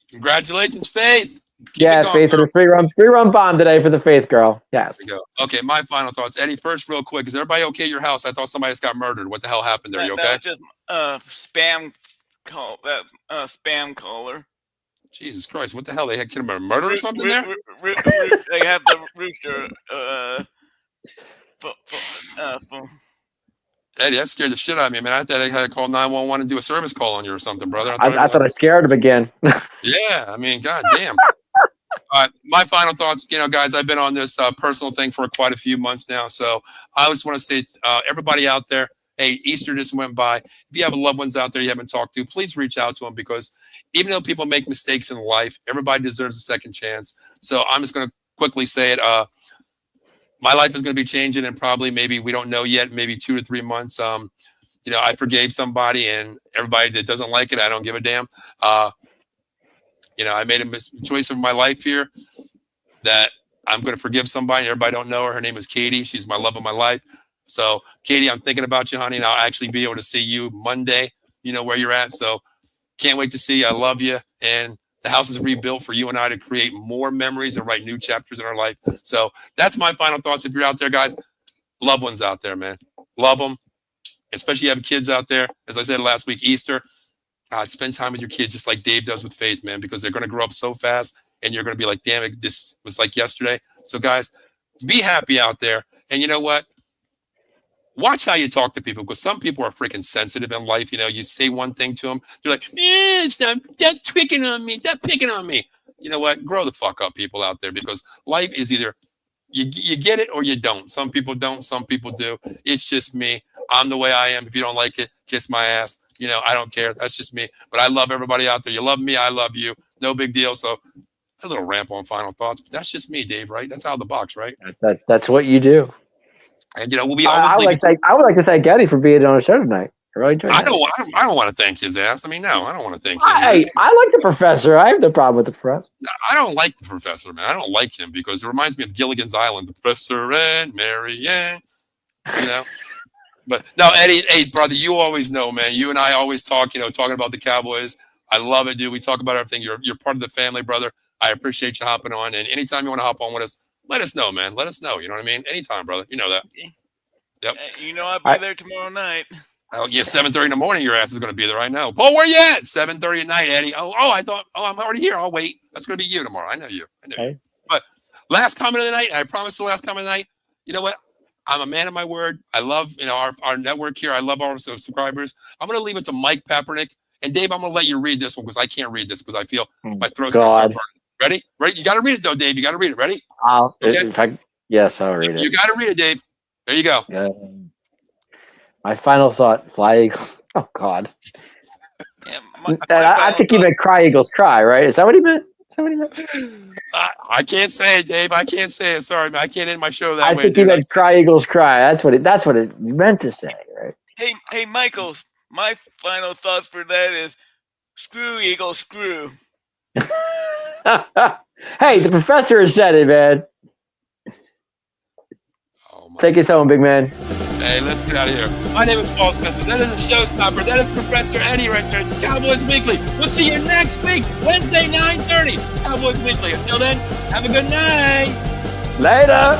Congratulations, Faith. Faith, and a 3-run bomb today for the Faith girl. Yes. There we go. Okay, my final thoughts. Eddie, first, real quick, is everybody okay at your house? I thought somebody just got murdered. What the hell happened there? You okay? That was just spam call. That spam caller. Jesus Christ! What the hell? They had killed a murder or something there? They had the rooster. Eddie, that scared the shit out of me, man. I thought they had to call 911 and do a service call on you or something, brother. I thought I scared him again. Yeah, I mean, god damn. My final thoughts, guys, I've been on this personal thing for quite a few months now. So I just want to say, everybody out there, hey, Easter just went by. If you have loved ones out there you haven't talked to, please reach out to them because even though people make mistakes in life, everybody deserves a second chance. So I'm just going to quickly say it. My life is going to be changing in probably maybe we don't know yet, maybe 2 to 3 months. I forgave somebody and everybody that doesn't like it, I don't give a damn. I made a choice of my life here that I'm going to forgive somebody. Everybody don't know her. Her name is Katie. She's my love of my life. So, Katie, I'm thinking about you, honey, and I'll actually be able to see you Monday, where you're at. So, can't wait to see you. I love you. And the house is rebuilt for you and I to create more memories and write new chapters in our life. So, that's my final thoughts. If you're out there, guys, loved ones out there, man. Love them. Especially you have kids out there. As I said last week, Easter, God, spend time with your kids just like Dave does with Faith, man, because they're going to grow up so fast and you're going to be like, damn it, this was like yesterday. So, guys, be happy out there. And you know what? Watch how you talk to people, because some people are freaking sensitive in life. You know, you say one thing to them, they're like, stop picking on me. Stop picking on me. You know what? Grow the fuck up, people out there, because life is either you get it or you don't. Some people don't. Some people do. It's just me. I'm the way I am. If you don't like it, kiss my ass. You know, I don't care. That's just me. But I love everybody out there. You love me. I love you. No big deal. So a little ramp on final thoughts. But that's just me, Dave, right? That's out of the box, right? That's what you do. And, you know, we'll be always I would like to thank Eddie for being on the show tonight. I really enjoyed I don't want to thank his ass. I mean, no, I don't want to thank him. I like the professor. I have no problem with the professor. I don't like the professor, man. I don't like him because it reminds me of Gilligan's Island, the Professor and Mary Ann, you know. But no, Eddie, hey, brother, you always know, man. You and I always talk, you know, talking about the Cowboys. I love it, dude. We talk about everything. You're part of the family, brother. I appreciate you hopping on. And anytime you want to hop on with us, let us know, man. Let us know. You know what I mean? Anytime, brother. You know that. Yep. You know I'll be there tomorrow night. Oh, yeah, 7:30 in the morning, your ass is going to be there. I know. Paul, where you at? 7:30 at night, Eddie. I thought, I'm already here. I'll wait. That's going to be you tomorrow. I know you. You. But last comment of the night, I promise the last comment of the night, you know what? I'm a man of my word. I love, you know, our network here. I love our subscribers. I'm going to leave it to Mike Papernick. And Dave, I'm going to let you read this one because I can't read this because I feel my throat's going to start burning. Ready? Ready? You got to read it, though, Dave. You got to read it. Ready? Yes, I'll read it. You got to read it, Dave. There you go. My final thought, Fly Eagles. Oh, God. Yeah, I think he meant Cry Eagles Cry, right? Is that what he meant? I can't say it, Dave. I can't say it. Sorry, man. I can't end my show that way. I think he meant Cry Eagles Cry. That's what it meant to say, right? Hey, Michaels. My final thoughts for that is screw Eagles, screw. Hey, the professor has said it, man. Take us home, big man. Hey, let's get out of here. My name is Paul Spencer. That is the showstopper. That is Professor Eddie right there. It's Cowboys Weekly. We'll see you next week, Wednesday, 9:30. Cowboys Weekly. Until then, have a good night. Later.